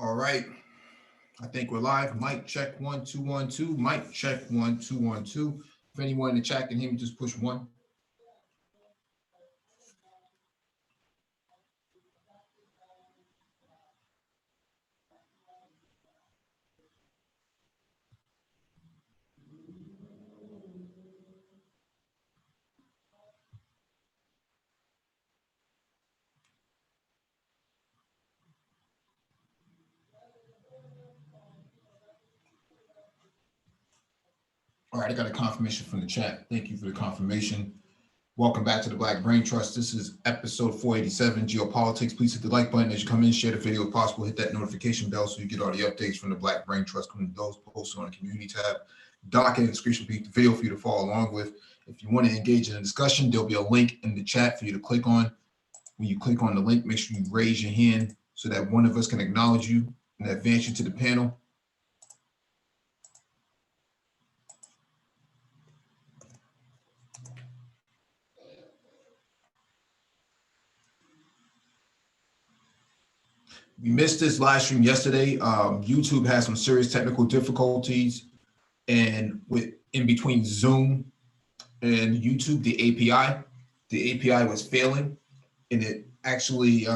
All right. I think we're live. Mic check 1 2 1 2. Mic check 1 2 1 2. If anyone in the chat can hear me, just push one. All right, I got a confirmation from the chat. Thank you for the confirmation. Welcome back to the Black Brain Trust. This is episode 487, Geopolitics. Please hit the like button as you come in, share the video if possible, hit that notification bell so you get all the updates from the Black Brain Trust, coming to those posted on the community tab. Docket and screenshot the video for you to follow along with. If you want to engage in a discussion, there'll be a link in the chat for you to click on. When you click on the link, make sure you raise your hand so that one of us can acknowledge you and advance you to the panel. We missed this live stream yesterday. YouTube had some serious technical difficulties, and in between Zoom and YouTube, the API was failing, and it actually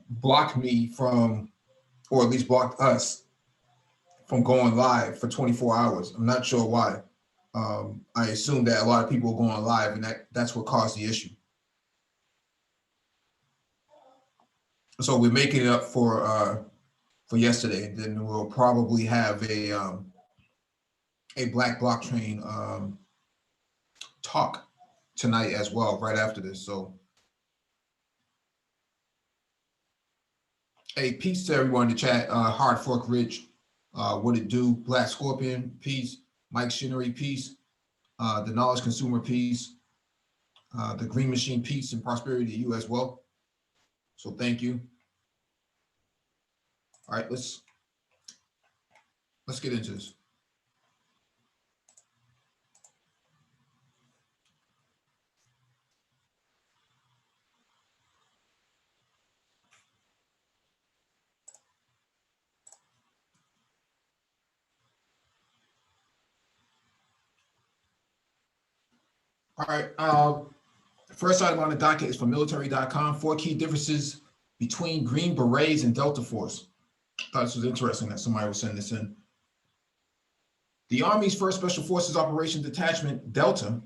blocked me from, or at least blocked us from going live for 24 hours. I'm not sure why. I assume that a lot of people are going live, and that's what caused the issue. So we're making it up for yesterday, and then we'll probably have a Black Blockchain talk tonight as well, right after this. So, hey, peace to everyone in the chat. Hard Fork Rich, what it do? Black Scorpion, peace. Mike Shinnery, peace. The Knowledge Consumer, peace. The Green Machine, peace and prosperity to you as well. So thank you. All right, let's get into this. All right, first item on the docket is from military.com. 4 key differences between Green Berets and Delta Force. I thought this was interesting that somebody was sending this in. The Army's 1st Special Forces Operation Detachment, Delta,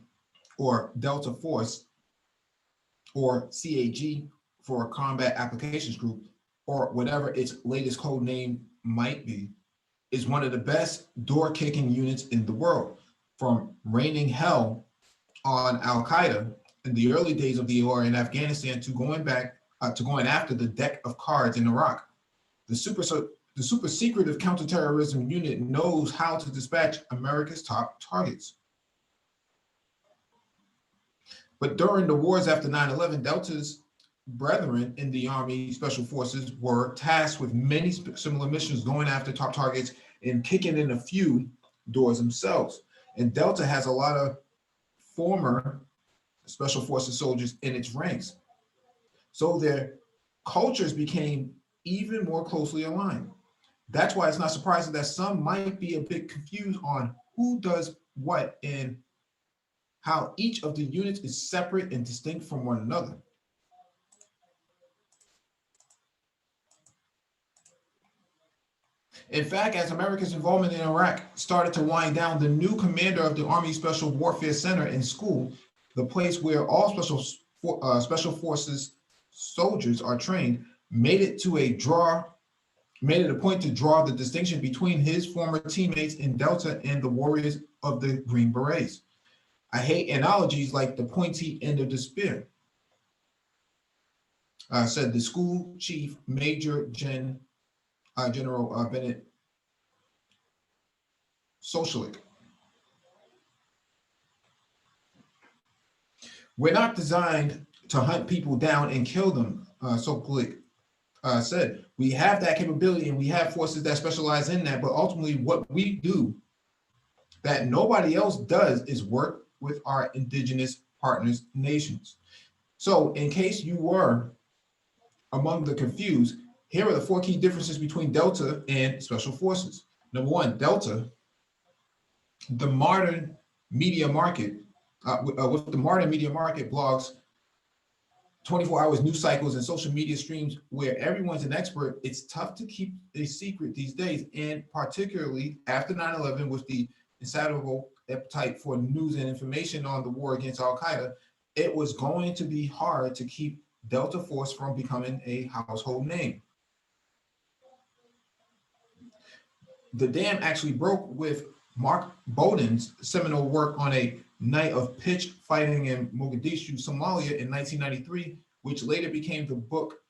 or Delta Force, or CAG for Combat Applications Group, or whatever its latest code name might be, is one of the best door-kicking units in the world. From raining hell on Al-Qaeda in the early days of the war in Afghanistan to going after the deck of cards in Iraq. The super secretive counterterrorism unit knows how to dispatch America's top targets. But during the wars after 9/11, Delta's brethren in the Army Special Forces were tasked with many similar missions, going after top targets and kicking in a few doors themselves. And Delta has a lot of former Special Forces soldiers in its ranks. So their cultures became even more closely aligned. That's why it's not surprising that some might be a bit confused on who does what and how each of the units is separate and distinct from one another. In fact, as America's involvement in Iraq started to wind down, the new commander of the Army Special Warfare Center in school, the place where all Special Forces soldiers are trained, made it a point to draw the distinction between his former teammates in Delta and the warriors of the Green Berets. I hate analogies like the pointy end of the spear, said the school chief, Major General Bennett Socialik. We're not designed to hunt people down and kill them, Socialik said. We have that capability and we have forces that specialize in that, but ultimately what we do that nobody else does is work with our indigenous partners nations. So in case you were among the confused, Here are the 4 key differences between Delta and Special Forces. Number 1, Delta, the modern media market, with the modern media market, blogs, 24 hours news cycles, and social media streams where everyone's an expert, it's tough to keep a secret these days, and particularly after 9/11 with the insatiable appetite for news and information on the war against Al-Qaeda, it was going to be hard to keep Delta Force from becoming a household name. The dam actually broke with Mark Bowden's seminal work on a night of pitched fighting in Mogadishu, Somalia in 1993, which later became the book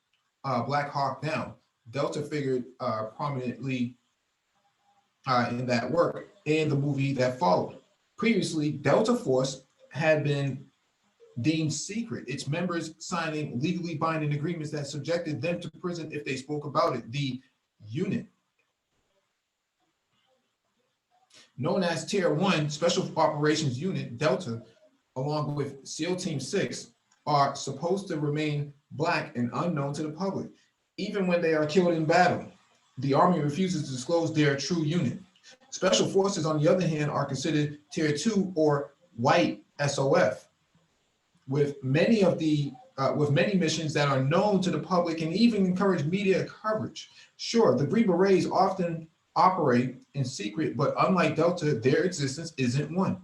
Black Hawk Down. Delta figured prominently in that work and the movie that followed. Previously, Delta Force had been deemed secret, its members signing legally binding agreements that subjected them to prison if they spoke about it. The unit, known as Tier 1 Special Operations Unit, Delta, along with SEAL Team 6, are supposed to remain black and unknown to the public. Even when they are killed in battle, the Army refuses to disclose their true unit. Special Forces, on the other hand, are considered Tier 2 or white SOF, with many missions that are known to the public and even encourage media coverage. Sure, the Green Berets often operate in secret, but unlike Delta, their existence isn't one.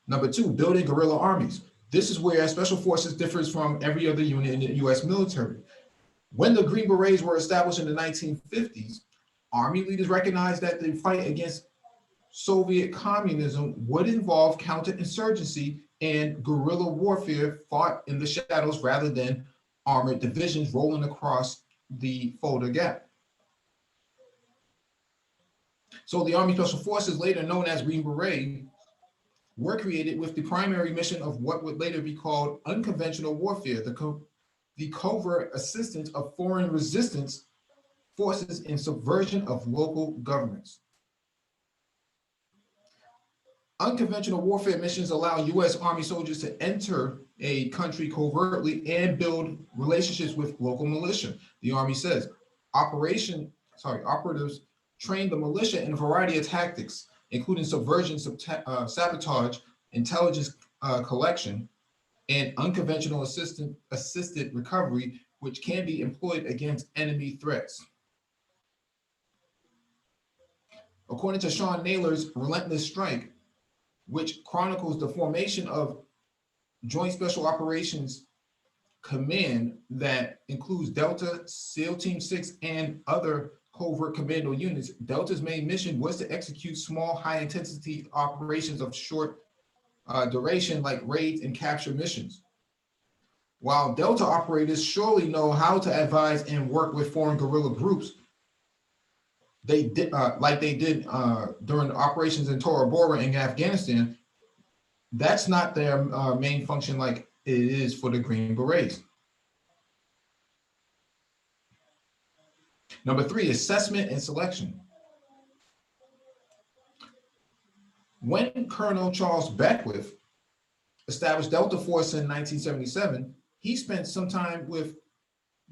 Number 2, building guerrilla armies. This is where Special Forces differs from every other unit in the US military. When the Green Berets were established in the 1950s, Army leaders recognized that the fight against Soviet communism would involve counterinsurgency and guerrilla warfare fought in the shadows rather than armored divisions rolling across the Fulda Gap. So the Army Special Forces, later known as Green Beret, were created with the primary mission of what would later be called unconventional warfare, the covert assistance of foreign resistance forces in subversion of local governments. Unconventional warfare missions allow U.S. Army soldiers to enter a country covertly and build relationships with local militia. The Army says operatives train the militia in a variety of tactics, including subversion, sabotage, intelligence collection, and unconventional assisted recovery, which can be employed against enemy threats. According to Sean Naylor's Relentless Strike, which chronicles the formation of Joint Special Operations Command that includes Delta, SEAL Team 6, and other covert commando units, Delta's main mission was to execute small, high-intensity operations of short duration like raids and capture missions. While Delta operators surely know how to advise and work with foreign guerrilla groups, they did during the operations in Tora Bora in Afghanistan, that's not their main function like it is for the Green Berets. Number 3, assessment and selection. When Colonel Charles Beckwith established Delta Force in 1977, he spent some time with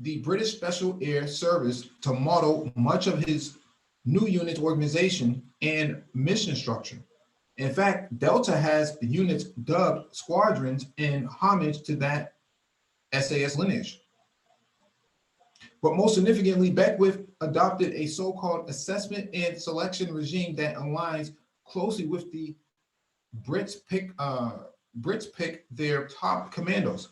the British Special Air Service to model much of his new unit's organization and mission structure. In fact, Delta has units dubbed squadrons in homage to that SAS lineage. But most significantly, Beckwith adopted a so-called assessment and selection regime that aligns closely with the Brits pick their top commandos.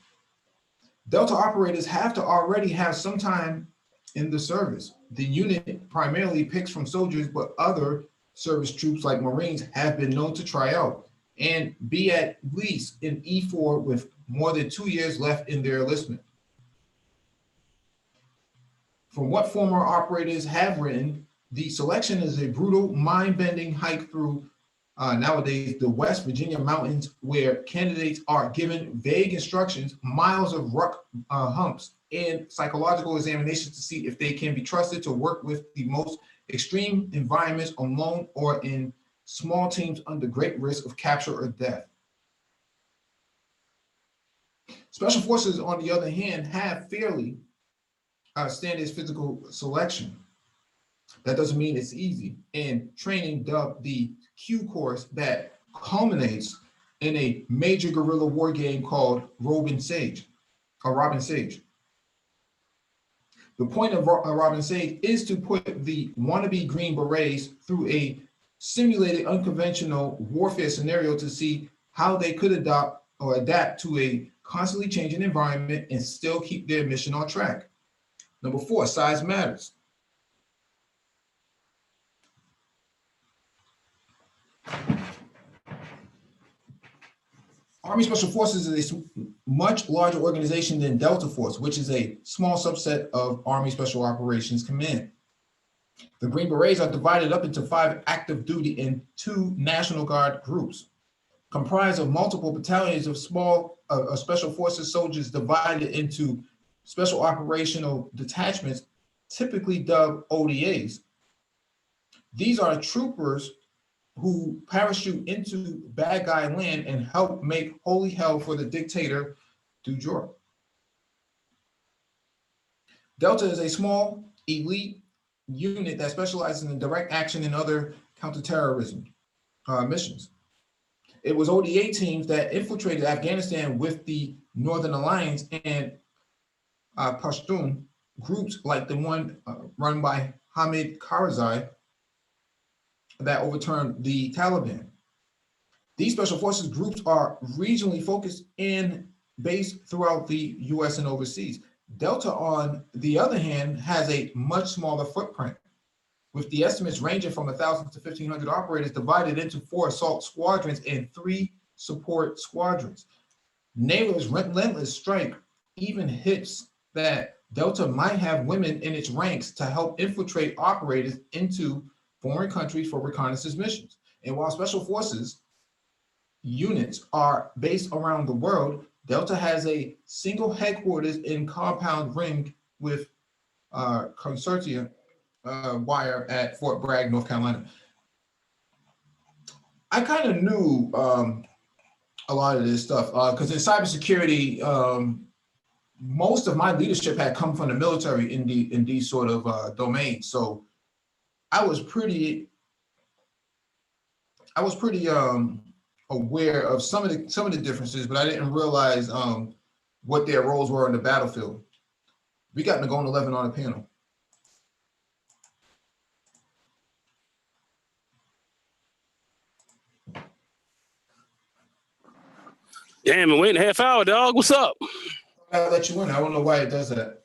Delta operators have to already have some time in the service. The unit primarily picks from soldiers, but other service troops like Marines have been known to try out and be at least in E4 with more than 2 years left in their enlistment. From what former operators have written, the selection is a brutal, mind-bending hike through nowadays the West Virginia mountains, where candidates are given vague instructions, miles of rock humps, and psychological examinations to see if they can be trusted to work with the most extreme environments alone or in small teams under great risk of capture or death. Special forces, on the other hand, have fairly standards physical selection. That doesn't mean it's easy. And training dubbed the Q course that culminates in a major guerrilla war game called Robin Sage. The point of Robin Sage is to put the wannabe Green Berets through a simulated unconventional warfare scenario to see how they could adopt or adapt to a constantly changing environment and still keep their mission on track. Number 4, size matters. Army Special Forces is a much larger organization than Delta Force, which is a small subset of Army Special Operations Command. The Green Berets are divided up into 5 active duty and 2 National Guard groups, comprised of multiple battalions of small Special Forces soldiers divided into Special Operational Detachments, typically dubbed ODAs. These are troopers who parachute into bad guy land and help make holy hell for the dictator du jour. Delta is a small elite unit that specializes in direct action and other counterterrorism missions. It was ODA teams that infiltrated Afghanistan with the Northern Alliance and Pashtun groups like the one run by Hamid Karzai that overturned the Taliban. These special forces groups are regionally focused and based throughout the US and overseas. Delta, on the other hand, has a much smaller footprint, with the estimates ranging from 1,000 to 1,500 operators divided into 4 assault squadrons and 3 support squadrons. NATO's relentless strike even hits that Delta might have women in its ranks to help infiltrate operators into foreign countries for reconnaissance missions. And while special forces units are based around the world, Delta has a single headquarters in compound ring with consortium wire at Fort Bragg, North Carolina. I kind of knew a lot of this stuff because in cybersecurity, most of my leadership had come from the military in these sort of domains. So I was pretty aware of some of the differences, but I didn't realize what their roles were on the battlefield. We got Nagone 11 on the panel. Damn, I'm waiting a half hour, dog. What's up? I'll let you in. I don't know why it does that.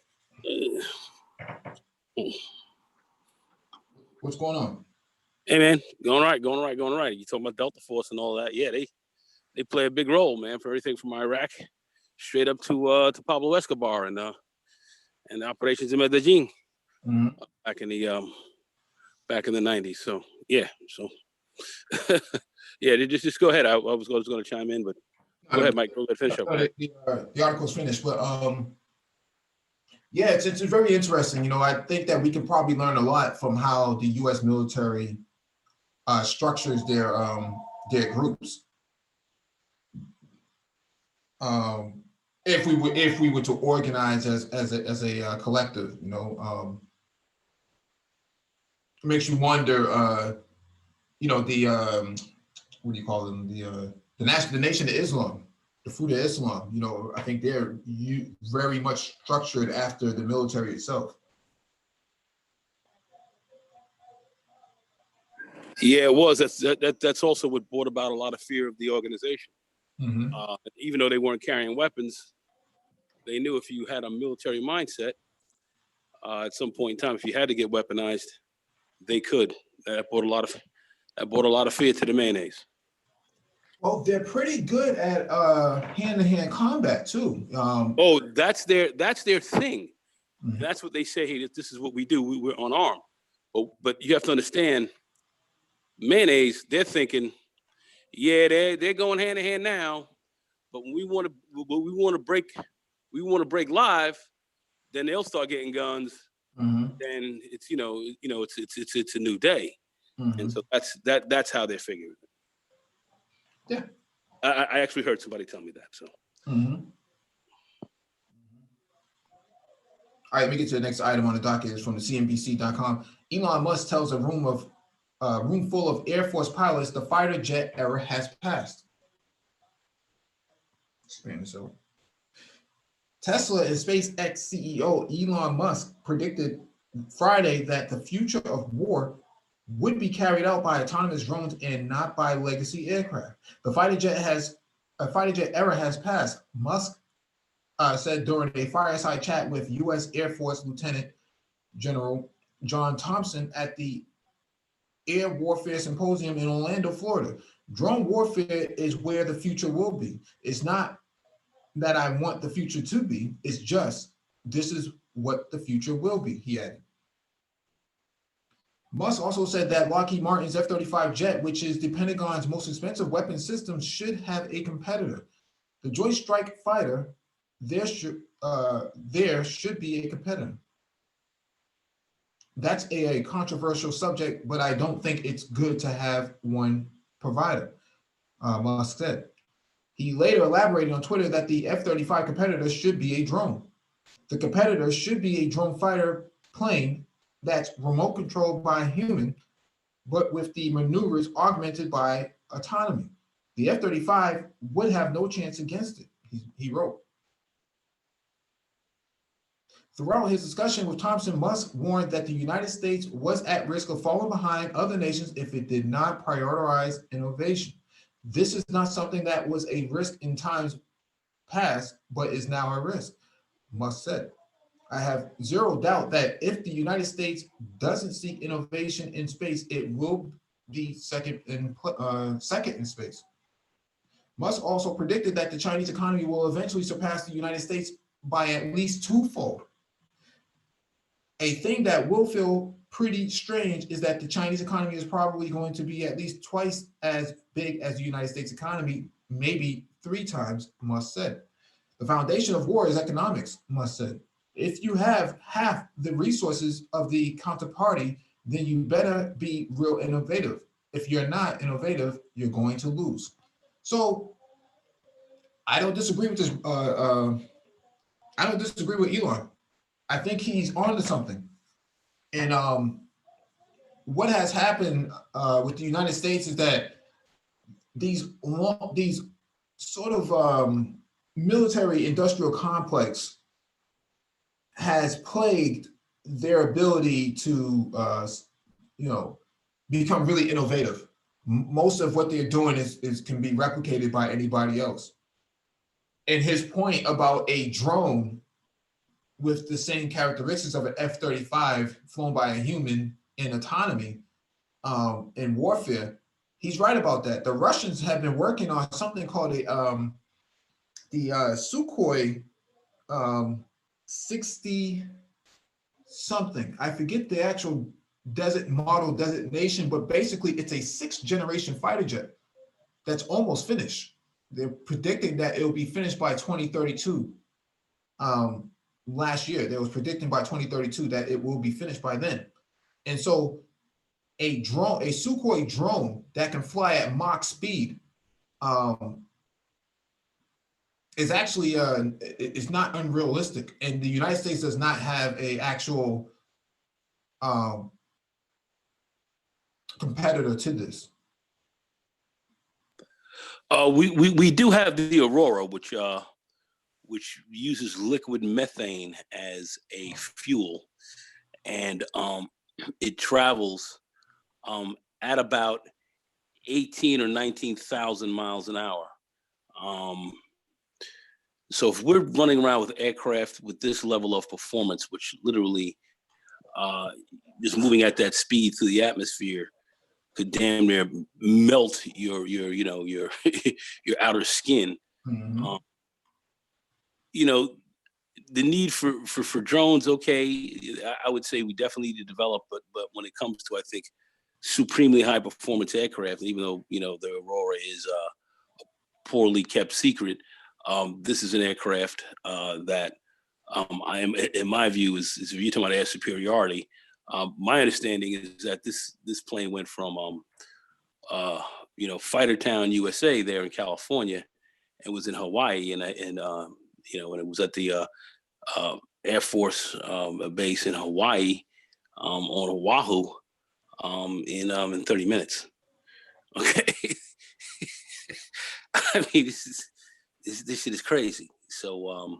What's going on? Hey, man, going right. You talking about Delta Force and all that? Yeah, they play a big role, man, for everything from Iraq straight up to Pablo Escobar and the operations in Medellin back in the 90s. So yeah, yeah, just go ahead. I was going to chime in, but go ahead, Mike. Go ahead, finish up. The article's finished, but yeah, it's very interesting. You know, I think that we can probably learn a lot from how the U.S. military structures their groups. If we were to organize as a collective, you know, it makes you wonder. You know, the what do you call them? The Nation of Islam, the Fruit of Islam. You know, I think they're very much structured after the military itself. Yeah, it was. That's also what brought about a lot of fear of the organization. Even though they weren't carrying weapons, they knew if you had a military mindset, at some point in time, if you had to get weaponized, they could. That brought a lot of fear to the mayonnaise. Well, they're pretty good at hand-to-hand combat too. That's their thing. That's what they say. Hey, this is what we do. We're unarmed. But you have to understand, mayonnaise. They're thinking, yeah, they're going hand in hand now. But when we want to break live, then they'll start getting guns. Then it's it's a new day. And so that's how they're figuring it. Yeah, I actually heard somebody tell me that. So All right, let me get to the next item on the docket. Is from the CNBC.com. Elon Musk tells a room full of Air Force pilots the fighter jet era has passed. Expand this out. Tesla and SpaceX CEO Elon Musk predicted Friday that the future of war would be carried out by autonomous drones and not by legacy aircraft. The fighter jet era has passed, Musk said during a fireside chat with U.S. Air Force Lieutenant General John Thompson at the Air Warfare Symposium in Orlando, Florida. Drone warfare is where the future will be. It's not that I want the future to be, it's just this is what the future will be, he added. Musk also said that Lockheed Martin's F-35 jet, which is the Pentagon's most expensive weapon system, should have a competitor. The Joint Strike Fighter, there should be a competitor. That's a controversial subject, but I don't think it's good to have one provider, Musk said. He later elaborated on Twitter that the F-35 competitor should be a drone. The competitor should be a drone fighter plane that's remote controlled by a human, but with the maneuvers augmented by autonomy. The F-35 would have no chance against it, he wrote. Throughout his discussion with Thompson, Musk warned that the United States was at risk of falling behind other nations if it did not prioritize innovation. This is not something that was a risk in times past, but is now a risk, Musk said. I have zero doubt that if the United States doesn't seek innovation in space, it will be second in space. Musk also predicted that the Chinese economy will eventually surpass the United States by at least twofold. A thing that will feel pretty strange is that the Chinese economy is probably going to be at least twice as big as the United States economy, maybe 3 times, Musk said. The foundation of war is economics, Musk said. If you have half the resources of the counterparty, then you better be real innovative. If you're not innovative, you're going to lose. So I don't disagree with this. I don't disagree with Elon. I think he's onto something. And what has happened with the United States is that these sort of military industrial complex has plagued their ability to become really innovative. Most of what they're doing is can be replicated by anybody else. And his point about a drone with the same characteristics of an F-35 flown by a human in autonomy in warfare, he's right about that. The Russians have been working on something called the Sukhoi 60 something. I forget the actual model designation, but basically it's a 6th generation fighter jet that's almost finished. They're predicting that it'll be finished by 2032. Last year, they was predicting by 2032 that it will be finished by then. And so a Sukhoi drone that can fly at Mach speed is actually it's not unrealistic. And the United States does not have a actual competitor to this. We do have the Aurora, which uses liquid methane as a fuel, and it travels at about 18 or 19,000 miles an hour. So if we're running around with aircraft with this level of performance, which literally just moving at that speed through the atmosphere could damn near melt your your outer skin. Mm-hmm. The need for drones, okay, I would say we definitely need to develop, but when it comes to, I think, supremely high performance aircraft, even though the Aurora is a poorly kept secret, this is an aircraft that I am, in my view, is if you're talking about air superiority. My understanding is that this plane went from Fighter Town, USA, there in California, and was in Hawaii, and it was at the Air Force base in Hawaii, on Oahu, in 30 minutes. Okay. I mean, this shit is crazy. So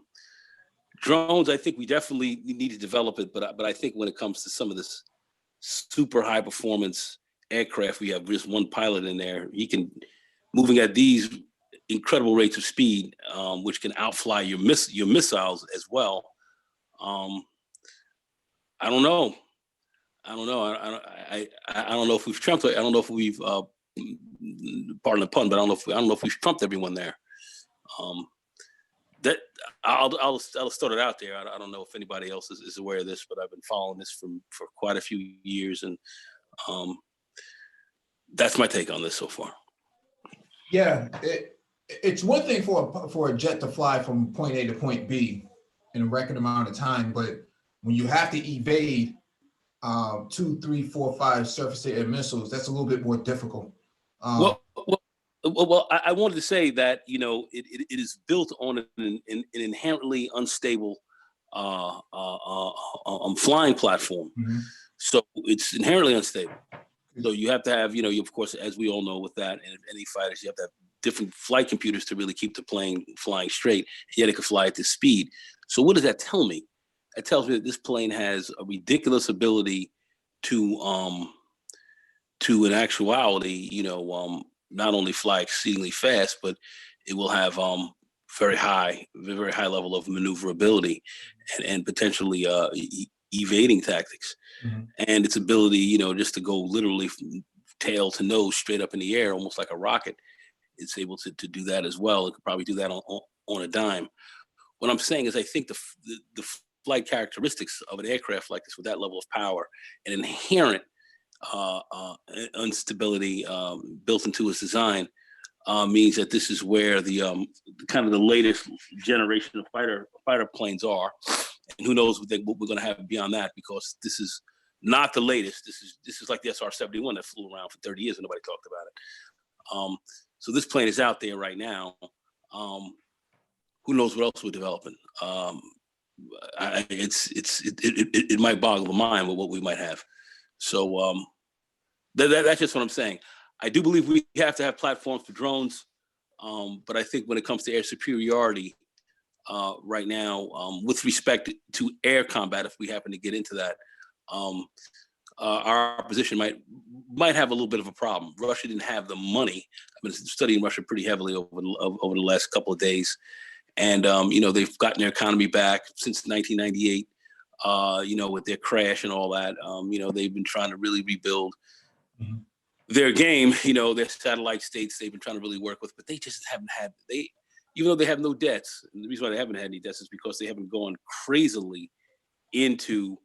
drones, I think we definitely need to develop it, but I think when it comes to some of this super high performance aircraft, we have just one pilot in there. He can moving at these incredible rates of speed, which can outfly your missiles as well. I don't know. I don't know. I don't know if we've trumped. I don't know if we've pardon the pun, but I don't know if we've trumped everyone there. That I'll start it out there. I don't know if anybody else is aware of this, but I've been following this for quite a few years, and that's my take on this so far. Yeah, it's one thing for a jet to fly from point A to point B in a record amount of time, but when you have to evade 2, 3, 4, 5 surface air missiles, that's a little bit more difficult. Well, I wanted to say that, you know, it is built on an inherently unstable flying platform. Mm-hmm. So it's inherently unstable. So you have to have, you know, of course, as we all know with that, and any fighters, you have to have different flight computers to really keep the plane flying straight, yet it can fly at this speed. So what does that tell me? It tells me that this plane has a ridiculous ability to in actuality, you know, not only fly exceedingly fast, but it will have very high level of maneuverability and potentially evading tactics. Mm-hmm. And its ability, you know, just to go literally from tail to nose straight up in the air, almost like a rocket. It's able to do that as well. It could probably do that on a dime. What I'm saying is I think the flight characteristics of an aircraft like this with that level of power and inherent instability built into its design means that this is where the kind of the latest generation of fighter planes are, and who knows what we're going to have beyond that, because this is not the latest. This is like the SR-71 that flew around for 30 years and nobody talked about it. So this plane is out there right now. Who knows what else we're developing? It might boggle the mind with what we might have. So that's just what I'm saying. I do believe we have to have platforms for drones, but I think when it comes to air superiority right now, with respect to air combat, if we happen to get into that, our opposition might have a little bit of a problem. Russia didn't have the money. I've been studying Russia pretty heavily over the last couple of days, and you know, they've gotten their economy back since 1998. You know, with their crash and all that, you know, they've been trying to really rebuild their game. You know, their satellite states they've been trying to really work with, but they just haven't had even though they have no debts. And the reason why they haven't had any debts is because they haven't gone crazily into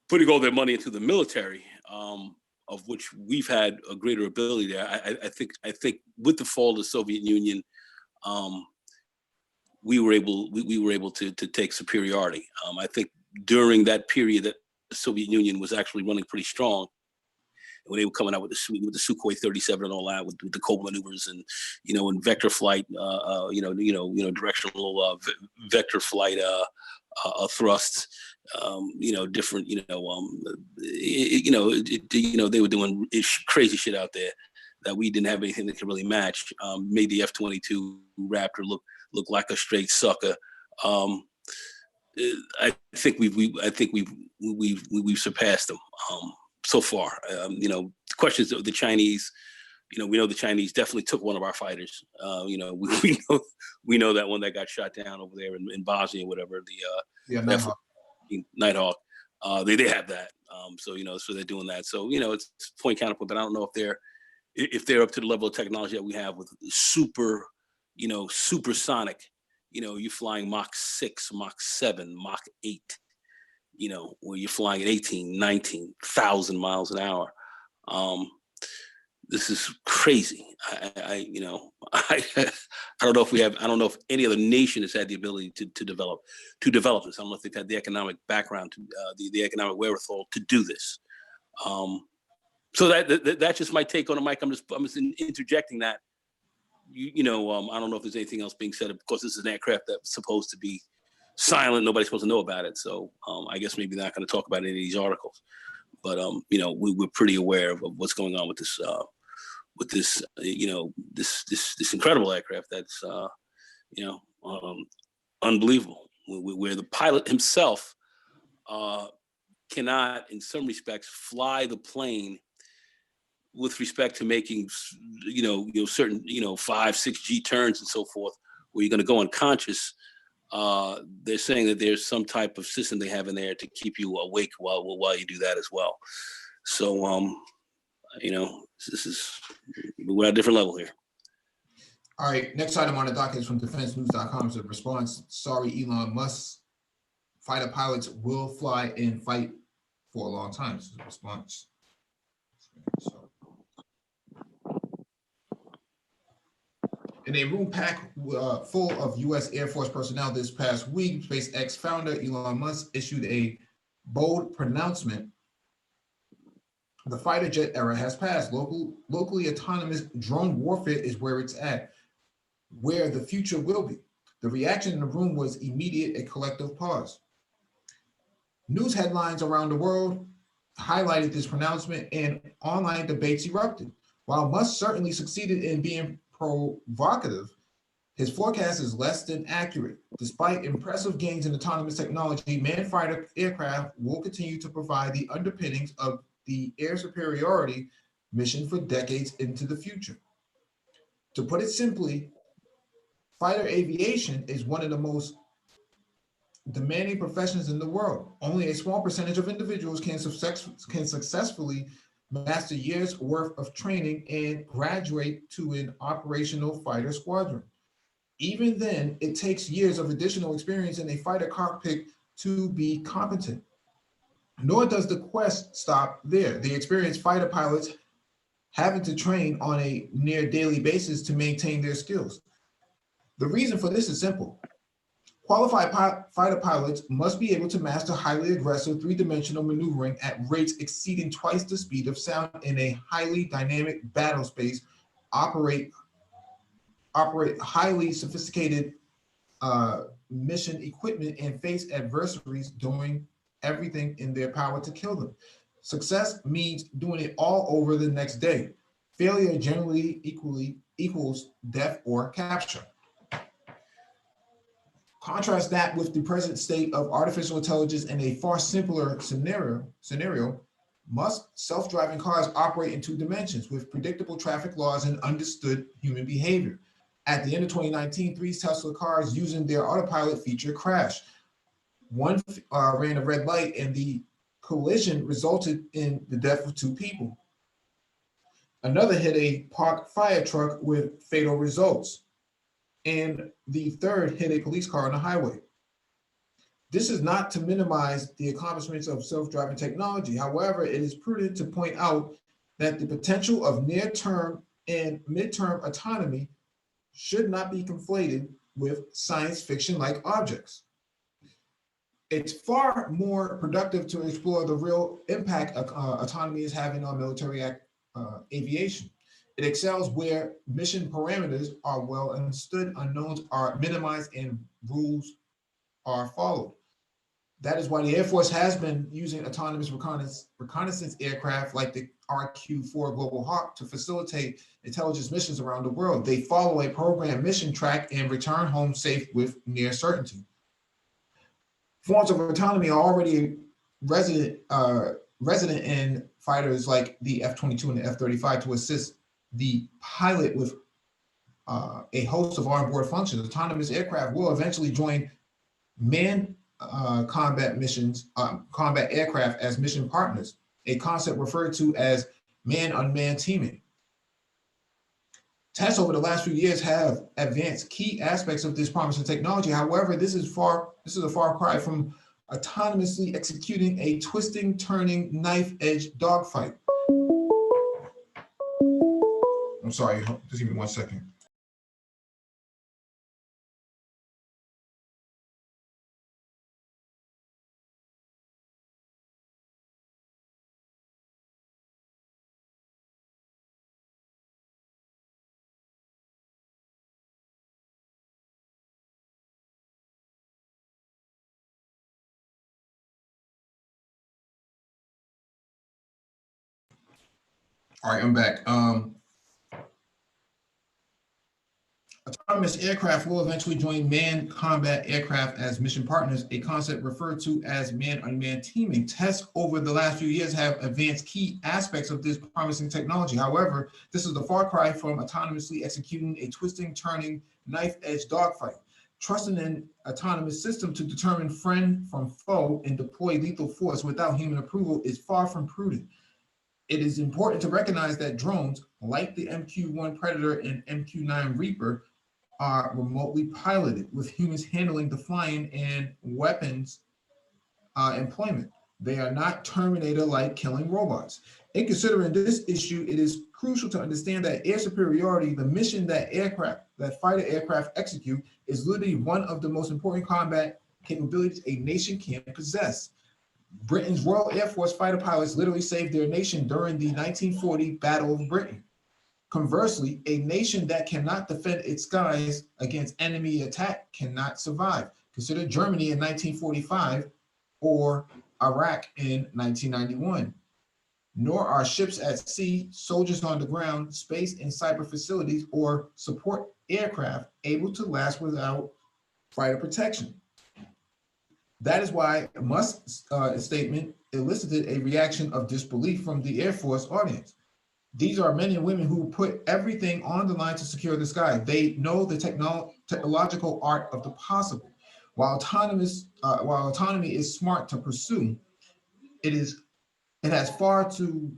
putting all their money into the military, of which we've had a greater ability there. I think with the fall of the Soviet Union, we were able to take superiority. I think during that period that the Soviet Union was actually running pretty strong, when they were coming out with the Sukhoi 37 and all that, with the Cobra maneuvers and, you know, and vector flight, directional vector flight thrusts, you know, different, they were doing crazy shit out there that we didn't have anything that could really match. Made the F-22 Raptor look like a straight sucker. I think we've surpassed them so far. You know, questions of the Chinese. You know, we know the Chinese definitely took one of our fighters. You know, we know that one that got shot down over there in Bosnia, whatever. Nighthawk. They have that. So, you know, so they're doing that. So, you know, it's point counterpoint, but I don't know if they're up to the level of technology that we have with supersonic. You know, you're flying Mach 6, Mach 7, Mach 8. You know, where you're flying at 18, 19,000 miles an hour. This is crazy. I don't know if any other nation has had the ability to develop this. I don't know if they've had the economic background to the economic wherewithal to do this. So that's just my take on it, Mike. I'm just interjecting that. I don't know if there's anything else being said. Of course, this is an aircraft that's supposed to be silent. Nobody's supposed to know about it. So I guess maybe not going to talk about any of these articles. But we're pretty aware of what's going on with this this incredible aircraft that's unbelievable, where the pilot himself cannot, in some respects, fly the plane with respect to making certain 5-6G turns and so forth, where you're going to go unconscious. They're saying that there's some type of system they have in there to keep you awake while you do that as well. So we're at a different level here. All right, next item on the docket is from defensenews.com. It's a response. Sorry, Elon Musk. Fighter pilots will fly and fight for a long time. This is a response. In a room packed full of U.S. Air Force personnel this past week, SpaceX founder Elon Musk issued a bold pronouncement. The fighter jet era has passed. Locally autonomous drone warfare is where it's at, where the future will be. The reaction in the room was immediate, a collective pause. News headlines around the world highlighted this pronouncement and online debates erupted. While Musk certainly succeeded in being provocative, his forecast is less than accurate. Despite impressive gains in autonomous technology, manned fighter aircraft will continue to provide the underpinnings of the air superiority mission for decades into the future. To put it simply, fighter aviation is one of the most demanding professions in the world. Only a small percentage of individuals can successfully master years worth of training and graduate to an operational fighter squadron. Even then, it takes years of additional experience in a fighter cockpit to be competent. Nor does the quest stop there. The experienced fighter pilots having to train on a near daily basis to maintain their skills. The reason for this is simple. Qualified fighter pilots must be able to master highly aggressive three-dimensional maneuvering at rates exceeding twice the speed of sound in a highly dynamic battle space, operate highly sophisticated mission equipment, and face adversaries doing everything in their power to kill them. Success means doing it all over the next day. Failure generally equals death or capture. Contrast that with the present state of artificial intelligence in a far simpler scenario. Musk's self-driving cars operate in two dimensions with predictable traffic laws and understood human behavior. At the end of 2019, 3 Tesla cars using their autopilot feature crashed. One ran a red light, and the collision resulted in the death of 2 people. Another hit a parked fire truck with fatal results. And the third hit a police car on the highway. This is not to minimize the accomplishments of self-driving technology. However, it is prudent to point out that the potential of near-term and mid-term autonomy should not be conflated with science fiction-like objects. It's far more productive to explore the real impact autonomy is having on military aviation. It excels where mission parameters are well understood, unknowns are minimized, and rules are followed. That is why the Air Force has been using autonomous reconnaissance aircraft like the RQ-4 Global Hawk to facilitate intelligence missions around the world. They follow a program mission track and return home safe with near certainty. Forms of autonomy are already resident in fighters like the F-22 and the F-35 to assist the pilot with a host of onboard functions. Autonomous aircraft will eventually join manned combat aircraft as mission partners, a concept referred to as man-unmanned teaming. Tests over the last few years have advanced key aspects of this promising technology. However, this is a far cry from autonomously executing a twisting, turning, knife-edge dogfight. I'm sorry, just give me 1 second. All right, I'm back. Autonomous aircraft will eventually join manned combat aircraft as mission partners, a concept referred to as man-unmanned teaming. Tests over the last few years have advanced key aspects of this promising technology. However, this is a far cry from autonomously executing a twisting, turning, knife-edge dogfight. Trusting an autonomous system to determine friend from foe and deploy lethal force without human approval is far from prudent. It is important to recognize that drones, like the MQ-1 Predator and MQ-9 Reaper, are remotely piloted, with humans handling the flying and weapons employment. They are not Terminator-like killing robots. In considering this issue, it is crucial to understand that air superiority, the mission that fighter aircraft execute, is literally one of the most important combat capabilities a nation can possess. Britain's Royal Air Force fighter pilots literally saved their nation during the 1940 Battle of Britain. Conversely, a nation that cannot defend its skies against enemy attack cannot survive. Consider Germany in 1945 or Iraq in 1991. Nor are ships at sea, soldiers on the ground, space and cyber facilities, or support aircraft able to last without fighter protection. That is why Musk's statement elicited a reaction of disbelief from the Air Force audience. These are men and women who put everything on the line to secure the sky. They know the technological art of the possible. While autonomy is smart to pursue, it has far to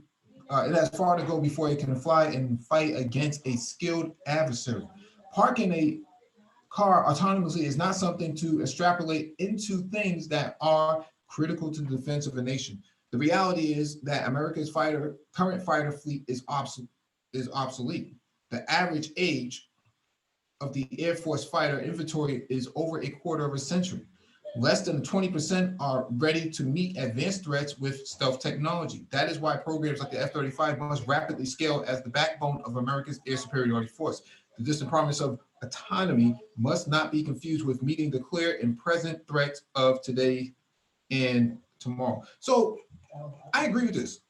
go before it can fly and fight against a skilled adversary. Parking a car autonomously is not something to extrapolate into things that are critical to the defense of a nation. The reality is that America's current fighter fleet is obsolete. The average age of the Air Force fighter inventory is over a quarter of a century. Less than 20% are ready to meet advanced threats with stealth technology. That is why programs like the F-35 must rapidly scale as the backbone of America's air superiority force. The distant promise of autonomy must not be confused with meeting the clear and present threats of today and tomorrow. So I agree with this.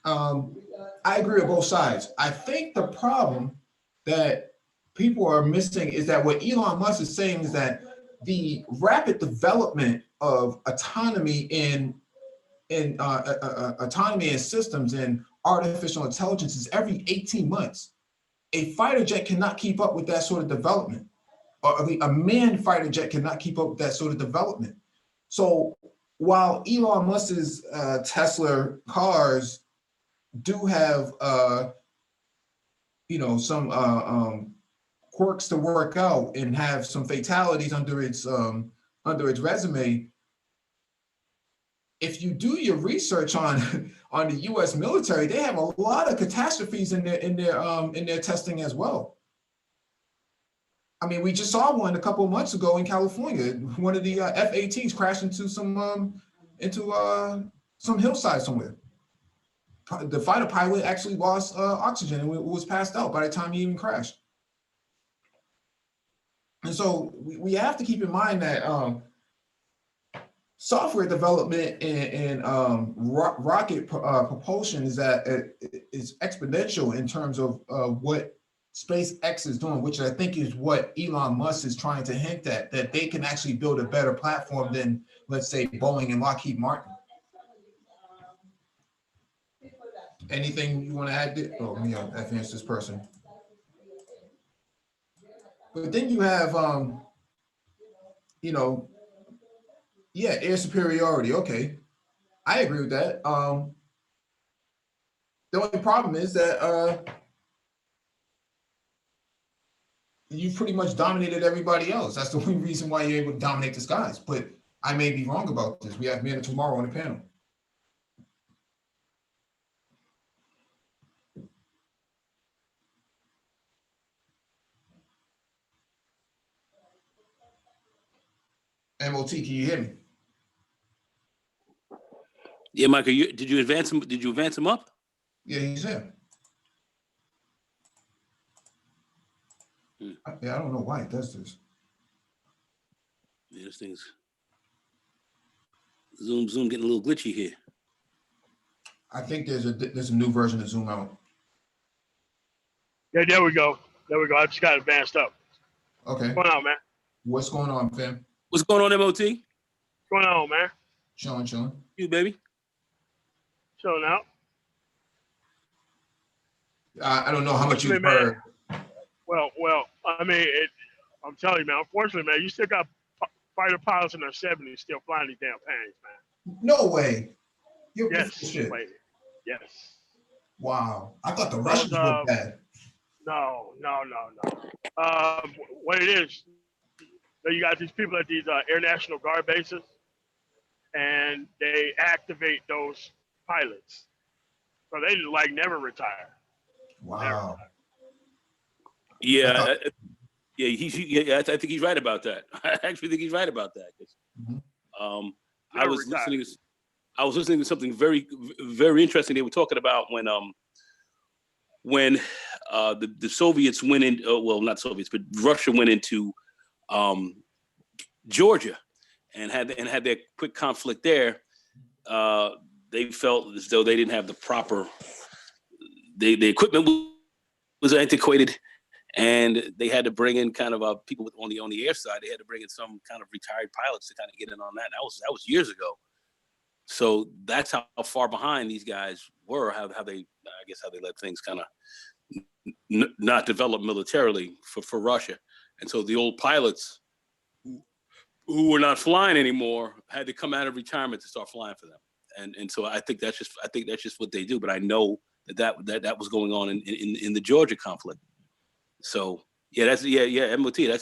I agree with both sides. I think the problem that people are missing is that what Elon Musk is saying is that the rapid development of autonomy in autonomy in systems and artificial intelligence is every 18 months. A fighter jet cannot keep up with that sort of development, or a manned fighter jet cannot keep up with that sort of development. So while Elon Musk's Tesla cars do have some quirks to work out and have some fatalities under its resume, if you do your research on the U.S. military, they have a lot of catastrophes in their testing as well. I mean, we just saw one a couple of months ago in California. One of the F-18s crashed into some hillside somewhere. The fighter pilot actually lost oxygen and was passed out by the time he even crashed. And so we have to keep in mind that software development and rocket propulsion is exponential in terms of what SpaceX is doing, which I think is what Elon Musk is trying to hint at, that they can actually build a better platform than, let's say, Boeing and Lockheed Martin. Anything you want to add? Oh, let me advance this person. But then you have, air superiority. Okay, I agree with that. The only problem is that you pretty much dominated everybody else. That's the only reason why you're able to dominate the skies. But I may be wrong about this. We have Man of Tomorrow on the panel. MOT, can you hear me? Yeah, Michael, did you advance him? Did you advance him up? Yeah, he's here. Yeah, I don't know why it does this. Yeah, this thing's Zoom getting a little glitchy here. I think there's a new version of Zoom out. Yeah, there we go. There we go. I just got advanced up. Okay. What's going on, man? What's going on, fam? What's going on, MOT? What's going on, man? Chilling. You, baby? Chilling out. I don't know how much you've heard. Well, I mean, I'm telling you, man, unfortunately, man, you still got fighter pilots in their 70s still flying these damn planes, man. No way. You're Yes. shit. Yes. Wow. I thought the Russians were bad. No. What it is, you got these people at these Air National Guard bases, and they activate those pilots. So they like never retire. Wow. Yeah. I think he's right about that. I actually think he's right about that. I was listening to something very, very interesting. They were talking about when the Soviets went in. Well, not Soviets, but Russia went into Georgia and had their quick conflict there. They felt as though they didn't have the proper. The equipment was antiquated. And they had to bring in kind of people on the air side. They had to bring in some kind of retired pilots to kind of get in on that. That was years ago. So that's how far behind these guys were. How they let things kind of not develop militarily for Russia. And so the old pilots who were not flying anymore had to come out of retirement to start flying for them. And so I think that's just what they do. But I know that was going on in the Georgia conflict. So MOT. I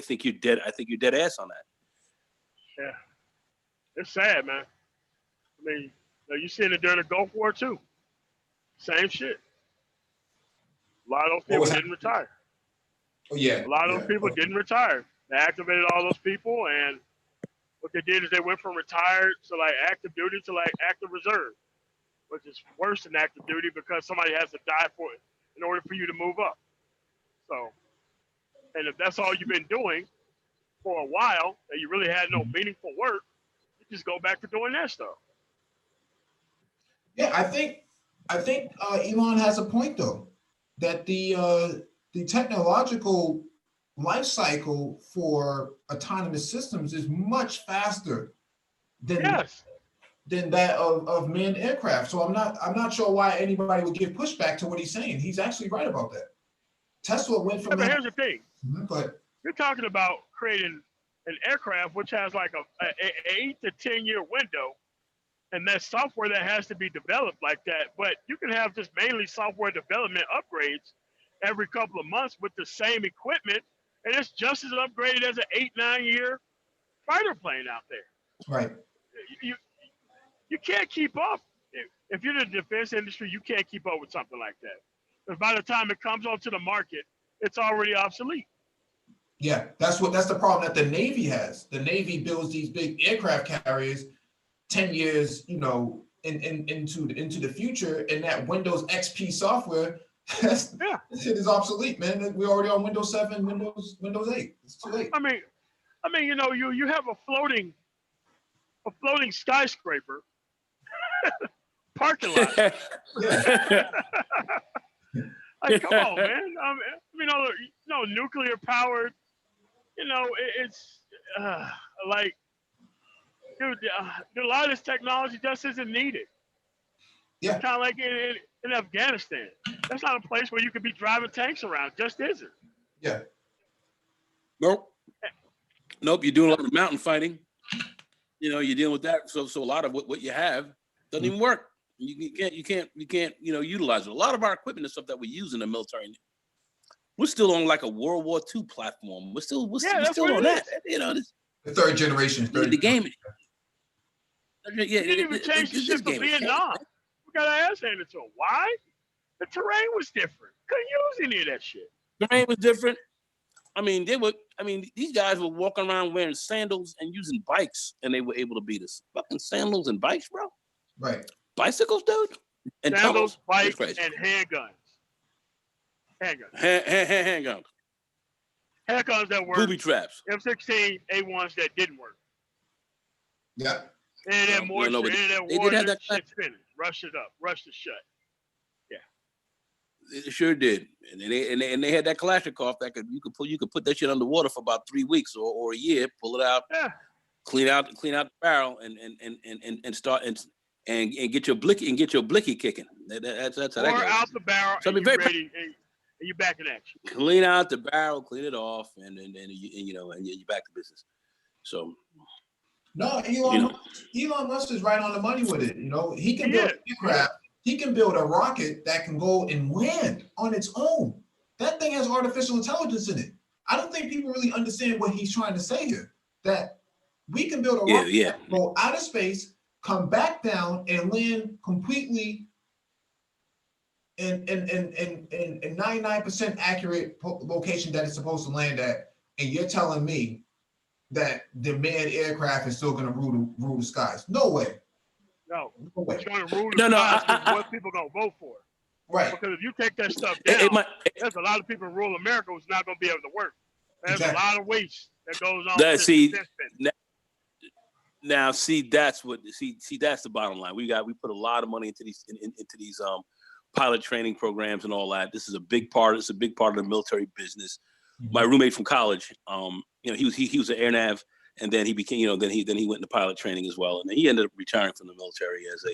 think you're dead. I think you're dead ass on that. Yeah, it's sad, man. I mean, you seen it during the Gulf War too. Same shit. A lot of those people didn't retire. Oh yeah. A lot of those people didn't retire. They activated all those people, and what they did is they went from retired to like active duty to like active reserve, which is worse than active duty because somebody has to die for it in order for you to move up. So, and if that's all you've been doing for a while, and you really had no meaningful work, you just go back to doing that stuff. Yeah, I think Elon has a point though, that the technological life cycle for autonomous systems is much faster than that of manned aircraft. So I'm not sure why anybody would give pushback to what he's saying. He's actually right about that. Tesla went from. But here's the thing. But you're talking about creating an aircraft which has like a 8 to 10 year window, and that software that has to be developed like that. But you can have just mainly software development upgrades every couple of months with the same equipment, and it's just as upgraded as an 8-9 year fighter plane out there. Right. You can't keep up. If you're in the defense industry, you can't keep up with something like that. Because by the time it comes onto the market, it's already obsolete. Yeah, that's the problem that the Navy has. The Navy builds these big aircraft carriers 10 years, into the future, and that Windows XP software, this shit is obsolete, man. We're already on Windows 7, Windows 8. It's too late. I mean, you have a floating skyscraper parking lot. Like, come on, man. Nuclear powered. It's like, dude, a lot of this technology just isn't needed. Yeah. Kind of like in Afghanistan. That's not a place where you could be driving tanks around. It just isn't. Yeah. Nope. You're doing a lot of mountain fighting. You're dealing with that. So a lot of what you have doesn't even work. You can't utilize it. A lot of our equipment and stuff that we use in the military, we're still on like a World War II platform. We're still on that. The third generation. The game. You didn't even change the ship to Vietnam. We got our ass handed to them. Why? The terrain was different. Couldn't use any of that shit. The terrain was different. These guys were walking around wearing sandals and using bikes, and they were able to beat us. Fucking sandals and bikes, bro. Right. Bicycles, dude. And sandals, bikes, and handguns. Handguns. Handguns that work. Booby traps. M16 A1s that didn't work. Yeah. And that moisture, and that water, shit's finished. rushed it up, rushed it shut. It sure did, and they had that Kalashnikov that you could put that shit underwater for about 3 weeks or a year, pull it out, Yeah. clean out the barrel, and start and get your blicky kicking. That's how that Pour goes. out the barrel, So and you ready, and you back in action. Clean out the barrel, clean it off, and you're back to business. So no, Elon Musk is right on the money with it. He can build aircraft. He can build a rocket that can go and land on its own. That thing has artificial intelligence in it. I don't think people really understand what he's trying to say here. That we can build a rocket that can go out of space, come back down, and land completely in 99% accurate location that it's supposed to land at. And you're telling me that the manned aircraft is still going to rule the skies? No way. No, way. It's going to rule the skies what people going to vote for. Right. Because if you take that stuff down, there's a lot of people in rural America who's not going to be able to work. There's a lot of waste that goes on. That's the bottom line. We put a lot of money into these pilot training programs and all that. This is a big part. It's a big part of the military business. Mm-hmm. My roommate from college, he was an air nav. And then he became, then he went into pilot training as well, and then he ended up retiring from the military as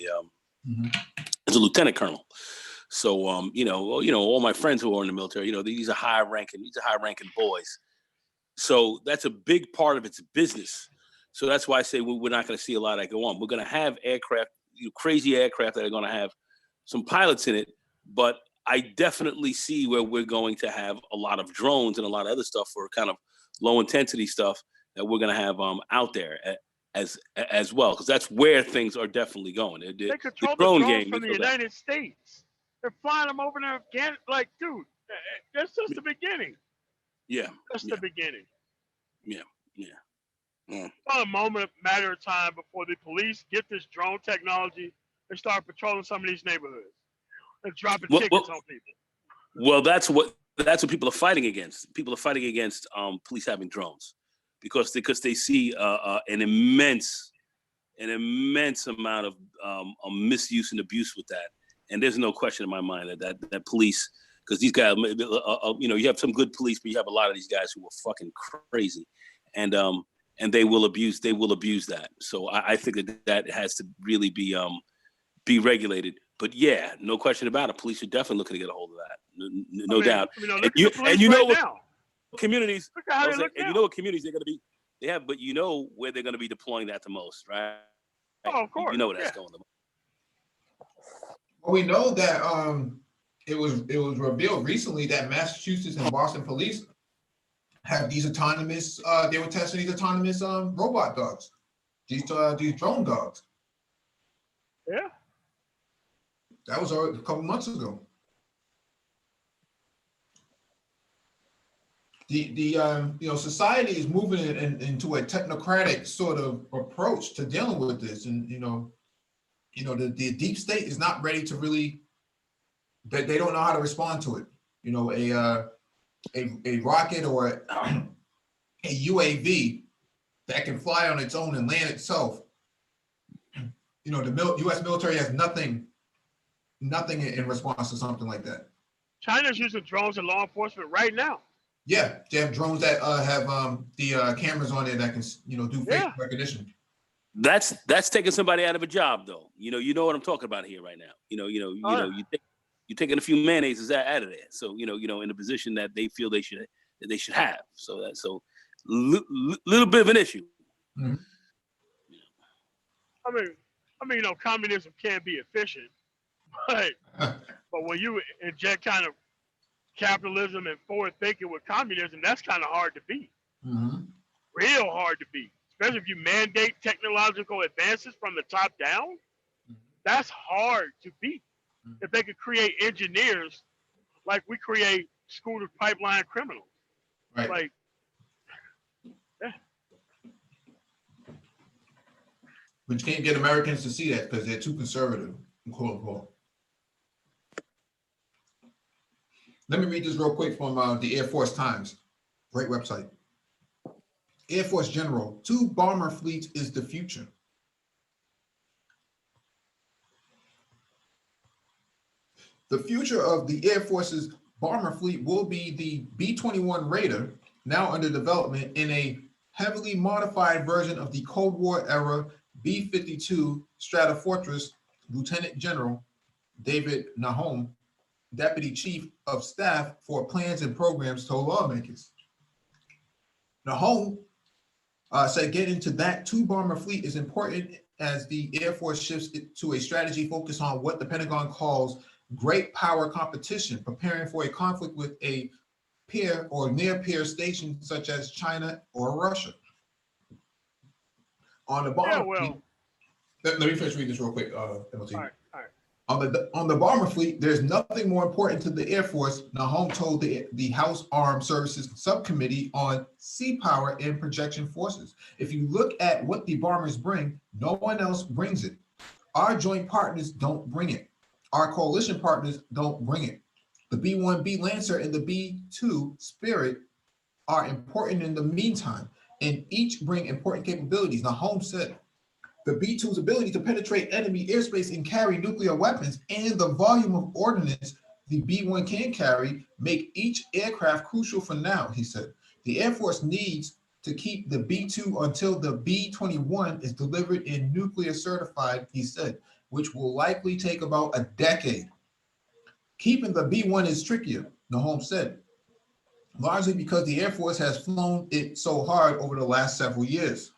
a lieutenant colonel. So, all my friends who are in the military, these are high ranking boys. So that's a big part of its business. So that's why I say we're not going to see a lot of that go on. We're going to have aircraft, crazy aircraft that are going to have some pilots in it, but I definitely see where we're going to have a lot of drones and a lot of other stuff for kind of low intensity stuff that we're going to have out there as well, because that's where things are definitely going. They control the drones from the United States. They're flying them over there again. Like, dude, that's just the beginning. Yeah. That's the beginning. Yeah. It's not a matter of time before the police get this drone technology and start patrolling some of these neighborhoods and dropping tickets on people. Well, that's what people are fighting against. People are fighting against police having drones. Because they see an immense amount of misuse and abuse with that, and there's no question in my mind that police, because these guys, you have some good police, but you have a lot of these guys who are fucking crazy, and they will abuse that. So I think that has to really be regulated. But yeah, no question about it. Police are definitely looking to get a hold of that, no doubt. Communities, and what communities they're going to be, but where they're going to be deploying that the most, right? Oh, of course. That's going the most. Well, we know that it was revealed recently that Massachusetts and Boston police have these autonomous. They were testing these autonomous robot dogs, these drone dogs. Yeah, that was a couple months ago. Society is moving into a technocratic sort of approach to dealing with this, and the deep state is not ready to really. They don't know how to respond to it. A rocket or a UAV that can fly on its own and land itself. The U.S. military has nothing in response to something like that. China's using drones in law enforcement right now. Yeah, they have drones that have the cameras on it that can do face recognition. That's taking somebody out of a job, though. You know what I'm talking about here right now. You're taking a few mayonnaises out of there. So in a position that they feel they should have. So that's little bit of an issue. Mm-hmm. I mean, communism can be efficient, but when you inject kind of capitalism and forward thinking with communism, that's kind of hard to beat. Mm-hmm. Real hard to beat, especially if you mandate technological advances from the top down. Mm-hmm. That's hard to beat. Mm-hmm. If they could create engineers like we create school to pipeline criminals, right? Like, yeah. But you can't get Americans to see that because they're too conservative, quote unquote. Let me read this real quick from the Air Force Times. Great website. Air Force General, 2 bomber fleets is the future. The future of the Air Force's bomber fleet will be the B-21 Raider, now under development in a heavily modified version of the Cold War era B-52 Stratofortress. Lieutenant General David Nahom, Deputy Chief of Staff for Plans and Programs, told lawmakers. Nahom said getting to that two-bomber fleet is important as the Air Force shifts to a strategy focused on what the Pentagon calls great power competition, preparing for a conflict with a peer or near peer station such as China or Russia. On the bomber fleet, let me finish reading this real quick, MLT. All right. On the bomber fleet, there's nothing more important to the Air Force, Nahom told the House Armed Services Subcommittee on Sea Power and Projection Forces. If you look at what the bombers bring, no one else brings it. Our joint partners don't bring it. Our coalition partners don't bring it. The B-1B Lancer and the B-2 Spirit are important in the meantime, and each bring important capabilities. Nahom said, the B-2's ability to penetrate enemy airspace and carry nuclear weapons and the volume of ordnance the B-1 can carry make each aircraft crucial for now, he said. The Air Force needs to keep the B-2 until the B-21 is delivered and nuclear certified, he said, which will likely take about a decade. Keeping the B-1 is trickier, Nahom said, largely because the Air Force has flown it so hard over the last several years.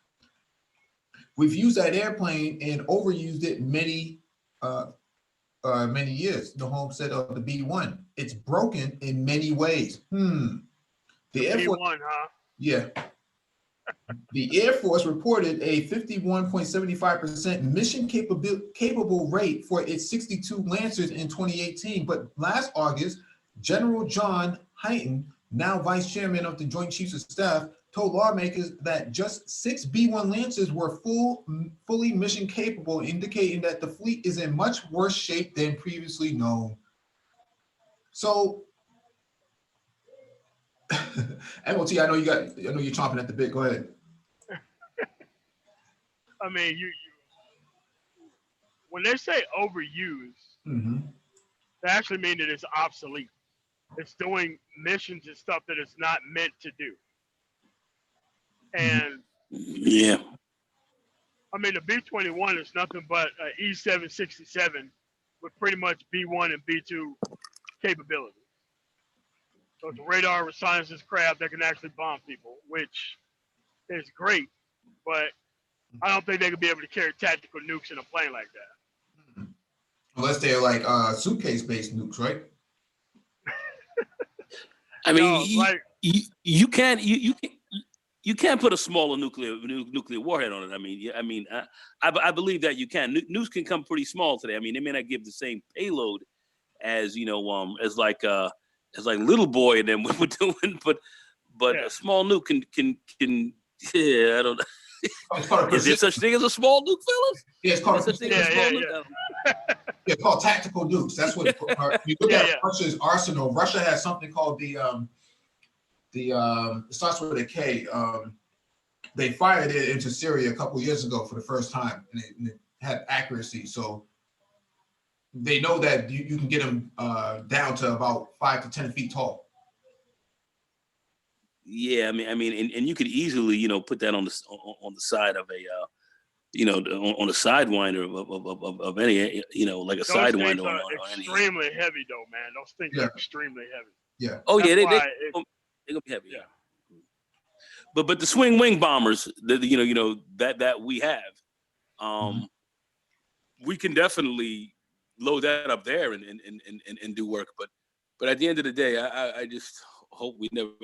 We've used that airplane and overused it many years, Nahom said of the B-1. It's broken in many ways. The Air Force, B-1, huh? Yeah. The Air Force reported a 51.75% mission capable rate for its 62 Lancers in 2018, but last August, General John Hyten, now Vice Chairman of the Joint Chiefs of Staff, told lawmakers that just 6 B-1 Lancers were fully mission capable, indicating that the fleet is in much worse shape than previously known. So, MOT, I know you're chomping at the bit. Go ahead. I mean, you when they say overuse, they actually mean that it's obsolete. It's doing missions and stuff that it's not meant to do. And yeah, I mean, the B-21 is nothing but an E767 with pretty much B-1 and B-2 capability. So it's a radar reconnaissance craft that can actually bomb people, which is great, but I don't think they could be able to carry tactical nukes in a plane like that. Unless they're like suitcase-based nukes, right? I mean, you can't put a smaller nuclear warhead on it. I mean, I believe that you can. Nukes can come pretty small today. I mean, they may not give the same payload as as like Little Boy and them were doing, but a small nuke can I don't know. Is there such thing as a small nuke, fellas? Yeah, it's called such thing as a small nuke. Yeah, it's called tactical nukes. That's what you look at Russia's arsenal. Russia has something called it starts with a K. They fired it into Syria a couple years ago for the first time, and it had accuracy. So they know that you can get them down to about 5 to 10 feet tall. Yeah, I mean, and you could easily, put that on the side of a, on a sidewinder of any, like a sidewinder on any. Extremely heavy, though, man. Those things are extremely heavy. Yeah. Oh yeah, they're gonna be heavy. Yeah. But the swing wing bombers, that we have, we can definitely load that up there and do work. But at the end of the day, I just hope we never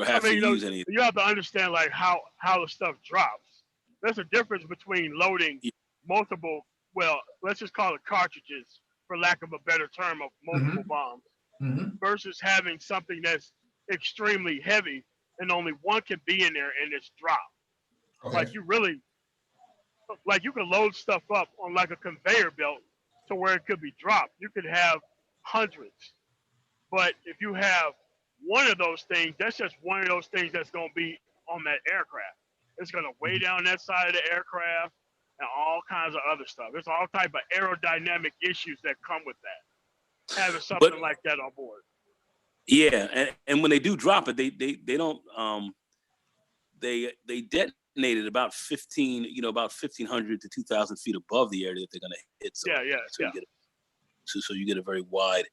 have to use any. You have to understand like how the stuff drops. There's a difference between loading multiple, well, let's just call it cartridges, for lack of a better term, of multiple bombs, versus having something that's extremely heavy and only one can be in there and it's dropped. Okay. Like you can load stuff up on like a conveyor belt to where it could be dropped. You could have hundreds, but if you have one of those things, that's just one of those things that's going to be on that aircraft. It's going to weigh down that side of the aircraft and all kinds of other stuff. There's all type of aerodynamic issues that come with that. having something like that on board. Yeah, and when they do drop it, they don't they detonated about 1,500 to 2,000 feet above the area that they're going to hit. So, so you get a very wide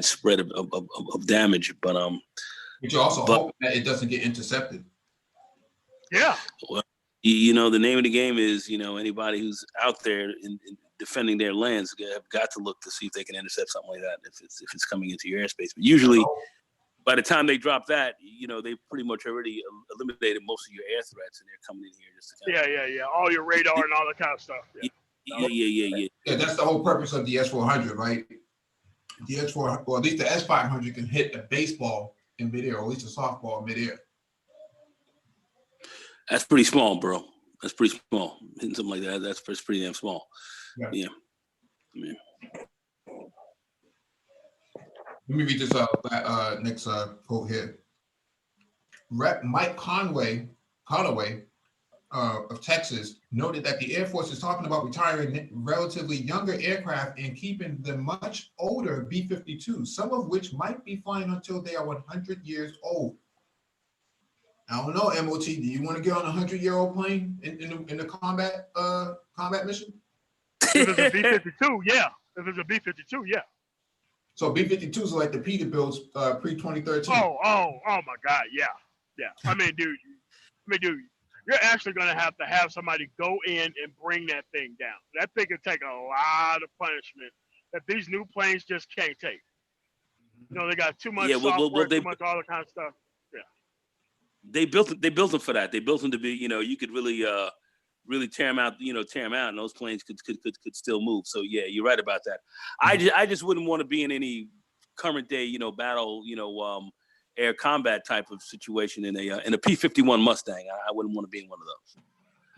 spread of damage. But you're also hoping that it doesn't get intercepted. Yeah. Well, the name of the game is anybody who's out there in defending their lands have got to look to see if they can intercept something like that if it's coming into your airspace. But usually, by the time they drop that, they've pretty much already eliminated most of your air threats, and they're coming in here just to yeah. All your radar and all that kind of stuff. Yeah, that's the whole purpose of the S-400, right? The S-400, or at least the S-500 can hit a baseball in midair, or at least a softball in midair. That's pretty small, bro. That's pretty small. Hitting something like that, that's pretty damn small. Yeah. Let me read this next quote here. Rep. Mike Conway of Texas noted that the Air Force is talking about retiring relatively younger aircraft and keeping the much older B-52s, some of which might be flying until they are 100 years old. I don't know, MOT. Do you want to get on a 100-year-old plane in the combat mission? If it's a B-52, yeah. If it's a B-52, yeah. So B-52s are like the Peterbilts pre-2013. Oh my God, yeah. I mean, dude, you're actually going to have somebody go in and bring that thing down. That thing can take a lot of punishment that these new planes just can't take. They got too much software, too much all the kind of stuff. Yeah. They built them for that. They built them to be, you could really tear them out, and those planes could still move. So yeah, you're right about that. I just wouldn't want to be in any current day, battle, air combat type of situation in a P-51 Mustang. I wouldn't want to be in one of those.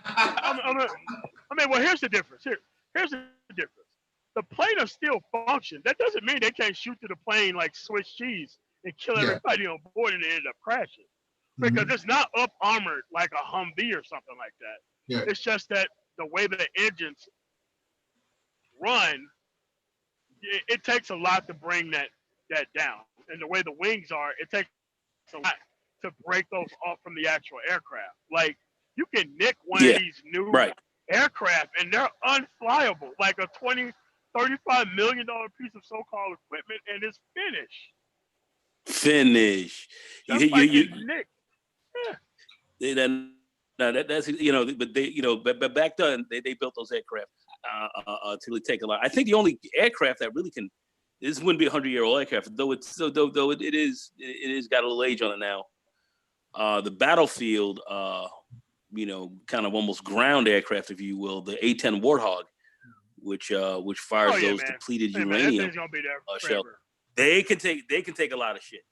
I mean, well, here's the difference. Here's the difference. The plane will still function. That doesn't mean they can't shoot through the plane like Swiss cheese and kill everybody on board and they end up crashing. Because it's not up armored like a Humvee or something like that. Yeah. It's just that the way the engines run, it takes a lot to bring that down. And the way the wings are, it takes a lot to break those off from the actual aircraft. Like, you can nick one of these new aircraft and they're unflyable, like a $35 million piece of so-called equipment, and it's finished. You nick. Yeah. That's but back then they built those aircraft to really take a lot. I think the only aircraft that really can, this wouldn't be a 100-year-old aircraft, though it is got a little age on it now. The battlefield, kind of almost ground aircraft, if you will, the A-10 Warthog, which fires those depleted uranium that gonna be there shell. They can take a lot of shit.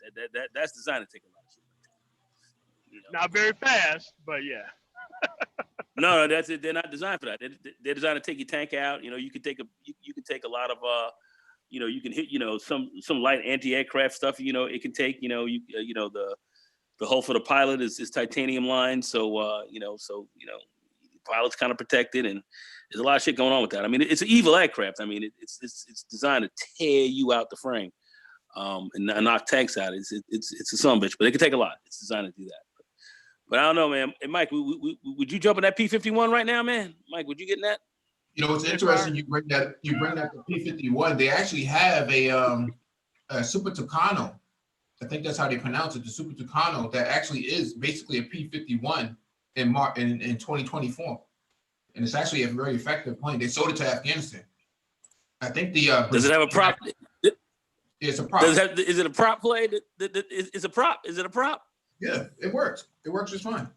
That's designed to take a lot of shit. Not very fast, but yeah. No, that's it. They're not designed for that. They're designed to take your tank out. You can take a lot of you can hit some light anti-aircraft stuff. It can take the hull for the pilot is titanium lined, so the pilot's kind of protected, and there's a lot of shit going on with that. I mean, it's an evil aircraft. I mean, it's designed to tear you out the frame and knock tanks out. It's a son of a bitch, but it can take a lot. It's designed to do that. But I don't know, man. And Mike, would you jump in that P-51 right now, man? Mike, would you get in that? It's interesting you bring that to P-51. They actually have a Super Tucano. I think that's how they pronounce it, the Super Tucano, that actually is basically a P-51 in 2024. And it's actually a very effective plane. They sold it to Afghanistan. I think does it have a prop? Yeah, it's a prop. Is it a prop plane? Is a prop? Is it a prop? Yeah, it works. It works just fine.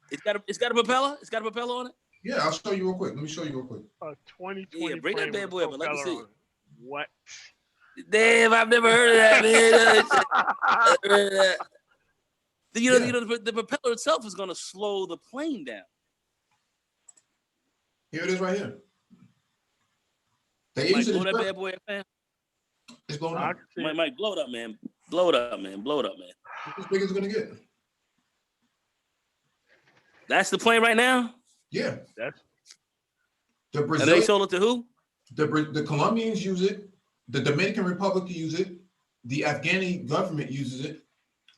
It's got a propeller. It's got a propeller on it. Yeah, I'll show you real quick. Let me show you real quick. 2020. Yeah, bring that bad boy up. Let me see. What? Damn, I've never heard of that, man. The propeller itself is going to slow the plane down. Here it is, right here. Mike, blow that bad boy up, man. It's blowing up. Mike, blow it up, man. Blow it up, man. Blow it up, man. As big as it's gonna get. That's the plane right now? Yeah. That's the Brazil. And they sold it to who? The Colombians use it. the Dominican Republic uses it. The Afghani government uses it.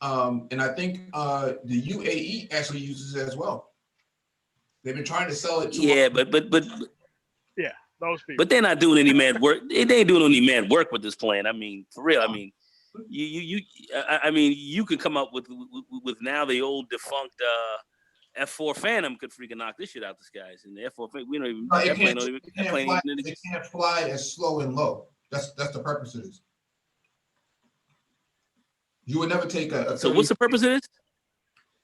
And I think the UAE actually uses it as well. They've been trying to sell it to. Yeah, but Yeah, those people. But they're not doing any mad work. They ain't doing any mad work with this plane. I mean, for real. I mean, I mean, you could come up with now the old defunct F4 Phantom could freaking knock this shit out the skies. And the F4 we don't even. It can't fly as slow and low. That's the purpose of this. You would never take a. So what's the purpose of this?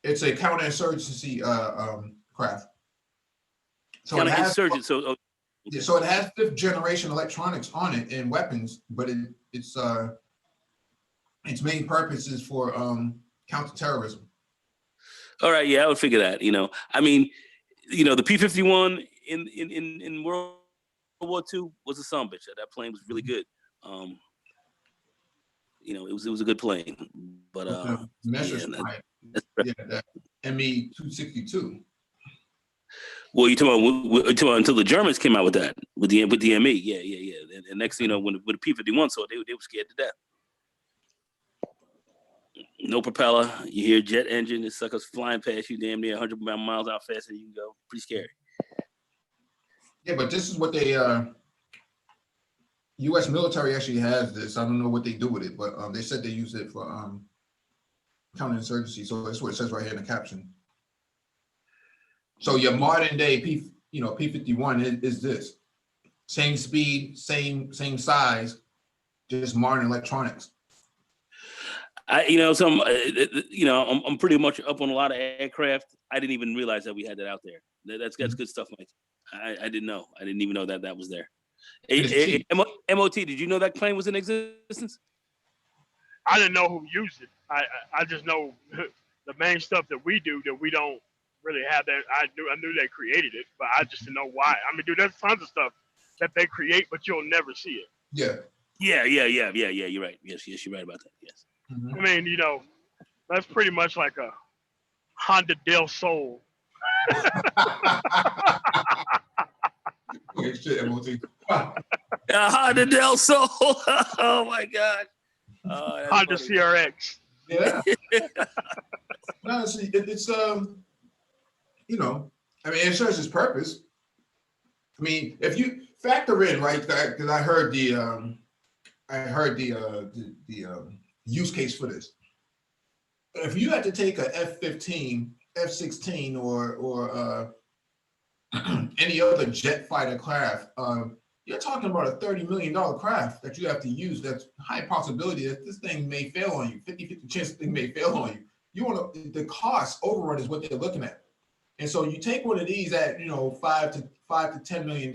It's a counterinsurgency craft. So counterinsurgent. So it has 5th generation electronics on it and weapons, but its main purpose is for counterterrorism. All right, yeah, I would figure that. I mean, the P-51 in World War II was a son bitch. That plane was really good. It was a good plane, but that ME-262. Well, you're talking about until the Germans came out with that, with the ME, yeah. And next thing you know, when the P-51 saw it, they were scared to death. No propeller, you hear jet engine, the suckers flying past you damn near 100 miles out faster than you can go. Pretty scary. Yeah, but this is what they U.S. military actually has this. I don't know what they do with it, but they said they use it for counterinsurgency. So that's what it says right here in the caption. So your modern day P-51 is this same speed, same size, just modern electronics. I'm pretty much up on a lot of aircraft. I didn't even realize that we had that out there. That's good stuff, Mike. I didn't know. I didn't even know that was there. MOT, did you know that plane was in existence? I didn't know who used it. I just know the main stuff that we do that we don't really have that. I knew they created it, but I just didn't know why. I mean, dude, there's tons of stuff that they create, but you'll never see it. Yeah. Yeah. You're right. Yes, you're right about that. Yes. Mm-hmm. I mean, that's pretty much like a Honda Del Sol. Honda Del Sol. Oh my God. Honda funny. CRX. Yeah. No, it's I mean, it serves its purpose. I mean, if you factor in, right, because I heard the use case for this. If you had to take a F-15, F-16, or any other jet fighter craft, you're talking about a $30 million craft that you have to use. That's high possibility that this thing may fail on you. 50-50 chance the thing may fail on you. The cost overrun is what they're looking at. And so you take one of these at $5 to $10 million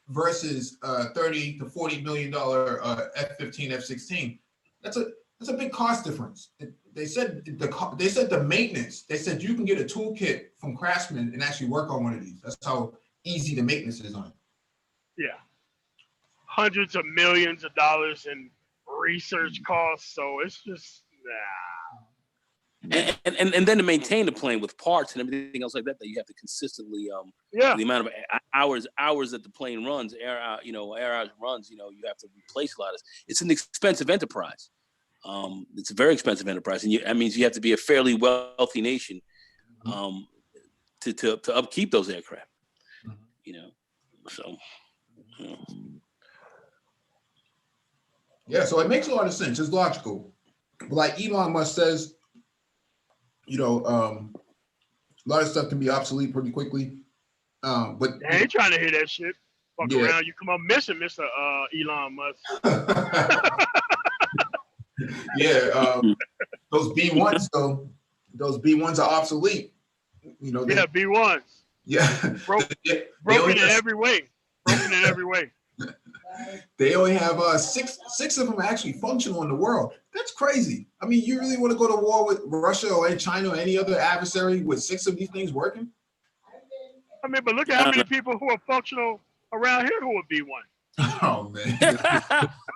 versus $30 to $40 million F-15, F-16. That's a big cost difference. They said the maintenance. They said you can get a toolkit from Craftsman and actually work on one of these. That's how easy the maintenance is on it. Yeah, hundreds of millions of dollars in research costs. So it's just And then to maintain the plane with parts and everything else like that you have to consistently the amount of hours that the plane runs, air hours runs, you have to replace a lot of. It's an expensive enterprise. It's a very expensive enterprise, and that means you have to be a fairly wealthy nation to upkeep those aircraft. So. Yeah, so it makes a lot of sense. It's logical. Like Elon Musk says, a lot of stuff can be obsolete pretty quickly. But I ain't trying to hear that shit. Fuck around, you come up missing, Mr. Elon Musk. Yeah, those B1s though, those B1s are obsolete. B1s. Yeah, broken in every way. Broken in every way. They only have six of them actually functional in the world. That's crazy. I mean, you really want to go to war with Russia or China or any other adversary with 6 of these things working? I mean, but look at how many people who are functional around here who would be one. Oh man.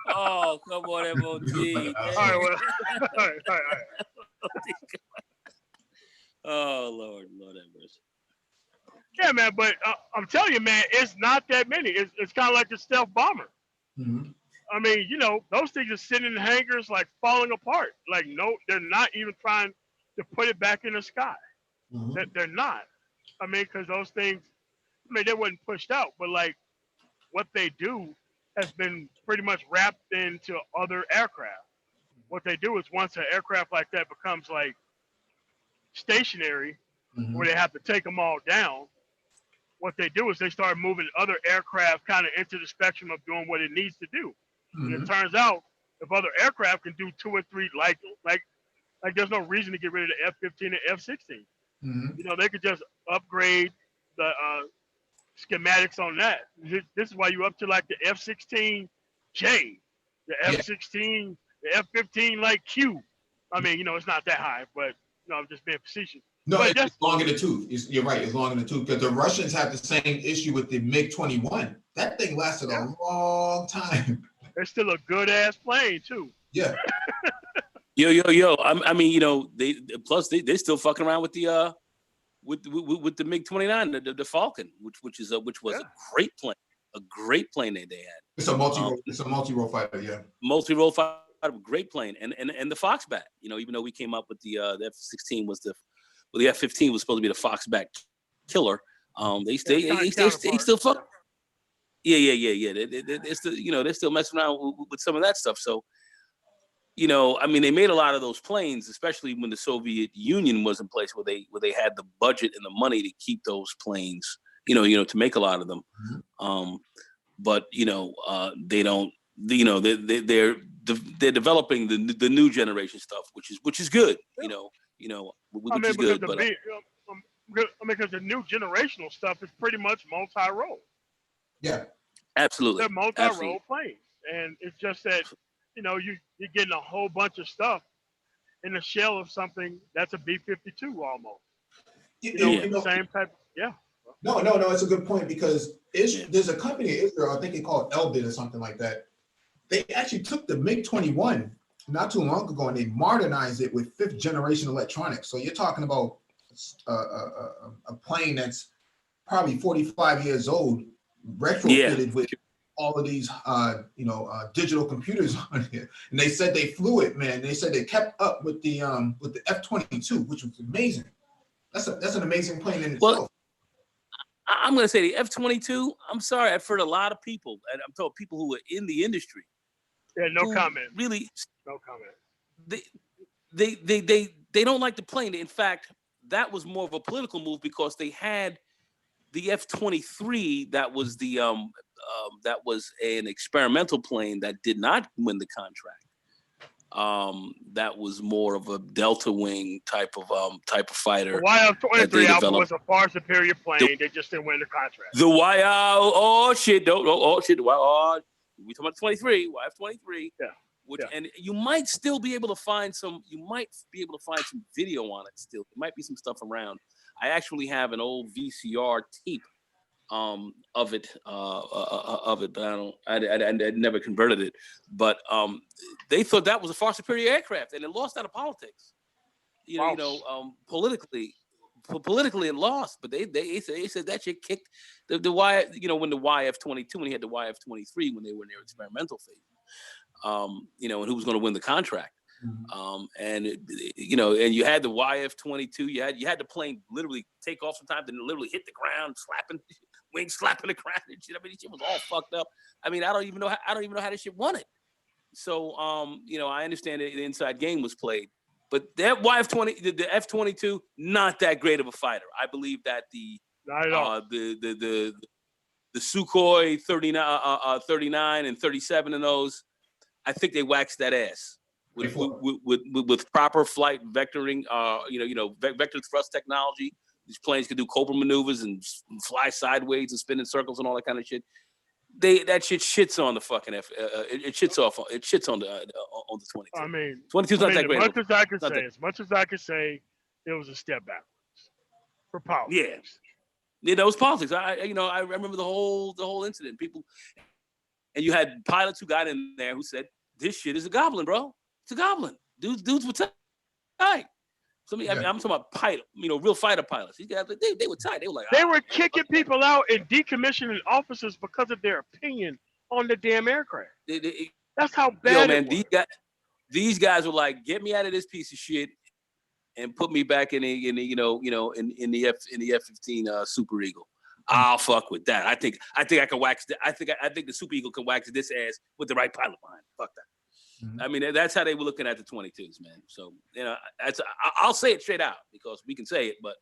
Oh, come on, MOT. All right. Oh Lord have mercy. Yeah, man, but I'm telling you, man, it's not that many. It's kind of like a stealth bomber. Mm-hmm. I mean, you know, those things are sitting in hangars like falling apart. Like, no, they're not even trying to put it back in the sky. Mm-hmm. They're not. I mean, because those things, I mean, they wasn't pushed out, but like what they do has been pretty much wrapped into other aircraft. What they do is once an aircraft like that becomes like stationary, Mm-hmm. where they have to take them all down, what they do is they start moving other aircraft kind of into the spectrum of doing what it needs to do. And it turns out if other aircraft can do 2 or 3, like there's no reason to get rid of the F-15 and F-16. Mm-hmm. You know, they could just upgrade the schematics on that. This is why you up to like the F-16J, the F-16, the F-15 like Q. I mean, you know, it's not that high, but you know, I'm just being facetious. No, but it's long in the tooth. You're right. It's long in the tooth because the Russians have the same issue with the MiG-21. That thing lasted a long time. It's still a good ass plane too. Yeah. Yo. I mean, you know, they're still fucking around with the with the MiG-29, the Falcon, which was a great plane they had. It's a multi-role fighter. Yeah. Multi-role fighter, great plane, and the Foxbat. You know, even though we came up with the F-16 was the F-15 was supposed to be the Foxbat killer. They still fuck. Yeah. They're still, you know, they're still messing around with some of that stuff. So, you know, I mean, they made a lot of those planes, especially when the Soviet Union was in place, where they had the budget and the money to keep those planes. You know, to make a lot of them. But you know, they don't. You know, they're developing the new generation stuff, which is good. You know, which is good. But because the new generational stuff is pretty much multi-role. Yeah, absolutely. They're multi-role planes, and it's just that you know you're getting a whole bunch of stuff in the shell of something that's a B-52 almost. You know, same type. Yeah. No, it's a good point because there's a company in Israel, I think they call it Elbit or something like that. They actually took the MiG-21 not too long ago and they modernized it with 5th generation electronics. So you're talking about a plane that's probably 45 years old, retrofitted with all of these, digital computers on here. And they said they flew it, man. They said they kept up with the F-22, which was amazing. That's an amazing plane in itself. I'm going to say the F-22. I'm sorry, I've heard a lot of people, and I'm talking people who are in the industry. Yeah, no comment. Really, no comment. They don't like the plane. In fact, that was more of a political move because they had the F-23 that was that was an experimental plane that did not win the contract. That was more of a Delta Wing type of fighter. The YF-23 Alpha was a far superior plane. They just didn't win the contract. The we talking about 23, YF-23. Yeah. And you might still be able to find some. You might be able to find some video on it still. There might be some stuff around. I actually have an old VCR tape of it, but I never converted it. But they thought that was a far superior aircraft, and it lost out of politics. Politically it lost. But they said that shit kicked the Y. You know, when the YF-22, when he had the YF-23, when they were in their experimental phase. And who was going to win the contract. And and you had the YF-22. You had the plane literally take off sometimes and literally hit the ground, wings slapping the ground and shit. I mean, this shit was all fucked up. I mean, I don't even know how this shit won it. So, I understand that the inside game was played, but that YF-20, the F-22, not that great of a fighter. I believe that the Sukhoi 39 and 37 and those, I think they waxed that ass with proper flight vectoring, vector thrust technology. These planes could do Cobra maneuvers and fly sideways and spin in circles and all that kind of shit. That shit shits on the fucking it shits on the 22. I mean, 22's not that great. As much as I could say, it was a step backwards for politics. Yeah, it was politics. I remember the whole incident. People, and you had pilots who got in there who said, "This shit is a goblin, bro. It's a goblin." Dudes were tight. I mean, I'm talking about pilot, real fighter pilots. These guys, they were tight. They were like, they were kicking people out and decommissioning officers because of their opinion on the damn aircraft. It, That's how yo, bad man, it was. these guys were like, get me out of this piece of shit and put me back in the in the F-15 Super Eagle. I'll fuck with that. I think I can wax. I think the Super Eagle can wax this ass with the right pilot behind. Fuck that. Mhm. I mean, that's how they were looking at the 22s, man. So I'll say it straight out because we can say it, but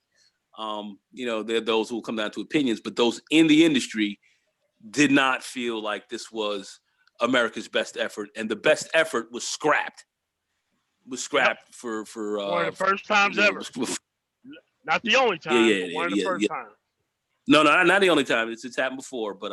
there are those who will come down to opinions, but those in the industry did not feel like this was America's best effort, and the best effort was scrapped. For One of the first times ever. Not the only time, but one of the first times. No, not the only time. It's happened before, but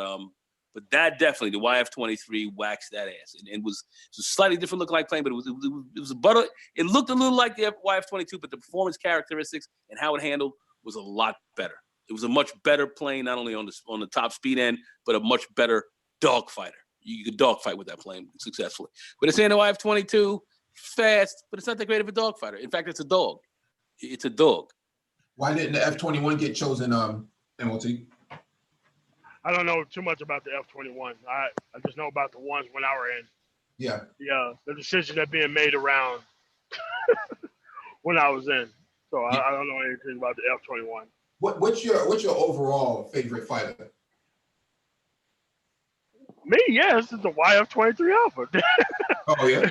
that definitely, the YF-23 waxed that ass, and it was a slightly different looking like plane, but it was a butter. It looked a little like the YF-22, but the performance characteristics and how it handled was a lot better. It was a much better plane, not only on the top speed end, but a much better dogfighter. You could dogfight with that plane successfully. But it's in the YF-22, fast, but it's not that great of a dogfighter. In fact, it's a dog. It's a dog. Why didn't the F-21 get chosen MOT? I don't know too much about the F-21. I just know about the ones when I were in. Yeah. The decisions that being made around when I was in. So Yeah. I don't know anything about the F-21. What's your overall favorite fighter? Me, this is the YF-23 Alpha. Oh yeah.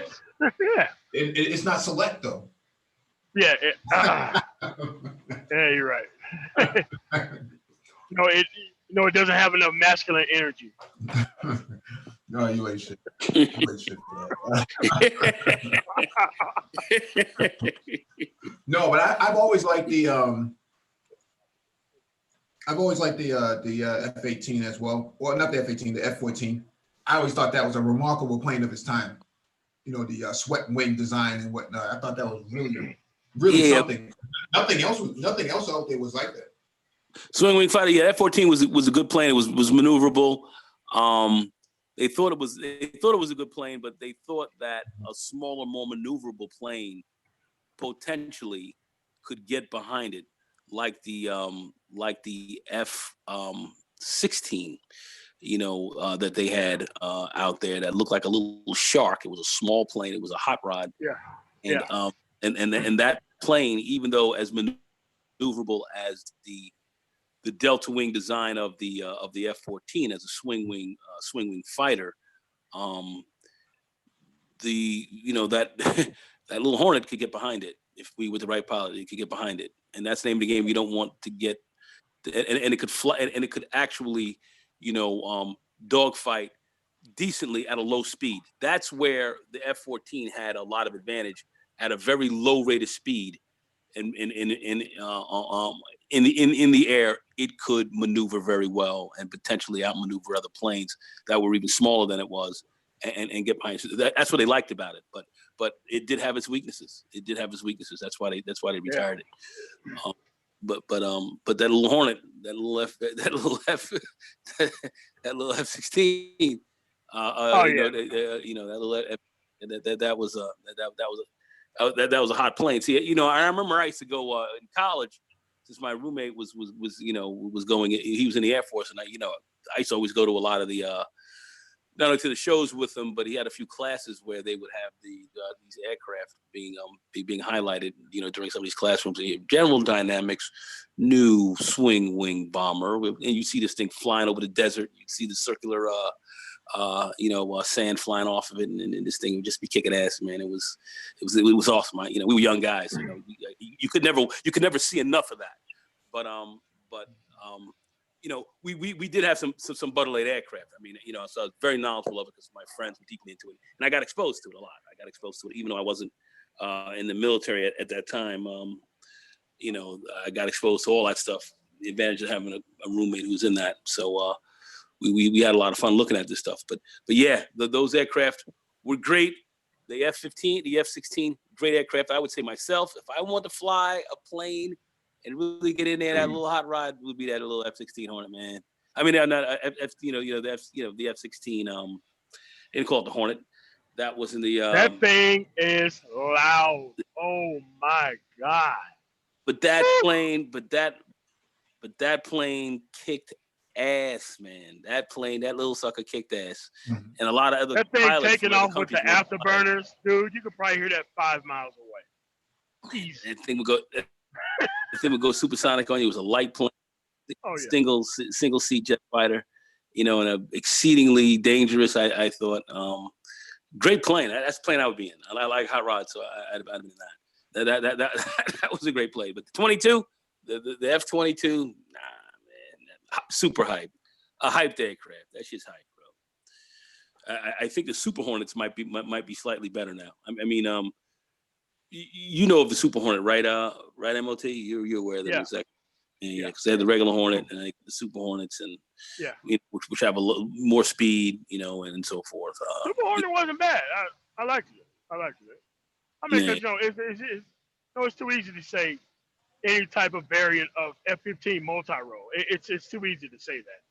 Yeah. It's not select though. Yeah. Yeah, you're right. It doesn't have enough masculine energy. No, you ain't shit. You ain't shit for that. No, but I've always liked the F-18 as well. Well, not the F-18, the F-14. I always thought that was a remarkable plane of its time. The swept wing design and whatnot. I thought that was really something. Nothing else out there was like that. Swing wing fighter, yeah, F-14 was a good plane. It was maneuverable. They thought it was a good plane, but they thought that a smaller, more maneuverable plane potentially could get behind it, like the F-16, that they had out there that looked like a little shark. It was a small plane. It was a hot rod. Yeah. And that plane, even though as maneuverable as the delta wing design of the F-14 as a swing wing fighter, that that little Hornet could get behind it if we with the right pilot. It could get behind it, and that's the name of the game. You don't want to get, and it could fly, and it could actually, dogfight decently at a low speed. That's where the F-14 had a lot of advantage at a very low rate of speed, and in the air, it could maneuver very well and potentially outmaneuver other planes that were even smaller than it was, and get behind. That's what they liked about it. But it did have its weaknesses. That's why they retired it. But that little Hornet, that little F-16, that was a hot plane. See, I remember I used to go in college, since my roommate was going. He was in the Air Force, and I used to always go to a lot of the not only to the shows with him, but he had a few classes where they would have these aircraft being highlighted, during some of these classrooms. General Dynamics, new swing wing bomber, and you see this thing flying over the desert. You see the circular, sand flying off of it, and this thing would just be kicking ass, man. It was awesome. We were young guys. You could never see enough of that. But we did have some Butterlade aircraft. So I was very knowledgeable of it because my friends were deeply into it, and I got exposed to it a lot. I got exposed to it, even though I wasn't in the military at that time. I got exposed to all that stuff. The advantage of having a roommate who's in that. So we had a lot of fun looking at this stuff. But yeah, those aircraft were great. The F-15, the F-16, great aircraft. I would say myself, if I want to fly a plane and really get in there, that little hot rod would be that little F-16 Hornet, man. I mean, not the F-16. They didn't call it the Hornet. That was in the. That thing is loud. Oh my God! But that plane kicked ass, man. That plane, that little sucker kicked ass. Mhm. And a lot of other That thing pilots taking from other off with the countries were fired. afterburners, dude. You could probably hear that 5 miles away. Easy. That thing would go supersonic on you. It was a light plane, Oh yeah. single seat jet fighter, and a exceedingly dangerous, I thought. Great plane. That's the plane I would be in. I like hot rods, so I'd be in that. That was a great plane. But the 22, the F-22, nah, man, super hype. A hyped aircraft. That's just hype, bro. I think the Super Hornets might be slightly better now. I mean, you know of the Super Hornet, right? Right, MOT. You're aware of them, exactly. Yeah, because they have the regular Hornet and the Super Hornets, and which have a little more speed, and so forth. Super Hornet wasn't bad. I liked it. I mean, it's too easy to say any type of variant of F-15 multi-role. It's too easy to say that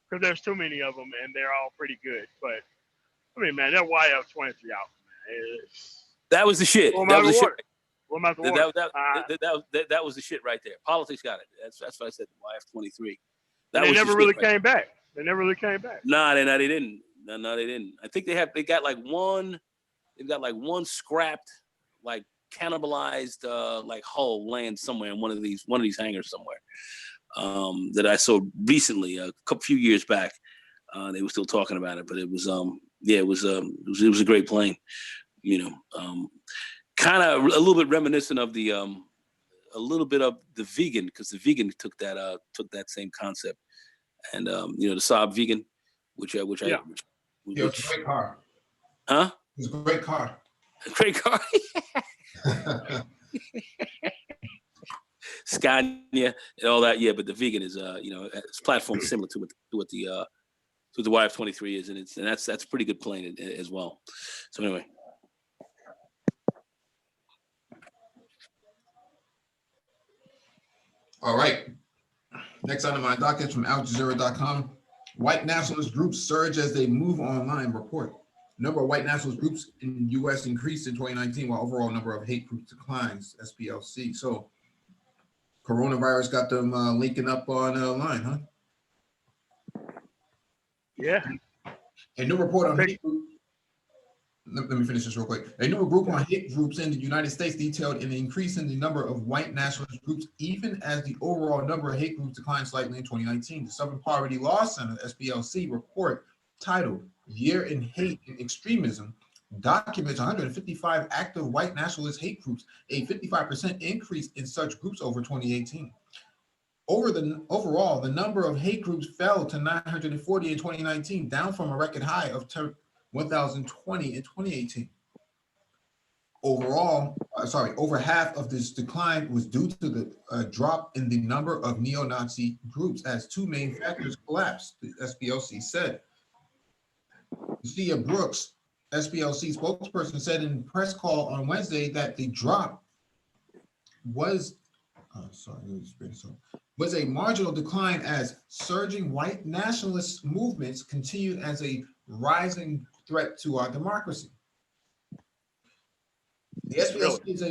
because there's too many of them and they're all pretty good. But I mean, man, that YF-23 out, man. That was the shit. That was the shit. That was the shit right there. Politics got it. That's what I said. YF-23. They never really came back. They never really came back. Nah, they didn't. No, they didn't. I think they got like one scrapped, like cannibalized, like hull laying somewhere in one of these hangars somewhere. That I saw recently, a few years back. They were still talking about it, but it was it was a great plane. Kind of a little bit reminiscent of the a little bit of the Vegan, because the Vegan took that same concept, and the Saab Vegan, which it's a great car. Huh? It's a great car. Great car. Scania and all that, but the Vegan is its platform is similar to what the YF-23 is, and that's a pretty good plane as well. So anyway. All right. Next item on my docket from AlJazeera.com. White nationalist groups surge as they move online. Report. Number of white nationalist groups in the U.S. increased in 2019, while overall number of hate groups declines. SPLC. So, coronavirus got them linking up online, huh? Yeah. A new report on hate groups. Let me finish this real quick. A new group on hate groups in the United States detailed an increase in the number of white nationalist groups, even as the overall number of hate groups declined slightly in 2019. The Southern Poverty Law Center, SPLC, report titled Year in Hate and Extremism documents 155 active white nationalist hate groups, a 55% increase in such groups over 2018. Overall, the number of hate groups fell to 940 in 2019, down from a record high of 1,020 in 2018. Over half of this decline was due to the drop in the number of neo-Nazi groups, as two main factors collapsed, the SPLC said. Lucia Brooks, SPLC spokesperson, said in a press call on Wednesday that the drop was a marginal decline as surging white nationalist movements continued as a rising threat to our democracy. The SPLC is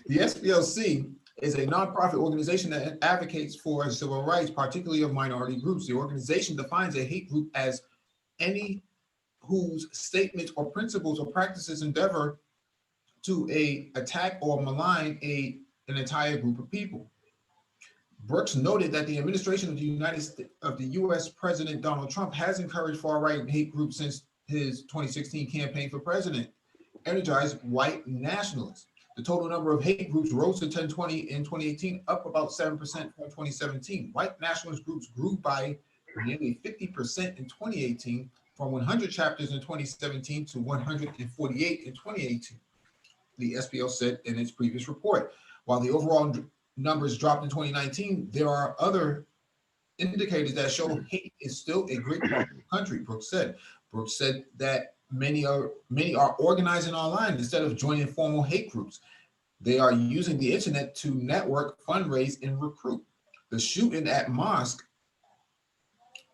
the SPLC is a nonprofit organization that advocates for civil rights, particularly of minority groups. The organization defines a hate group as any whose statements or principles or practices endeavor to attack or malign an entire group of people. Brooks noted that the administration of the U.S. President Donald Trump has encouraged far-right hate groups since his 2016 campaign for president, energized white nationalists. The total number of hate groups rose to 1020 in 2018, up about 7% from 2017. White nationalist groups grew by nearly 50% in 2018, from 100 chapters in 2017 to 148 in 2018, the SPL said in its previous report. While the overall numbers dropped in 2019, there are other indicators that show hate is still a great part of the country, Brooks said. Brooks said that many are organizing online instead of joining formal hate groups. They are using the internet to network, fundraise, and recruit. The shooting at mosque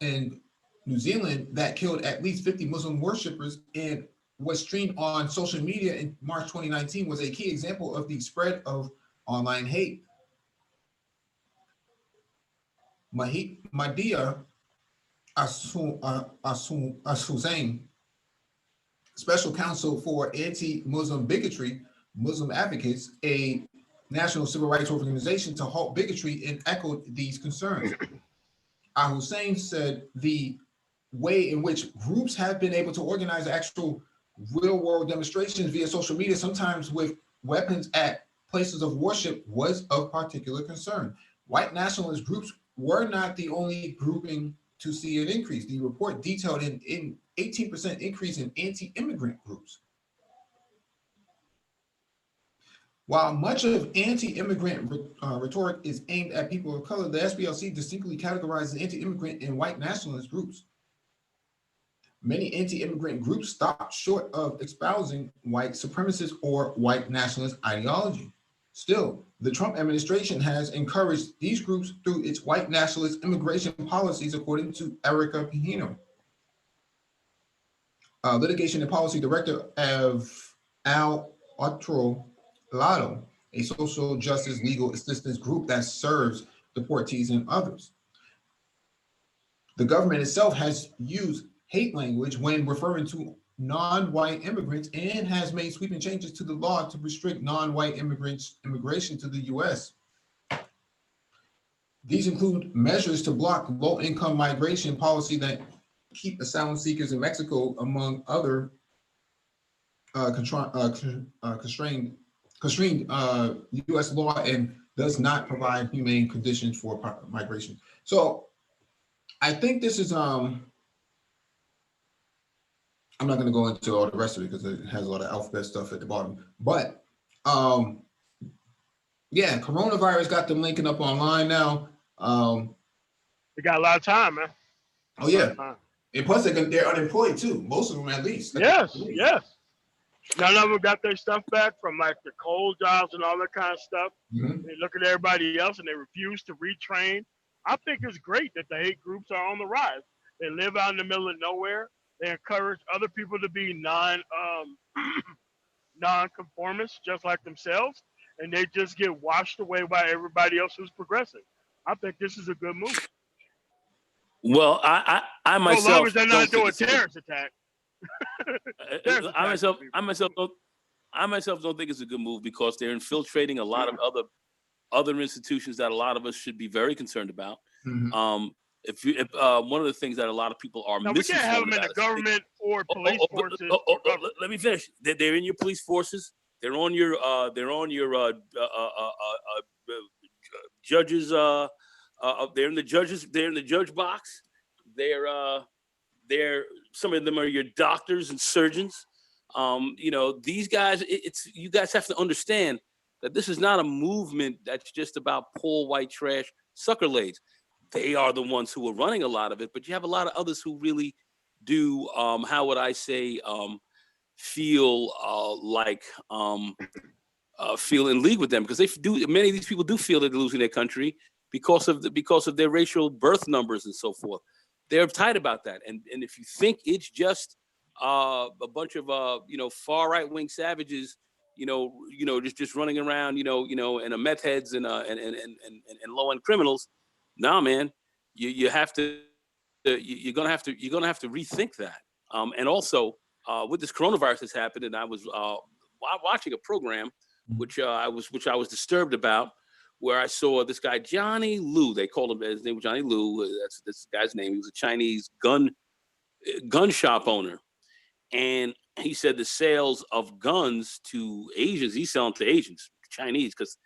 in New Zealand that killed at least 50 Muslim worshippers and was streamed on social media in March 2019 was a key example of the spread of online hate. Mahdia Hussein, special counsel for anti-Muslim bigotry, Muslim Advocates, a national civil rights organization to halt bigotry, and echoed these concerns. Hussein said the way in which groups have been able to organize actual real-world demonstrations via social media, sometimes with weapons at places of worship, was of particular concern. White nationalist groups were not the only grouping to see an increase. The report detailed an 18% increase in anti-immigrant groups. While much of anti-immigrant rhetoric is aimed at people of color, the SPLC distinctly categorizes anti-immigrant and white nationalist groups. Many anti-immigrant groups stop short of espousing white supremacist or white nationalist ideology. Still, the Trump administration has encouraged these groups through its white nationalist immigration policies, according to Erica Pihino, litigation and policy director of Electoral, a social justice legal assistance group that serves deportees and others. The government itself has used hate language when referring to non-white immigrants and has made sweeping changes to the law to restrict non-white immigrants' immigration to the U.S. These include measures to block low-income migration policy that keep asylum seekers in Mexico, among other constrained U.S. law, and does not provide humane conditions for migration. So I think this is I'm not going to go into all the rest of it because it has a lot of alphabet stuff at the bottom. But yeah, coronavirus got them linking up online now. They got a lot of time, man. Oh yeah, and plus they're unemployed too. Most of them, at least. Yes. None of them got their stuff back from like the coal jobs and all that kind of stuff. Mm-hmm. They look at everybody else and they refuse to retrain. I think it's great that the hate groups are on the rise. They live out in the middle of nowhere. They encourage other people to be non-conformists, just like themselves, and they just get washed away by everybody else who's progressive. I think this is a good move. Well, I myself, so long as they're not doing terrorist attack. I myself don't think it's a good move because they're infiltrating a lot of other institutions that a lot of us should be very concerned about. Mm-hmm. If one of the things that a lot of people are we can't have them in the government or police forces. Let me finish. They're in your police forces. They're on your judges. They're in the judges. They're in the judge box. They're some of them are your doctors and surgeons. These guys. You guys have to understand that this is not a movement that's just about poor white trash sucker lades. They are the ones who are running a lot of it, but you have a lot of others who really do, how would I say, feel feel in league with them, because many of these people do feel that they're losing their country because of their racial birth numbers and so forth. They're uptight about that. And if you think it's just a bunch of far right wing savages, just running around, and meth heads and low end criminals. Nah, man, you're gonna have to rethink that. And also with this coronavirus that's happened, and I was watching a program which I was disturbed about, where I saw this guy Johnny Liu. They called him, his name was Johnny Liu. That's this guy's name. He was a Chinese gun shop owner, and he said the sales of guns to Asians, he's selling to Asians, Chinese, because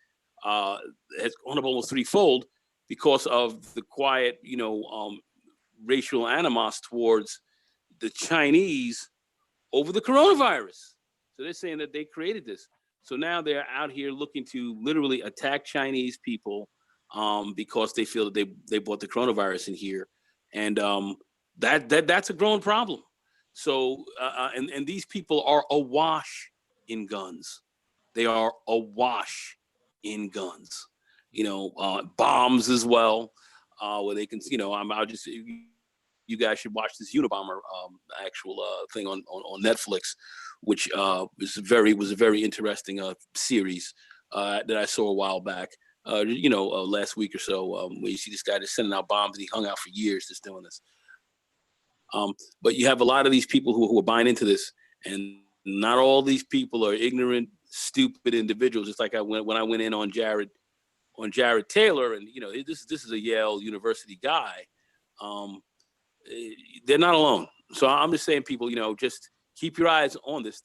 has gone up almost threefold, because of the quiet, racial animus towards the Chinese over the coronavirus. So they're saying that they created this. So now they're out here looking to literally attack Chinese people because they feel that they brought the coronavirus in here, and that's a growing problem. So and these people are awash in guns. They are awash in guns. Bombs as well, where they can, I'll just, you guys should watch this Unabomber actual thing on Netflix, which was a very interesting series that I saw a while back. last week or so, where you see this guy just sending out bombs and he hung out for years just doing this. But you have a lot of these people who are buying into this, and not all these people are ignorant, stupid individuals. Just like when I went in on Jared Taylor, and this is a Yale University guy. They're not alone. So I'm just saying, people, just keep your eyes on this.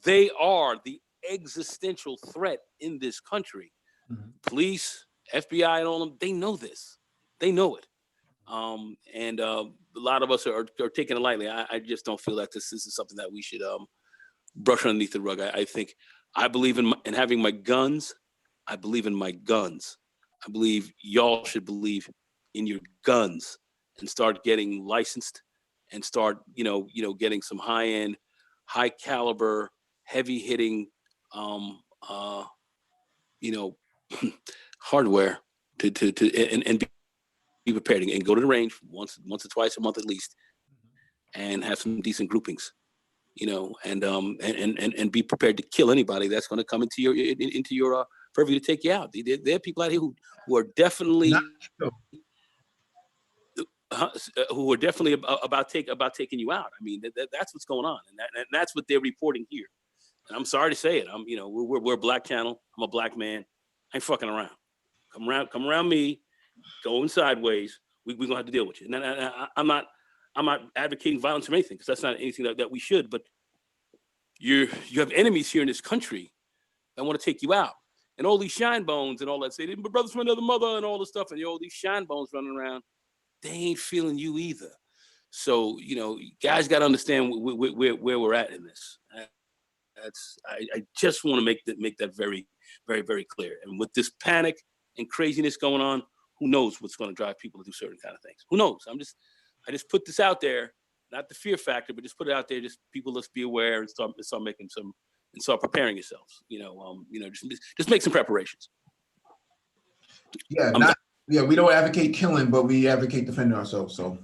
They are the existential threat in this country. Mm-hmm. Police, FBI, and all of them, they know this. They know it. And a lot of us are taking it lightly. I just don't feel that this is something that we should brush underneath the rug. I believe in having my guns. I believe in my guns. I believe y'all should believe in your guns and start getting licensed and start, getting some high-end, high caliber, heavy hitting, hardware and be prepared and go to the range once or twice a month at least, and have some decent groupings, and be prepared to kill anybody that's going to come into your purview to take you out. There are people out here who are definitely about taking you out. I mean, that's what's going on, and that's what they're reporting here. And I'm sorry to say it. We're a black channel. I'm a black man. I ain't fucking around. Come around me. Going sideways. We're gonna have to deal with you. And I'm not advocating violence or anything, because that's not anything that we should. But you have enemies here in this country that want to take you out. And all these shine bones and all that, say, they're brothers from another mother and all this stuff, and all these shine bones running around, they ain't feeling you either. So, guys got to understand where we're at in this. I just want to make that very, very, very clear. And with this panic and craziness going on, who knows what's going to drive people to do certain kind of things? Who knows? I just put this out there, not the fear factor, but just put it out there. Just people, let's be aware and start making some, and start preparing yourselves. Just make some preparations. Yeah, we don't advocate killing, but we advocate defending ourselves. So.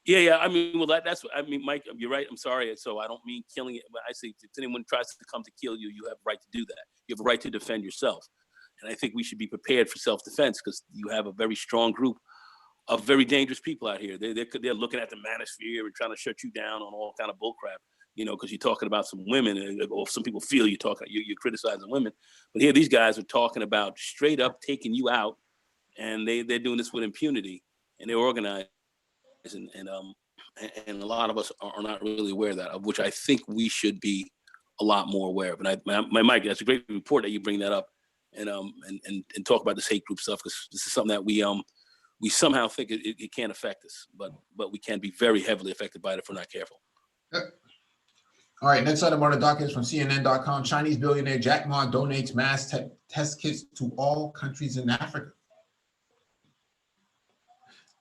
Yeah. That's what I mean, Mike. You're right. I'm sorry. So I don't mean killing it, but I say if anyone tries to come to kill you, you have a right to do that. You have a right to defend yourself. And I think we should be prepared for self-defense, because you have a very strong group of very dangerous people out here. They're looking at the manosphere and trying to shut you down on all kind of bullcrap, because you're talking about some women, or some people feel you're criticizing women. But here, these guys are talking about straight up taking you out, and they're doing this with impunity, and they're organized. And a lot of us are not really aware of that, of which I think we should be a lot more aware of. And Mike, that's a great report that you bring that up. And talk about this hate group stuff, because this is something that we somehow think it can't affect us, but we can be very heavily affected by it if we're not careful. Yep. All right, next item on the docket is from CNN.com. Chinese billionaire Jack Ma donates mass test kits to all countries in Africa.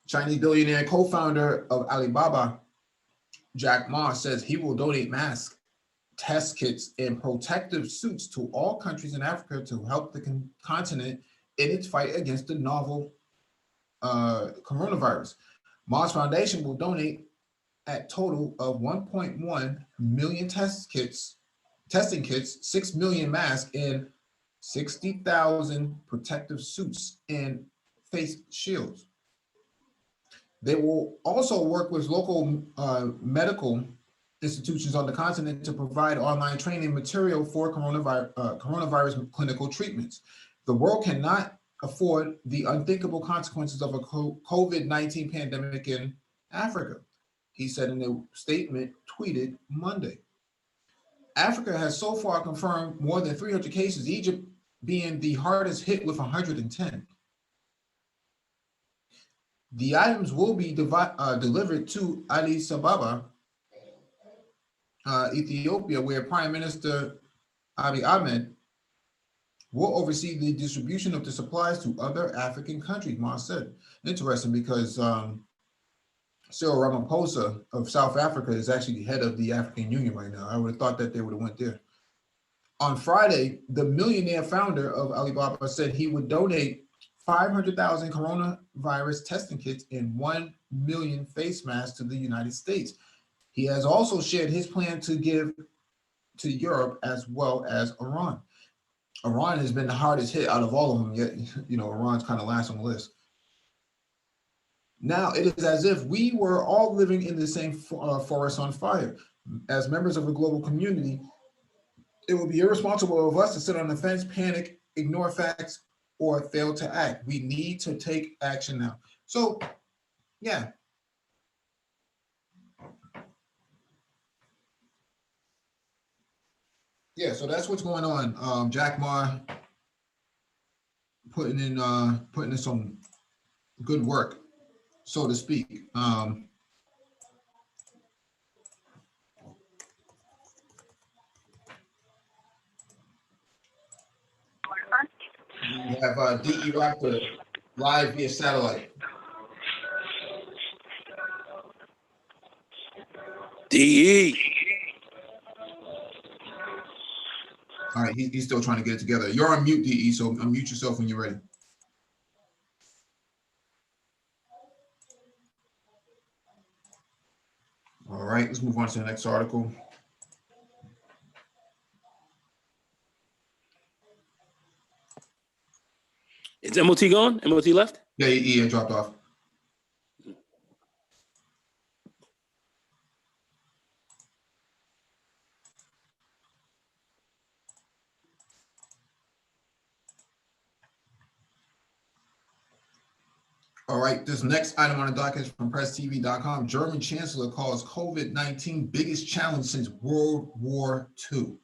Chinese billionaire and co-founder of Alibaba, Jack Ma, says he will donate mass test kits and protective suits to all countries in Africa to help the continent in its fight against the novel coronavirus. Ma's foundation will donate a total of 1.1 million testing kits, 6 million masks, and 60,000 protective suits and face shields. They will also work with local medical institutions on the continent to provide online training material for coronavirus clinical treatments. The world cannot afford the unthinkable consequences of a COVID-19 pandemic in Africa, he said in a statement tweeted Monday. Africa has so far confirmed more than 300 cases, Egypt being the hardest hit with 110. The items will be delivered to Addis Ababa, Ethiopia, where Prime Minister Abiy Ahmed will oversee the distribution of the supplies to other African countries, Ma said. Interesting, because Cyril Ramaphosa of South Africa is actually the head of the African Union right now. I would have thought that they would have went there. On Friday, the millionaire founder of Alibaba said he would donate 500,000 coronavirus testing kits and 1 million face masks to the United States. He has also shared his plan to give to Europe as well as Iran. Iran has been the hardest hit out of all of them, yet, Iran's kind of last on the list. Now, it is as if we were all living in the same forest on fire. As members of a global community, it would be irresponsible of us to sit on the fence, panic, ignore facts, or fail to act. We need to take action now. So, yeah. Yeah, so that's what's going on. Jack Ma putting in some good work, so to speak. You have DE Raptor live via satellite. DE. All right, he's still trying to get it together. You're on mute, DE, so unmute yourself when you're ready. All right, let's move on to the next article. Is MOT gone? MOT left? Yeah, it dropped off. All right, this next item on the docket is from presstv.com. German Chancellor calls COVID-19 biggest challenge since World War II.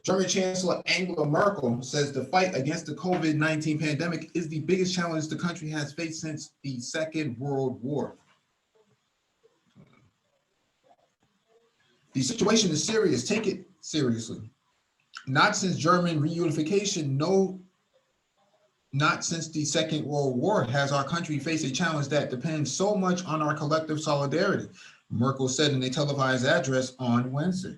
German Chancellor Angela Merkel says the fight against the COVID-19 pandemic is the biggest challenge the country has faced since the Second World War. The situation is serious. Take it seriously. Not since German reunification, not since the Second World War has our country faced a challenge that depends so much on our collective solidarity, Merkel said in a televised address on Wednesday.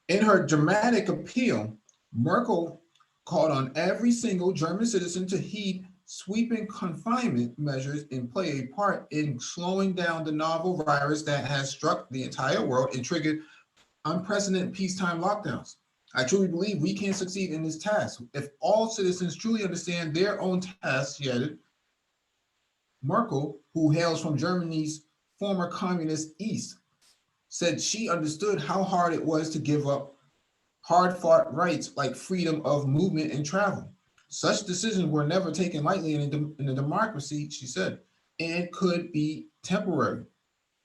In her dramatic appeal, Merkel called on every single German citizen to heed sweeping confinement measures and play a part in slowing down the novel virus that has struck the entire world and triggered unprecedented peacetime lockdowns. I truly believe we can succeed in this task if all citizens truly understand their own tasks, she added. Merkel, who hails from Germany's former communist East, said she understood how hard it was to give up hard-fought rights like freedom of movement and travel. Such decisions were never taken lightly in a democracy, she said, and could be temporary,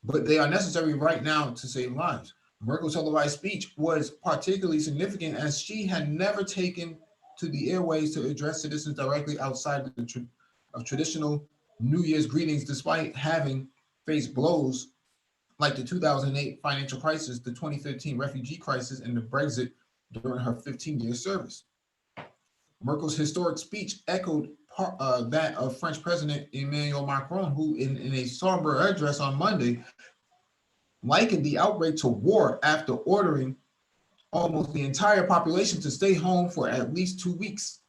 but they are necessary right now to save lives. Merkel's televised speech was particularly significant as she had never taken to the airways to address citizens directly outside of traditional New Year's greetings, despite having faced blows like the 2008 financial crisis, the 2015 refugee crisis, and the Brexit during her 15-year service. Merkel's historic speech echoed that of French President Emmanuel Macron, who in a somber address on Monday likened the outbreak to war after ordering almost the entire population to stay home for at least 2 weeks.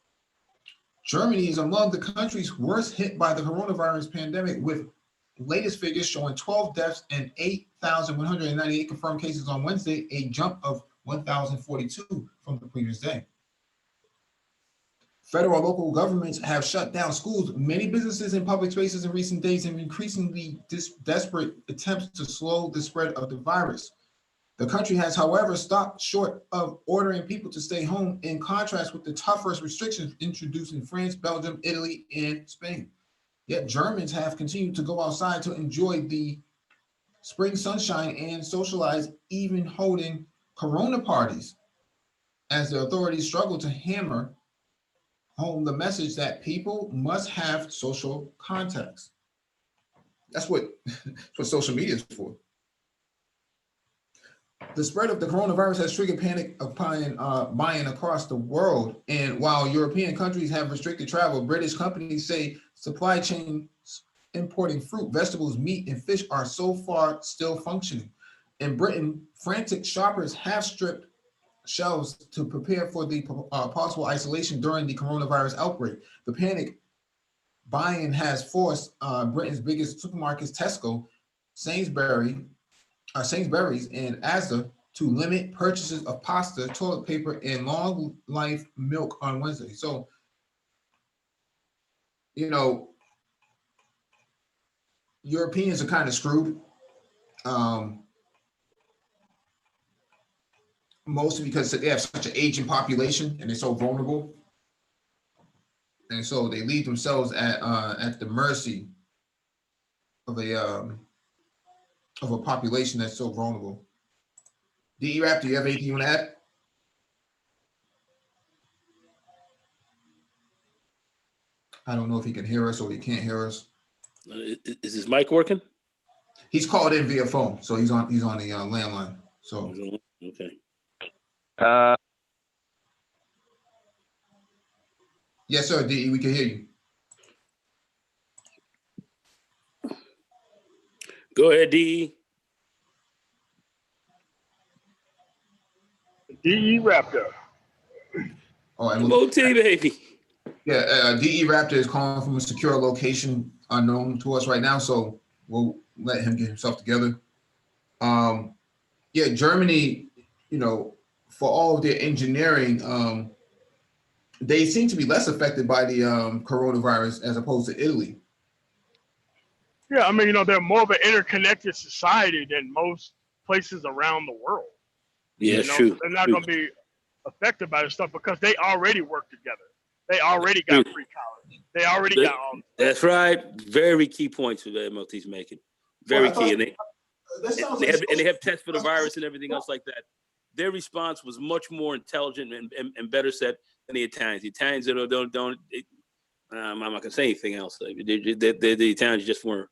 Germany is among the countries worst hit by the coronavirus pandemic, with latest figures showing 12 deaths and 8,198 confirmed cases on Wednesday, a jump of 1,042 from the previous day. Federal and local governments have shut down schools, many businesses, and public spaces in recent days in increasingly desperate attempts to slow the spread of the virus. The country has, however, stopped short of ordering people to stay home, in contrast with the toughest restrictions introduced in France, Belgium, Italy, and Spain. Yet Germans have continued to go outside to enjoy the spring sunshine and socialize, even holding corona parties, as the authorities struggle to hammer home the message that people must have social contacts. That's what social media is for. The spread of the coronavirus has triggered panic upon buying across the world. And while European countries have restricted travel, British companies say supply chains importing fruit, vegetables, meat, and fish are so far still functioning. In Britain, frantic shoppers have stripped shelves to prepare for the possible isolation during the coronavirus outbreak. The panic buying has forced Britain's biggest supermarkets, Tesco, Sainsbury's, and Asda, to limit purchases of pasta, toilet paper, and long life milk on Wednesday. So, you know, Europeans are kind of screwed. Mostly because they have such an aging population and they're so vulnerable. And so they leave themselves at the mercy of a population that's so vulnerable. DE Rap, do you have anything you want to add? I don't know if he can hear us or he can't hear us. Is his mic working? He's called in via phone, so he's on the landline. So okay. Yes, sir, DE, we can hear you. Go ahead, DE. DE Raptor. Oh, and MOT, baby. Yeah, DE Raptor is calling from a secure location unknown to us right now, so we'll let him get himself together. Yeah, Germany, you know, for all of their engineering, they seem to be less affected by the coronavirus as opposed to Italy. Yeah, I mean, you know, they're more of an interconnected society than most places around the world. Yeah, you know, true. So they're not going to be affected by this stuff because they already work together. They already got free college. They already got all. That's right. Very key points that MLT's making. Very key. And they have tests for the virus and everything else like that. Their response was much more intelligent and better set than the Italians. The Italians I'm not gonna say anything else. The Italians just weren't.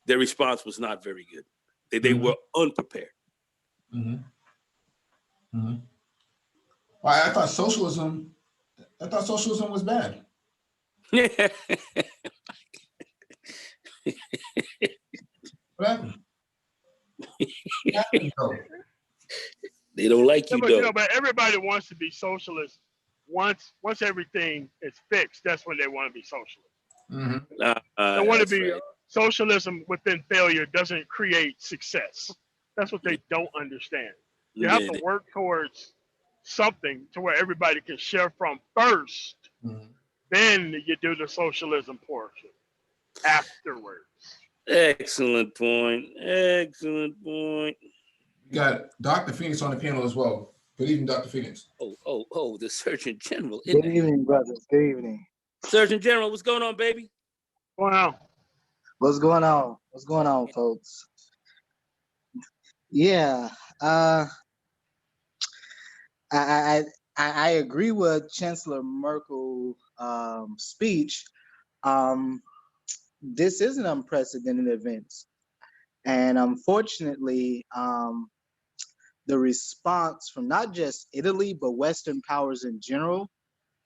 Their response was not very good. They were unprepared. Mm-hmm. Mm-hmm. Well, I thought socialism was bad. What happened? They don't like you, though. But everybody wants to be socialist. Once everything is fixed, that's when they want to be socialist. Mm-hmm. They want to be socialism within failure doesn't create success. That's what they don't understand. You have to work towards something to where everybody can share from first. Mm-hmm. Then you do the socialism portion afterwards. Excellent point. Excellent point. You got Dr. Phoenix on the panel as well. Good evening, Dr. Phoenix. Oh, the Surgeon General. Good evening, brothers. Good evening. Surgeon General, what's going on, baby? Wow. What's going on? What's going on, folks? Yeah. I agree with Chancellor Merkel's speech. This is an unprecedented event. And unfortunately, the response from not just Italy, but Western powers in general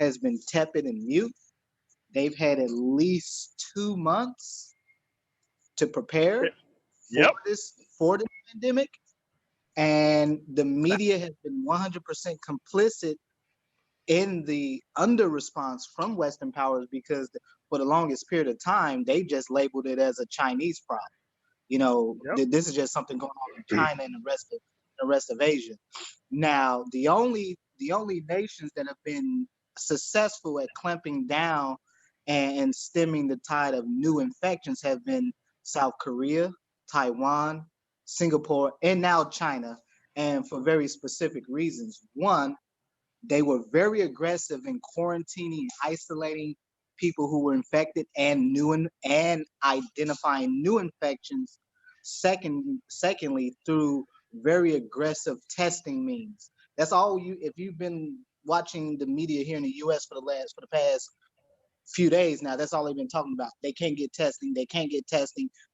has been tepid and mute. They've had at least 2 months to prepare for this pandemic. And the media has been 100% complicit in the under response from Western powers because for the longest period of time, they just labeled it as a Chinese problem. You know, this is just something going on in China and the rest of Asia. Now, the only nations that have been successful at clamping down and stemming the tide of new infections have been South Korea, Taiwan, Singapore, and now China, and for very specific reasons. One, they were very aggressive in quarantining, isolating people who were infected and identifying new infections. Secondly, through very aggressive testing means. That's all if you've been watching the media here in the U.S. for the past few days now, that's all they've been talking about. They can't get testing.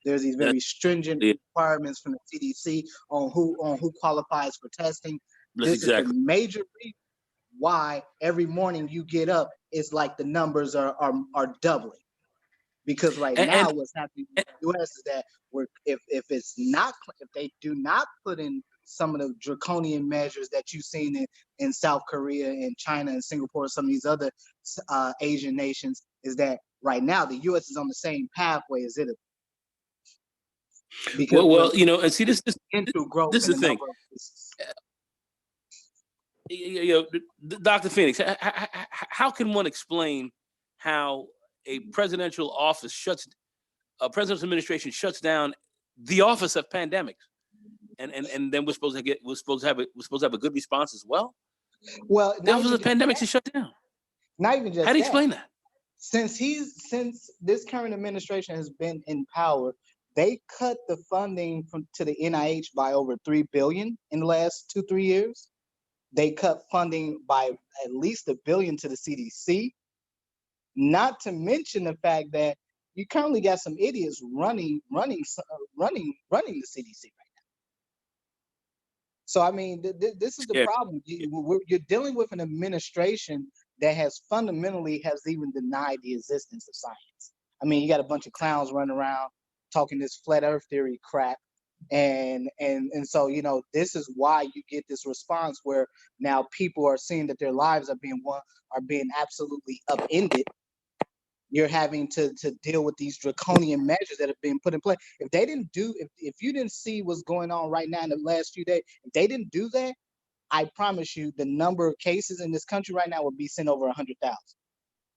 There's these very stringent requirements from the CDC on who qualifies for testing. This is a major reason why every morning you get up, it's like the numbers are doubling. Because now what's happening in the U.S. is that if they do not put in some of the draconian measures that you've seen in South Korea and China and Singapore, some of these other Asian nations, is that right now the U.S. is on the same pathway as Italy. Because and see this is the thing. Dr. Phoenix, how can one explain how a presidential presidential administration shuts down the Office of Pandemics, and then we're supposed to have a good response as well? Well, The Office of Pandemics is shut down. not even just How do you that. explain that? Since this current administration has been in power, they cut the funding to the NIH by over $3 billion in the last 2-3 years. They cut funding by at least $1 billion to the CDC. Not to mention the fact that you currently got some idiots running the CDC right now. So I mean, this is the problem. You're dealing with an administration that has even denied the existence of science. I mean, you got a bunch of clowns running around talking this flat Earth theory crap, and so this is why you get this response where now people are seeing that their lives are being absolutely upended. You're having to deal with these draconian measures that have been put in place. If you didn't see what's going on right now in the last few days, if they didn't do that, I promise you the number of cases in this country right now would be sent over 100,000.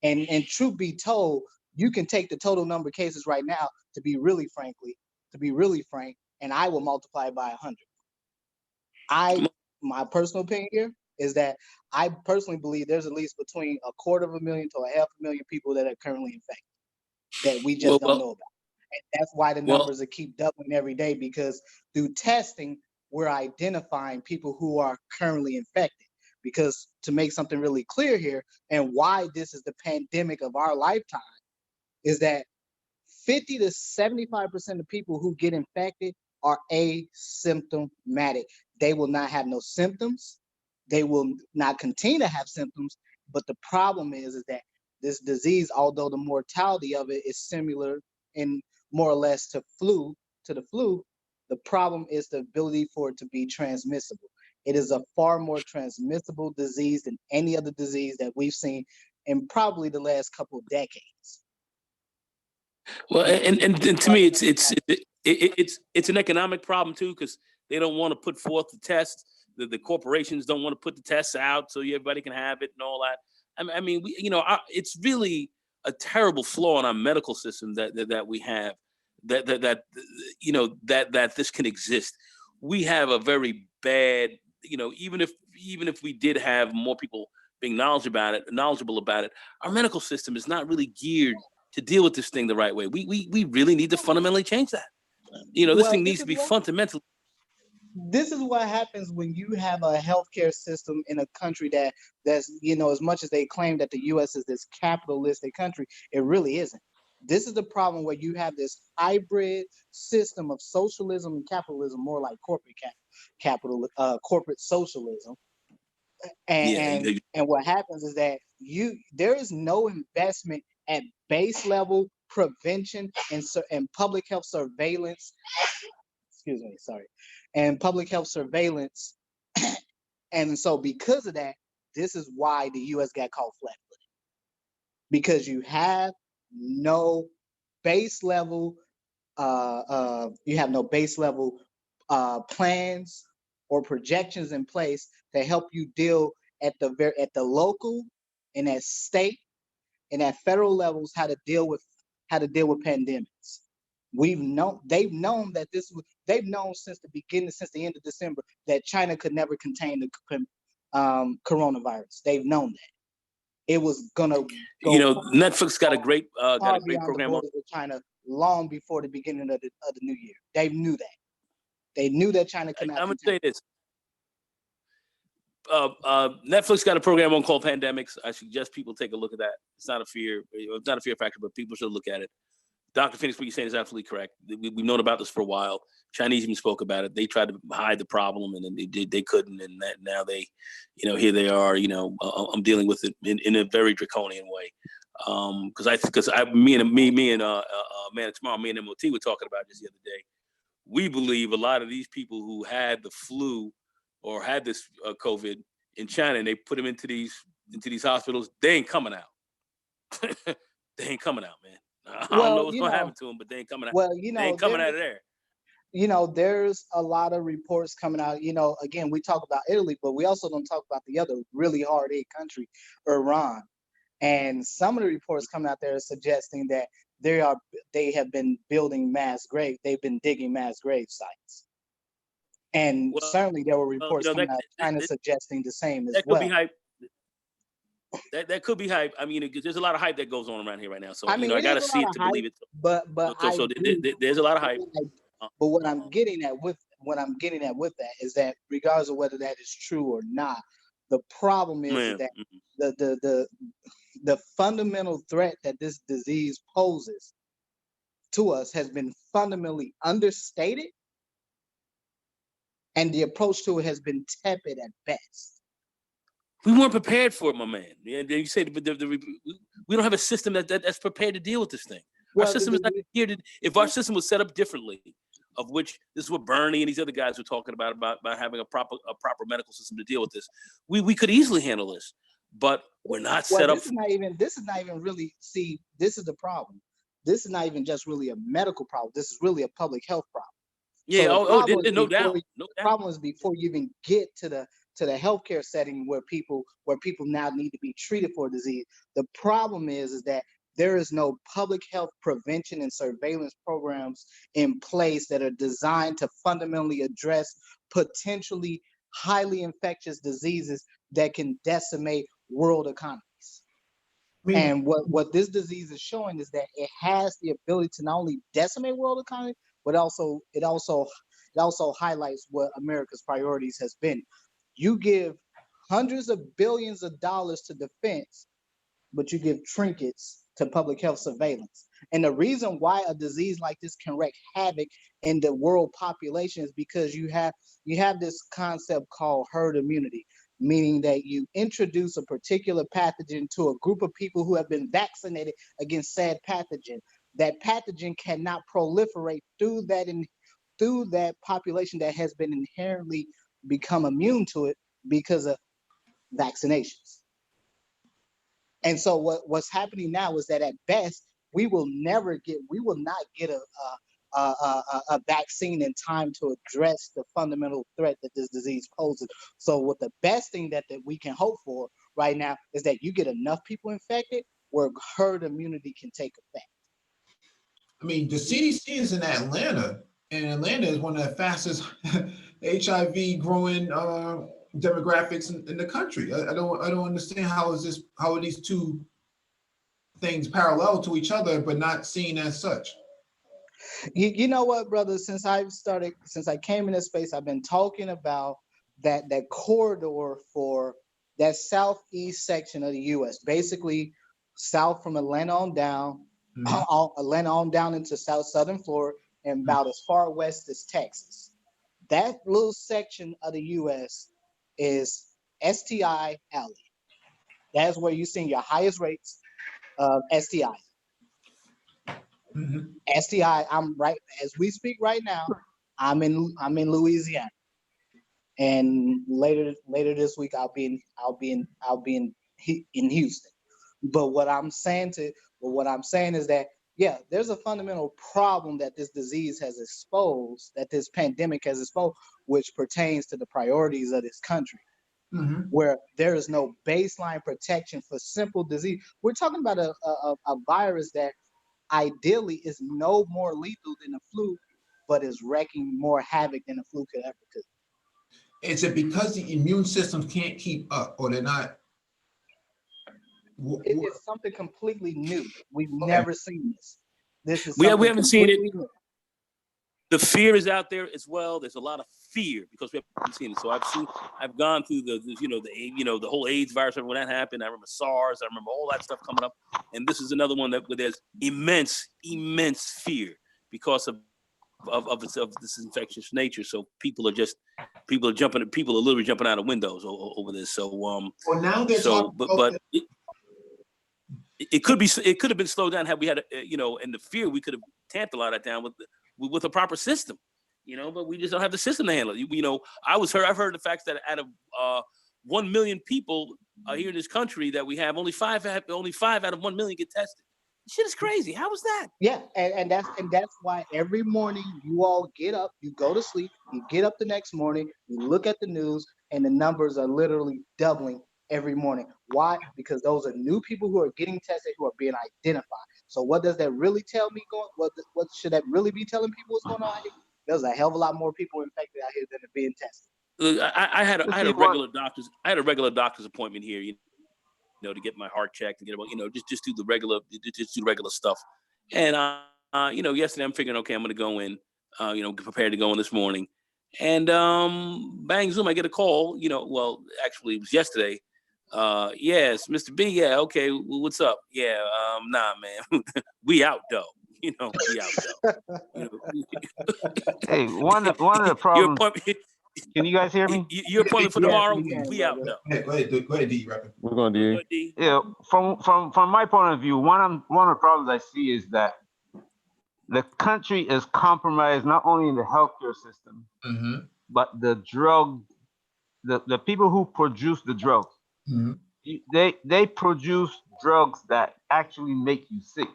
And truth be told, you can take the total number of cases right now to be really frank, and I will multiply it by 100. My personal opinion here is that I personally believe there's at least between 250,000 to 500,000 people that are currently infected that we just don't know about. And that's why the numbers are keep doubling every day, because through testing, we're identifying people who are currently infected. Because to make something really clear here, and why this is the pandemic of our lifetime, is that 50 to 75% of people who get infected are asymptomatic. They will not have no symptoms. They will not continue to have symptoms. But the problem is that this disease, although the mortality of it is similar in more or less to the flu, the problem is the ability for it to be transmissible. It is a far more transmissible disease than any other disease that we've seen in probably the last couple of decades. Well, and to me, it's an economic problem too, because they don't want to put forth the tests. The corporations don't want to put the tests out so everybody can have it and all that. I mean, it's really a terrible flaw in our medical system that we have, that this can exist. We have a very bad, even if we did have more people being knowledgeable about it, our medical system is not really geared to deal with this thing the right way. We really need to fundamentally change that. This thing needs to be fundamental. This is what happens when you have a healthcare system in a country that's as much as they claim that the U.S. is this capitalistic country, it really isn't. This is the problem where you have this hybrid system of socialism and capitalism, more like corporate socialism. And what happens is that there is no investment at base level prevention and public health surveillance. Excuse me, sorry. And public health surveillance. And so because of that, this is why the U.S. got caught flat-footed. Because you have no base level, plans or projections in place to help you deal at the local and at state and at federal levels how to deal with pandemics. They've known since the end of December that China could never contain the coronavirus. They've known that it was gonna go. Netflix got a great program on China long before the beginning of the new year. They knew that. They knew that China could not. I'm gonna say this. Netflix got a program on called Pandemics. I suggest people take a look at that. It's not a fear factor, but people should look at it. Dr. Phoenix, what you're saying is absolutely correct. We've known about this for a while. Chinese even spoke about it. They tried to hide the problem, and then they couldn't. And now they, here they are. I'm dealing with it in a very draconian way. Me and Man Tomorrow, me and MOT were talking about this the other day. We believe a lot of these people who had the flu or had this COVID in China, and they put them into these hospitals, they ain't coming out. They ain't coming out, man. I don't know what's gonna happen to them, but they ain't coming out. Well, they ain't coming out of there. there's a lot of reports coming out. Again, we talk about Italy, but we also don't talk about the other really hard-hit country, Iran. And some of the reports coming out there are suggesting that they have been building they've been digging mass grave sites. And certainly there were reports coming out China suggesting the same as well. Could be hype. That could be hype. I mean, there's a lot of hype that goes on around here right now. So I got to see it to believe it. But so there's a lot of hype. But what I'm getting at with that is that regardless of whether that is true or not, the problem is that the fundamental threat that this disease poses to us has been fundamentally understated, and the approach to it has been tepid at best. We weren't prepared for it, my man. And you say we don't have a system that's prepared to deal with this thing. Our system is not here to. If our system was set up differently, of which this is what Bernie and these other guys were talking about having a proper medical system to deal with this, we could easily handle this. But we're not set up. This is not even really. See, this is the problem. This is not even just really a medical problem. This is really a public health problem. Yeah. No doubt. The problem is before you even get to the healthcare setting where people now need to be treated for a disease. The problem is that there is no public health prevention and surveillance programs in place that are designed to fundamentally address potentially highly infectious diseases that can decimate world economies. And what this disease is showing is that it has the ability to not only decimate world economy, but it also highlights what America's priorities has been. You give hundreds of billions of dollars to defense, but you give trinkets to public health surveillance. And the reason why a disease like this can wreak havoc in the world population is because you have this concept called herd immunity, meaning that you introduce a particular pathogen to a group of people who have been vaccinated against said pathogen. That pathogen cannot proliferate through that population that has been inherently become immune to it because of vaccinations. And so what's happening now is that at best we will not get a vaccine in time to address the fundamental threat that this disease poses. So what the best thing that we can hope for right now is that you get enough people infected where herd immunity can take effect. I mean, the CDC is in Atlanta, and Atlanta is one of the fastest HIV growing demographics in the country. I don't understand how are these two things parallel to each other but not seen as such. You know what, brother? Since I came in this space, I've been talking about that corridor for that southeast section of the U.S., basically south from Atlanta on down, Atlanta on down into southern Florida, and about as far west as Texas. That little section of the U.S. is STI alley. That's where you're seeing your highest rates of STI. STI. I'm right as we speak right now. I'm in Louisiana, and later this week I'll be in Houston. But what I'm saying is that there's a fundamental problem that this disease has exposed, that this pandemic has exposed, which pertains to the priorities of this country, where there is no baseline protection for simple disease. We're talking about a virus that ideally is no more lethal than the flu, but is wreaking more havoc than the flu could ever could. Is it because the immune systems can't keep up, or they're not? It is something completely new. We've never seen this. We haven't seen it. New. The fear is out there as well. There's a lot of fear because we haven't seen it. So I've gone through the whole AIDS virus when that happened. I remember SARS. I remember all that stuff coming up. And this is another one where there's immense fear because of this infectious nature. So people are literally jumping out of windows over this. So well, now they're it could have been slowed down had we had and the fear, we could have tamped a lot of that down with a proper system, but we just don't have the system to handle it. I've heard the facts that out of 1 million people here in this country that we have, only five out of 1 million get tested. Shit is crazy. How was that? Yeah, and that's why every morning you all get up, you go to sleep, you get up the next morning, you look at the news, and the numbers are literally doubling every morning. Why? Because those are new people who are getting tested, who are being identified. So what does that really tell me? What should that really be telling people what's going on out here? There's a hell of a lot more people infected out here than are being tested. Look, I had a regular doctor's appointment here, you know, to get my heart checked and get, you know, just do the regular stuff. And you know, yesterday I'm figuring, okay, I'm gonna go in, you know, prepared to go in this morning, and bang zoom, I get a call. You know, well, actually it was yesterday. Yes, Mr. B. Yeah, okay, what's up? Yeah, nah, man, we out though. You know, we out though. You know, Hey, one of the your problems. appointment. Can you guys hear me? Your appointment for Yes, tomorrow. we can, We out brother. though. Go ahead, D. Rapid. We're going to do. D. Yeah, from my point of view, one of the problems I see is that the country is compromised not only in the healthcare system, but the people who produce the drugs. They produce drugs that actually make you sick.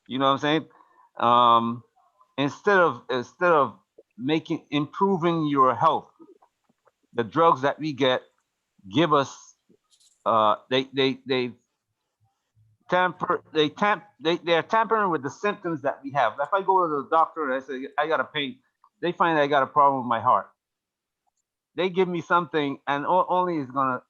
You know what I'm saying? Instead of improving your health, the drugs that we get give us they're tampering with the symptoms that we have. If I go to the doctor and I say I got a pain, they find I got a problem with my heart. They give me something and only is gonna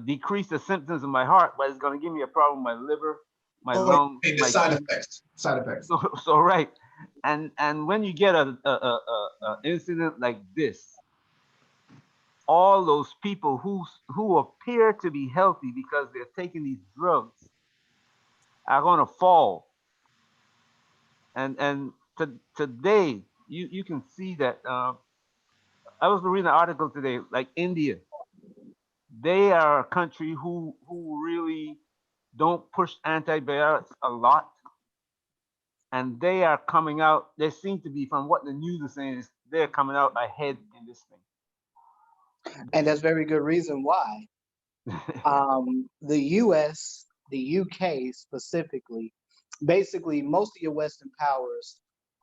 decrease the symptoms of my heart, but it's gonna give me a problem with my liver, my lungs, the my side kidneys. effects. Side effects. So right, and when you get a incident like this, all those people who appear to be healthy because they're taking these drugs are gonna fall. And today you can see that. I was reading an article today, like India. They are a country who really don't push antibiotics a lot, and they are coming out. They seem to be, from what the news is saying, is they're coming out ahead in this thing. And that's very good reason why. The US, the UK specifically, basically most of your Western powers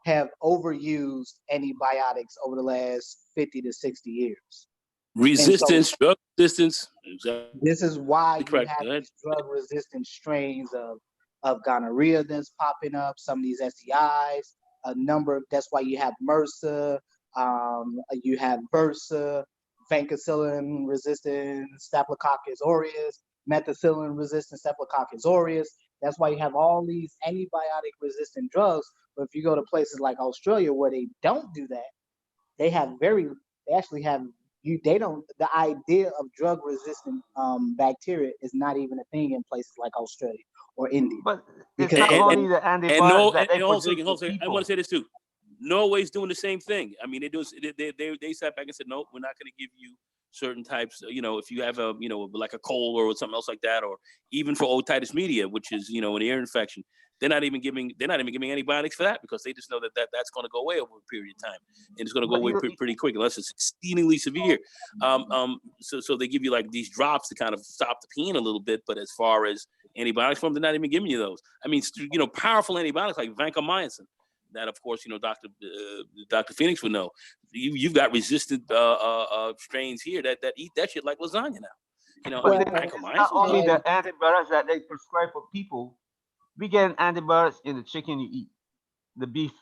have overused antibiotics over the last 50 to 60 years. Resistance, drug resistance. Exactly. This is why you Correct. have these drug-resistant strains of gonorrhea that's popping up, some of these STIs, that's why you have MRSA, you have Bursa, vancomycin-resistant Staphylococcus aureus, methicillin-resistant Staphylococcus aureus. That's why you have all these antibiotic-resistant drugs. But if you go to places like Australia where they don't do that, they actually have the idea of drug-resistant bacteria is not even a thing in places like Australia or India. But it's not only the antibiotics that they produce for people. I want to say this too. Norway's doing the same thing. I mean, they sat back and said, no, we're not going to give you certain types. You know, if you have a, you know, like a cold or something else like that, or even for otitis media, which is, you know, an ear infection, they're not even giving antibiotics for that, because they just know that's going to go away over a period of time, and it's going to go away pretty quick unless it's exceedingly severe. So they give you like these drops to kind of stop the pain a little bit, but as far as antibiotics from, they're not even giving you those. I mean, you know, powerful antibiotics like vancomycin, that of course, you know, Dr. Phoenix would know. You've got resistant strains here that eat that shit like lasagna now. You know, But vancomycin. not only the antibiotics that they prescribe for people. We get antibiotics in the chicken you eat, the beef,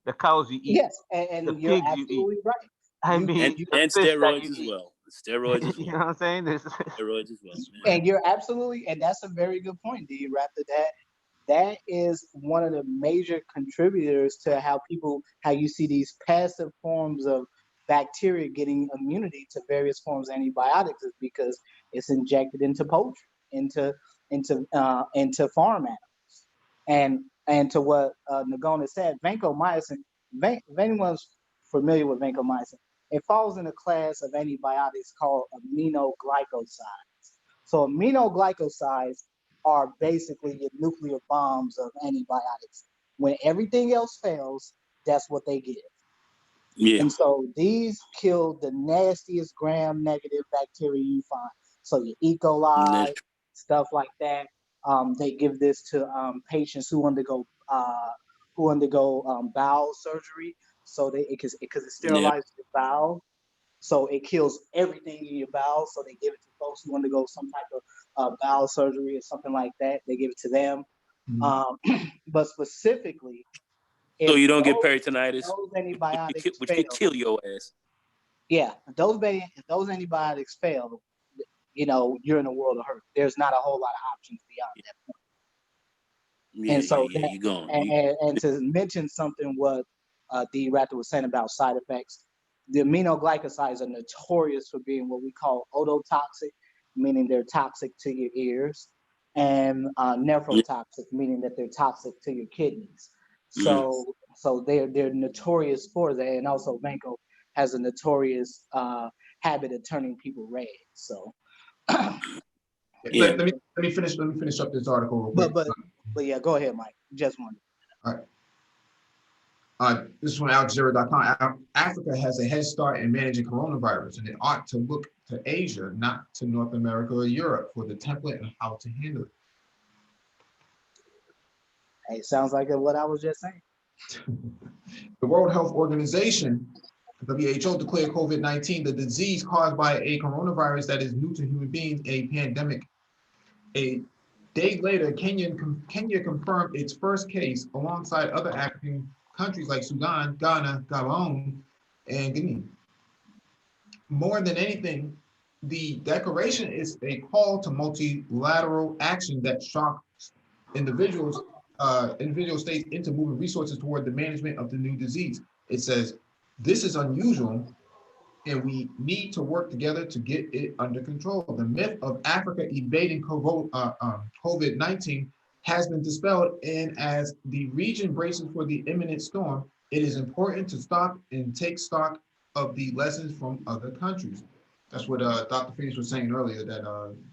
the cows you eat. Yes, and the you're pigs absolutely right. I mean, and steroids as well. Steroids as well. You know what I'm saying? Steroids as well. Man. And you're absolutely, and that's a very good point, D. Raptor. That is one of the major contributors to how you see these passive forms of bacteria getting immunity to various forms of antibiotics, is because it's injected into poultry, into farm animals. And to what Nagona said, vancomycin, if anyone's familiar with vancomycin, it falls in a class of antibiotics called aminoglycosides. So aminoglycosides are basically your nuclear bombs of antibiotics. When everything else fails, that's what they give. Yeah. And so these kill the nastiest gram-negative bacteria you find. So your E. coli, stuff like that. They give this to patients who undergo bowel surgery, so because it Yeah. sterilizes the bowel, so it kills everything in your bowel. So they give it to folks who undergo some type of bowel surgery or something like that. They give it to them. But specifically, So if you don't get peritonitis, those antibiotics which could fail, kill your ass. yeah, if those antibiotics fail, you're in a world of hurt. There's not a whole lot of options beyond that point. Yeah, And so yeah, you gone. and to mention something what D. Raptor was saying about side effects, the aminoglycosides are notorious for being what we call ototoxic, meaning they're toxic to your ears, and nephrotoxic, meaning that they're toxic to your kidneys. So they're notorious for that, and also Vanco has a notorious habit of turning people red. So Yeah. Let me finish up this article real quick. but yeah, go ahead, Mike. Just one. All right. This is from AlJazeera.com. Africa has a head start in managing coronavirus, and it ought to look to Asia, not to North America or Europe, for the template and how to handle it. Hey, sounds like what I was just saying. The World Health Organization, WHO, declared COVID-19 the disease caused by a coronavirus that is new to human beings, a pandemic. A day later, Kenya confirmed its first case alongside other African countries like Sudan, Ghana, Gabon, and Guinea. More than anything, the declaration is a call to multilateral action that shocks individual states into moving resources toward the management of the new disease. It says, this is unusual, and we need to work together to get it under control. The myth of Africa evading COVID-19 has been dispelled, and as the region braces for the imminent storm, it is important to stop and take stock of the lessons from other countries. That's what Dr. Phoenix was saying earlier, that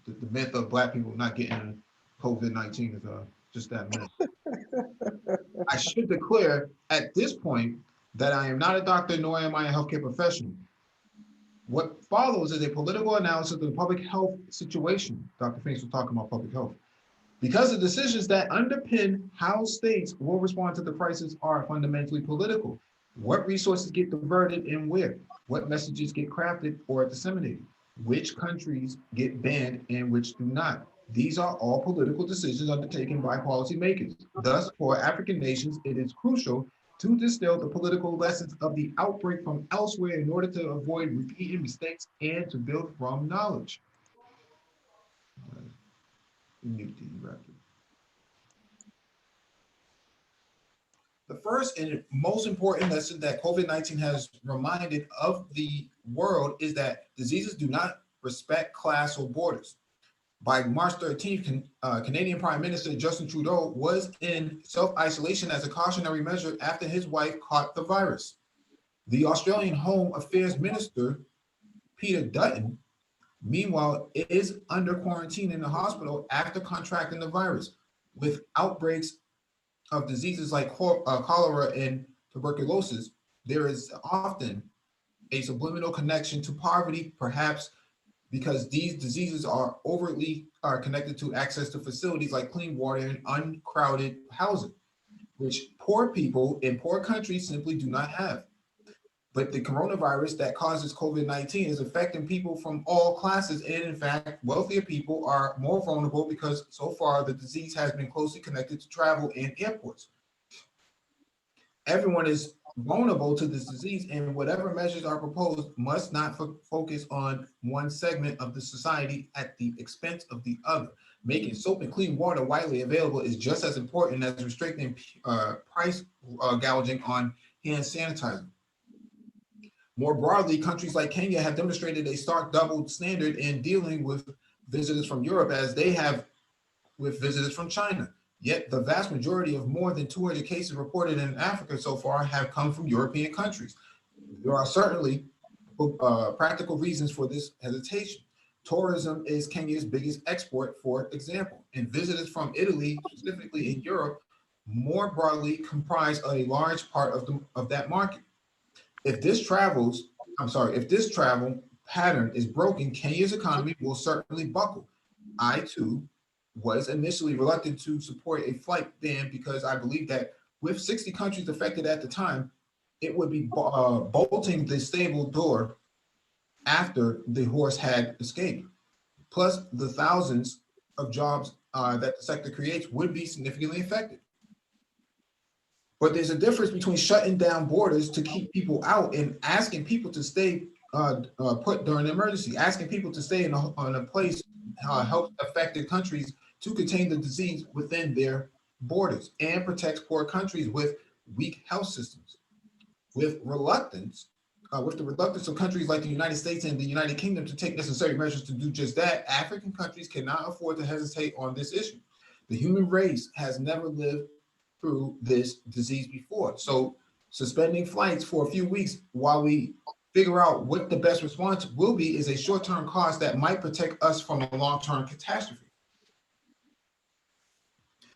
the myth of Black people not getting COVID-19 is just that myth. I should declare at this point that I am not a doctor, nor am I a healthcare professional. What follows is a political analysis of the public health situation. Dr. Phoenix was talking about public health. Because the decisions that underpin how states will respond to the crisis are fundamentally political. What resources get diverted and where? What messages get crafted or disseminated? Which countries get banned and which do not? These are all political decisions undertaken by policymakers. Thus, for African nations, it is crucial to distill the political lessons of the outbreak from elsewhere in order to avoid repeating mistakes and to build from knowledge. The first and most important lesson that COVID-19 has reminded of the world is that diseases do not respect class or borders. By March 13th, Canadian Prime Minister Justin Trudeau was in self-isolation as a cautionary measure after his wife caught the virus. The Australian Home Affairs Minister, Peter Dutton, meanwhile, is under quarantine in the hospital after contracting the virus, with outbreaks of diseases like cholera and tuberculosis. There is often a subliminal connection to poverty, perhaps because these diseases are overtly connected to access to facilities like clean water and uncrowded housing, which poor people in poor countries simply do not have. But the coronavirus that causes COVID-19 is affecting people from all classes. And in fact, wealthier people are more vulnerable because so far the disease has been closely connected to travel and airports. Everyone is vulnerable to this disease, and whatever measures are proposed must not focus on one segment of the society at the expense of the other. Making soap and clean water widely available is just as important as restricting price gouging on hand sanitizer. More broadly, countries like Kenya have demonstrated a stark double standard in dealing with visitors from Europe as they have with visitors from China. Yet the vast majority of more than 200 cases reported in Africa so far have come from European countries. There are certainly practical reasons for this hesitation. Tourism is Kenya's biggest export, for example, and visitors from Italy, specifically in Europe, more broadly comprise a large part of that market. If this travel pattern is broken, Kenya's economy will certainly buckle. I too was initially reluctant to support a flight ban because I believe that with 60 countries affected at the time, it would be bolting the stable door after the horse had escaped. Plus, the thousands of jobs that the sector creates would be significantly affected. But there's a difference between shutting down borders to keep people out and asking people to stay put during an emergency, asking people to stay in a place help affected countries to contain the disease within their borders and protects poor countries with weak health systems. With the reluctance of countries like the United States and the United Kingdom to take necessary measures to do just that, African countries cannot afford to hesitate on this issue. The human race has never lived through this disease before. So suspending flights for a few weeks while we figure out what the best response will be is a short-term cost that might protect us from a long-term catastrophe.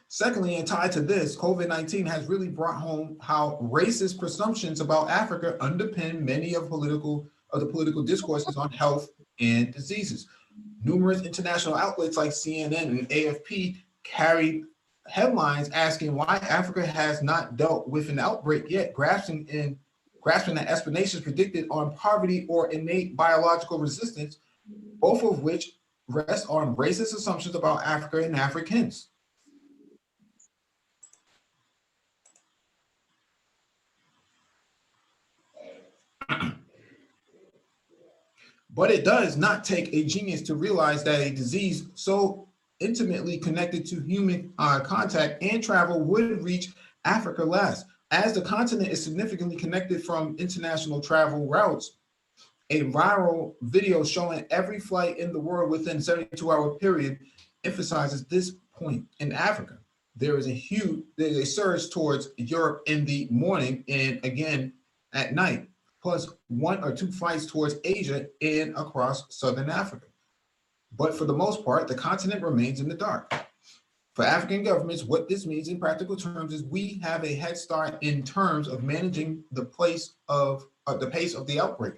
Secondly, and tied to this, COVID-19 has really brought home how racist presumptions about Africa underpin many of the political discourses on health and diseases. Numerous international outlets like CNN and AFP carried headlines asking why Africa has not dealt with an outbreak yet, grasping that explanations predicted on poverty or innate biological resistance, both of which rest on racist assumptions about Africa and Africans. But it does not take a genius to realize that a disease so intimately connected to human contact and travel would reach Africa last. As the continent is significantly connected from international travel routes, a viral video showing every flight in the world within 72-hour period emphasizes this point. In Africa, there's a surge towards Europe in the morning and again at night, plus 1 or 2 flights towards Asia and across Southern Africa. But for the most part, the continent remains in the dark. For African governments, what this means in practical terms is we have a head start in terms of managing the pace of the outbreak.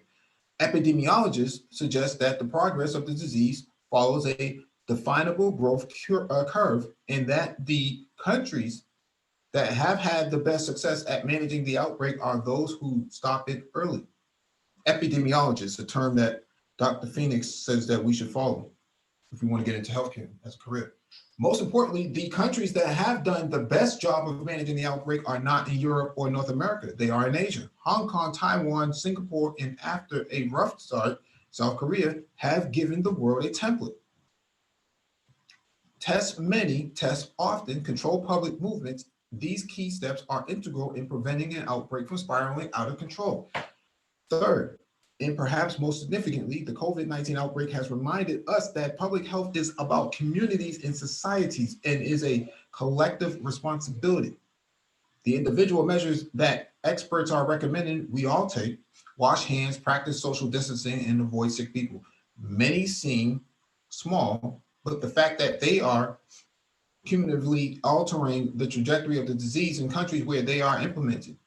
Epidemiologists suggest that the progress of the disease follows a definable growth curve, and that the countries that have had the best success at managing the outbreak are those who stop it early. Epidemiologist, a term that Dr. Phoenix says that we should follow if we want to get into healthcare as a career. Most importantly, the countries that have done the best job of managing the outbreak are not in Europe or North America. They are in Asia. Hong Kong, Taiwan, Singapore, and after a rough start, South Korea have given the world a template. Test many, test often, control public movements. These key steps are integral in preventing an outbreak from spiraling out of control. Third, and perhaps most significantly, the COVID-19 outbreak has reminded us that public health is about communities and societies and is a collective responsibility. The individual measures that experts are recommending we all take: wash hands, practice social distancing, and avoid sick people. Many seem small, but the fact that they are cumulatively altering the trajectory of the disease in countries where they are implemented.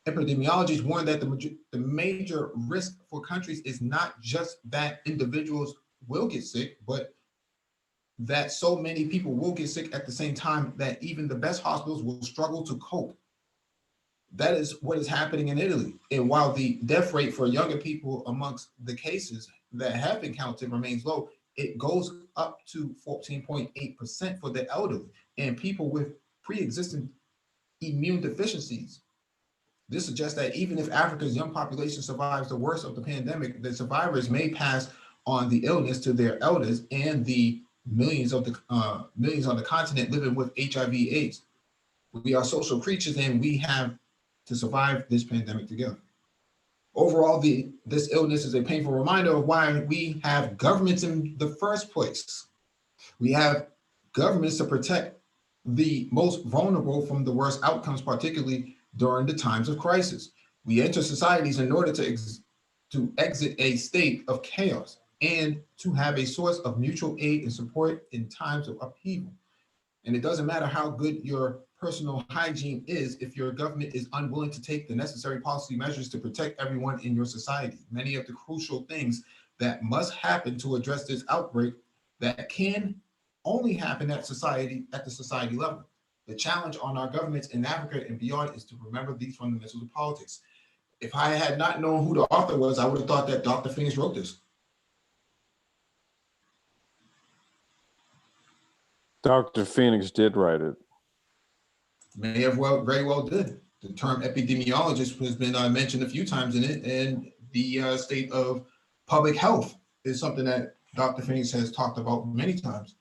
Epidemiologists warn that the major risk for countries is not just that individuals will get sick, but that so many people will get sick at the same time that even the best hospitals will struggle to cope. That is what is happening in Italy. And while the death rate for younger people amongst the cases that have been counted remains low, it goes up to 14.8% for the elderly and people with pre-existing immune deficiencies. This suggests that even if Africa's young population survives the worst of the pandemic, the survivors may pass on the illness to their elders and the millions on the continent living with HIV/AIDS. We are social creatures and we have to survive this pandemic together. Overall, this illness is a painful reminder of why we have governments in the first place. We have governments to protect the most vulnerable from the worst outcomes, particularly during the times of crisis. We enter societies in order to exit a state of chaos and to have a source of mutual aid and support in times of upheaval. And it doesn't matter how good your personal hygiene is if your government is unwilling to take the necessary policy measures to protect everyone in your society. Many of the crucial things that must happen to address this outbreak that can only happen at the society level. The challenge on our governments in Africa and beyond is to remember these fundamentals of politics. If I had not known who the author was, I would have thought that Dr. Phoenix wrote this. Dr. Phoenix did write it. May have very well did. The term epidemiologist has been mentioned a few times in it, and the state of public health is something that Dr. Phoenix has talked about many times.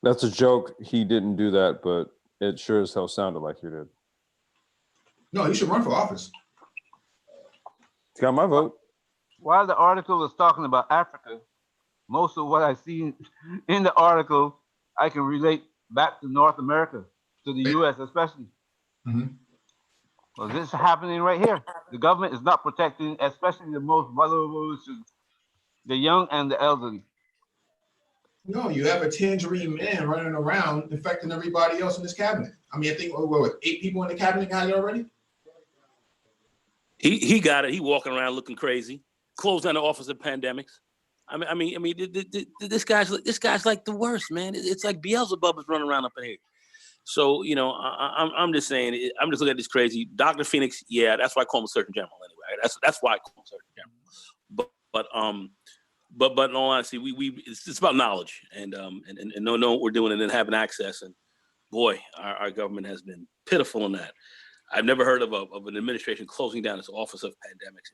That's a joke. He didn't do that, but it sure as hell sounded like he did. No, you should run for office. He got my vote. While the article was talking about Africa, most of what I see in the article, I can relate back to North America, to the US especially. Mm-hmm. Well, this is happening right here. The government is not protecting, especially the most vulnerable, the young and the elderly. No, you have a tangerine man running around infecting everybody else in this cabinet. I mean, I think what 8 people in the cabinet got it already. He got it. He walking around looking crazy. Closed down the Office of Pandemics. I mean, this guy's like the worst, man. It's like Beelzebub is running around up in here. So I'm just saying. I'm just looking at this crazy Dr. Phoenix. Yeah, that's why I call him Surgeon General anyway. That's why I call him Surgeon General. But in all honesty, it's about knowledge and know what we're doing and then having access. And boy, our government has been pitiful in that. I've never heard of an administration closing down its Office of Pandemics.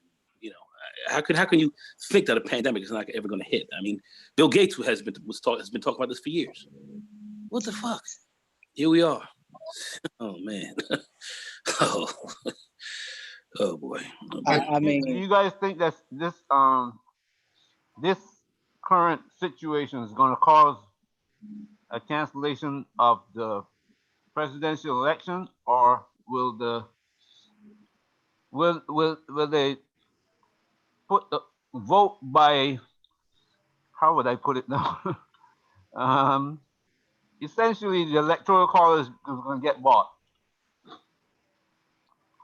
How can you think that a pandemic is not ever going to hit? I mean, Bill Gates has been talking about this for years. What the fuck? Here we are. Oh man. Oh boy. I mean, do you guys think that this current situation is going to cause a cancellation of the presidential election, or will they put the vote by, how would I put it now? Essentially, the Electoral College is going to get bought.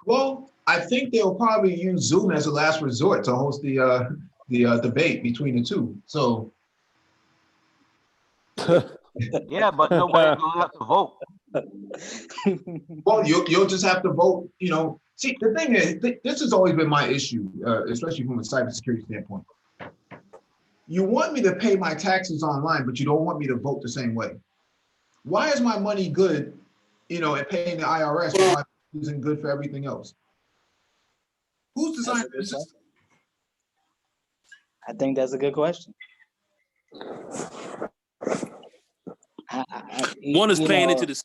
Well, I think they'll probably use Zoom as a last resort to host the debate between the two. So. Yeah, but nobody's going to have to vote. Well, you'll just have to vote. See, the thing is, this has always been my issue, especially from a cybersecurity standpoint. You want me to pay my taxes online, but you don't want me to vote the same way. Why is my money good, at paying the IRS, but my isn't good for everything else? Who's designing this system? I think that's a good question. One is paying into the,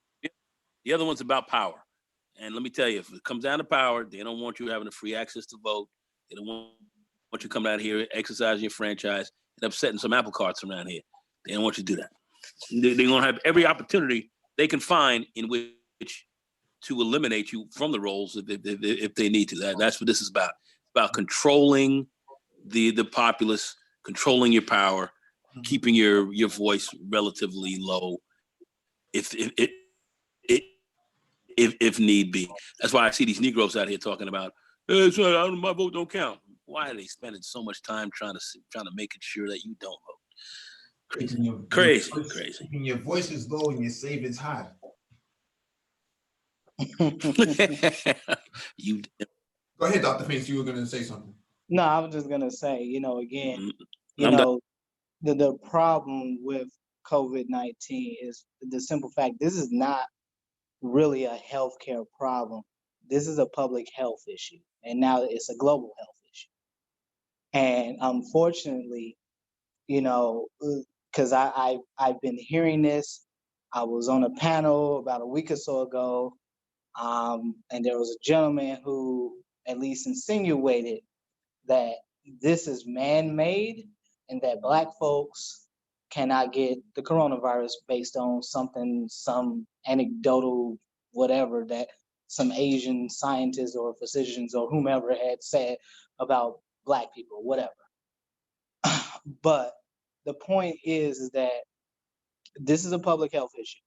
the other one's about power. And let me tell you, if it comes down to power, they don't want you having a free access to vote. They don't want you coming out here exercising your franchise and upsetting some apple carts around here. They don't want you to do that. They're going to have every opportunity they can find in which to eliminate you from the rolls if they need to. That's what this is about. It's about controlling the populace, controlling your power, keeping your voice relatively low, if need be. That's why I see these Negroes out here talking about, hey, my vote don't count. Why are they spending so much time trying to make it sure that you don't vote? Crazy. And your voice is low and your savings high. You go ahead, Dr. Phoenix. You were going to say something. No, I was just going to say, again, the problem with COVID-19 is the simple fact this is not really a healthcare problem. This is a public health issue, and now it's a global health issue. And unfortunately, because I've been hearing this. I was on a panel about a week or so ago, and there was a gentleman who at least insinuated that this is man-made and that Black folks cannot get the coronavirus based on some anecdotal whatever that some Asian scientists or physicians or whomever had said about Black people, whatever. But the point is that this is a public health issue.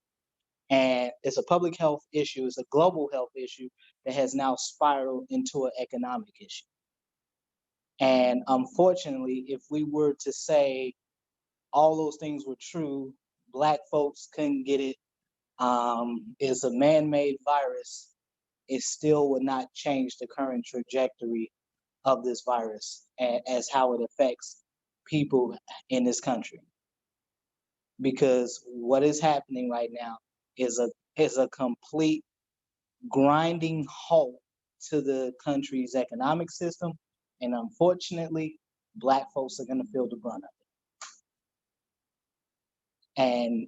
And it's a public health issue, it's a global health issue that has now spiraled into an economic issue. And unfortunately, if we were to say all those things were true, Black folks couldn't get it, it's a man-made virus, it still would not change the current trajectory of this virus as how it affects people in this country. Because what is happening right now is a complete grinding halt to the country's economic system, and unfortunately, Black folks are going to feel the brunt of it. And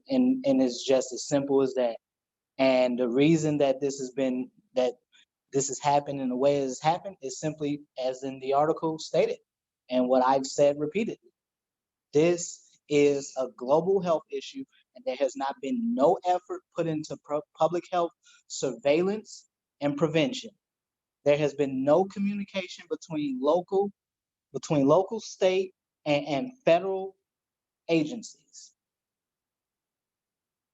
it's just as simple as that. And the reason that this has happened in the way it has happened is simply as in the article stated, and what I've said repeatedly. This is a global health issue, and there has not been no effort put into public health surveillance and prevention. There has been no communication between local, state, and federal agencies.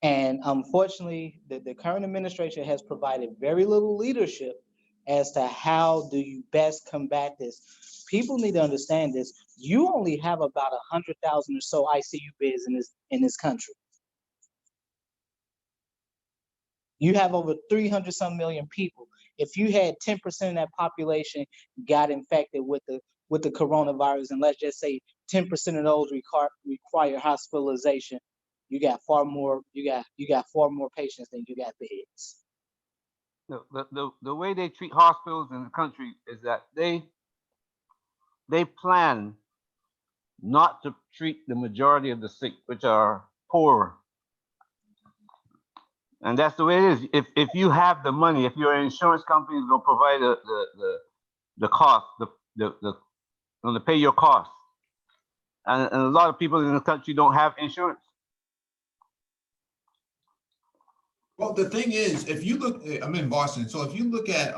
And unfortunately, the current administration has provided very little leadership as to how do you best combat this. People need to understand this. You only have about 100,000 or so ICU beds in this country. You have over 300 some million people. If you had 10% of that population got infected with the coronavirus, and let's just say 10% of those require hospitalization, you got far more patients than you got beds. The way they treat hospitals in the country is that they plan not to treat the majority of the sick, which are poor. And that's the way it is. If you have the money, if your insurance company is going to provide the cost, going to pay your costs, and a lot of people in the country don't have insurance. Well, the thing is, if you look, I'm in Boston, so if you look at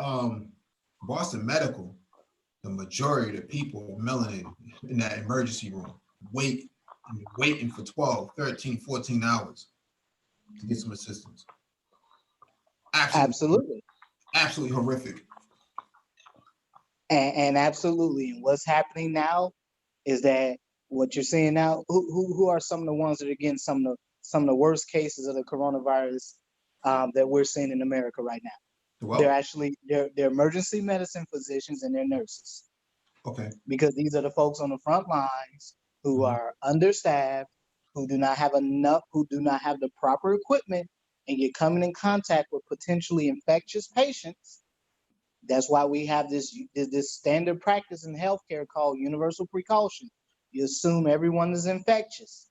Boston Medical, the majority of the people are melanated in that emergency room, waiting for 12, 13, 14 hours to get some assistance. Absolutely horrific. And absolutely, and what's happening now is that what you're seeing now, who are some of the ones that are getting some of the worst cases of the coronavirus that we're seeing in America right now? Well, they're emergency medicine physicians and they're nurses. Okay. Because these are the folks on the front lines who are understaffed, who do not have the proper equipment, and you're coming in contact with potentially infectious patients. That's why we have this standard practice in healthcare called universal precaution. You assume everyone is infectious.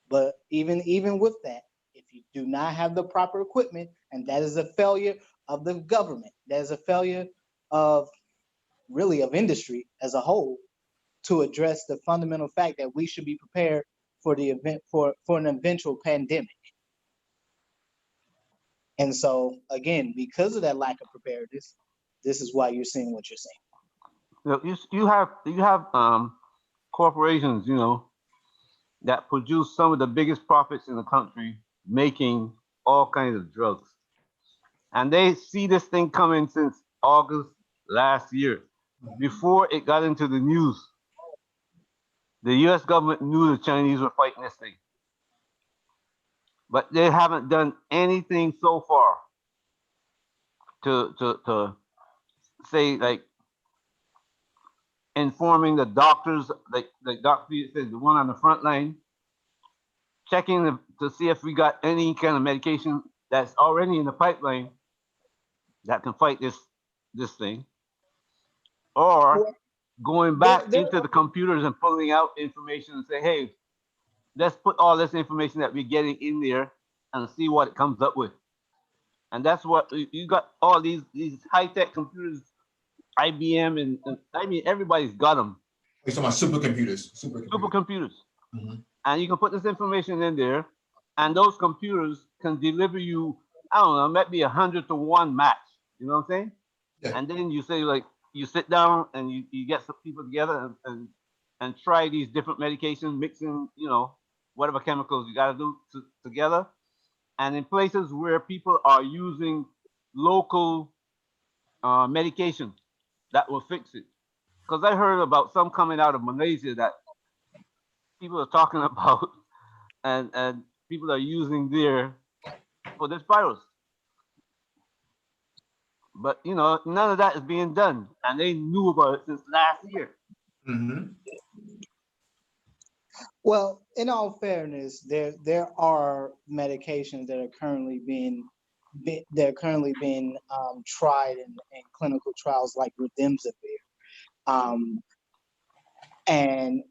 But even with that, if you do not have the proper equipment, and that is a failure of the government, that is a failure of industry as a whole, to address the fundamental fact that we should be prepared for an eventual pandemic. And so again, because of that lack of preparedness, this is why you're seeing what you're seeing. You have corporations, that produce some of the biggest profits in the country, making all kinds of drugs, and they see this thing coming since August last year. Before it got into the news, the U.S. government knew the Chinese were fighting this thing, but they haven't done anything so far to say, like, informing the doctors, like Dr. says, the one on the front line, checking to see if we got any kind of medication that's already in the pipeline that can fight this thing, or going back into the computers and pulling out information and say, hey, let's put all this information that we're getting in there and see what it comes up with. And that's what you got, all these high-tech computers, IBM, and I mean, everybody's got them. You're talking about supercomputers. Supercomputers. And you can put this information in there, and those computers can deliver you, I don't know, maybe 100 to 1 match. You know what I'm saying? Yeah. And then you say, like, you sit down and you get some people together and try these different medications, mixing, whatever chemicals you got to do together. And in places where people are using local medication, that will fix it. Because I heard about some coming out of Malaysia that people are talking about and people are using there for this virus. But none of that is being done, and they knew about it since last year. Mm-hmm. Well, in all fairness, there are medications that are currently being tried in clinical trials like remdesivir. Um, and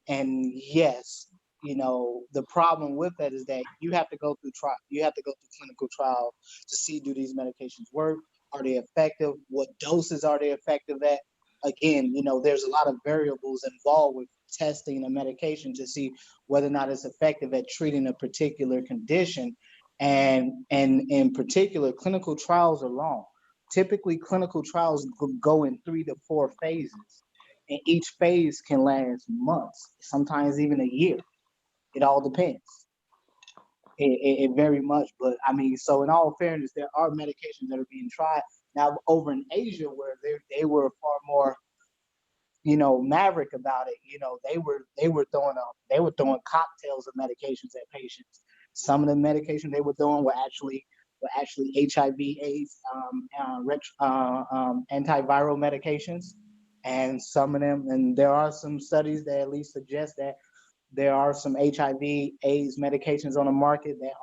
yes, the problem with that is that you have to go through clinical trial to see, do these medications work? Are they effective? What doses are they effective at? Again, there's a lot of variables involved with testing a medication to see whether or not it's effective at treating a particular condition. And in particular, clinical trials are long. Typically, clinical trials go in 3 to 4 phases, and each phase can last months, sometimes even a year. It all depends. It very much, but I mean, so in all fairness, there are medications that are being tried now over in Asia, where they were far more, maverick about it. They were throwing cocktails of medications at patients. Some of the medications they were throwing were actually HIV/AIDS antiviral medications, and some of them, and there are some studies that at least suggest that there are some HIV/AIDS medications on the market that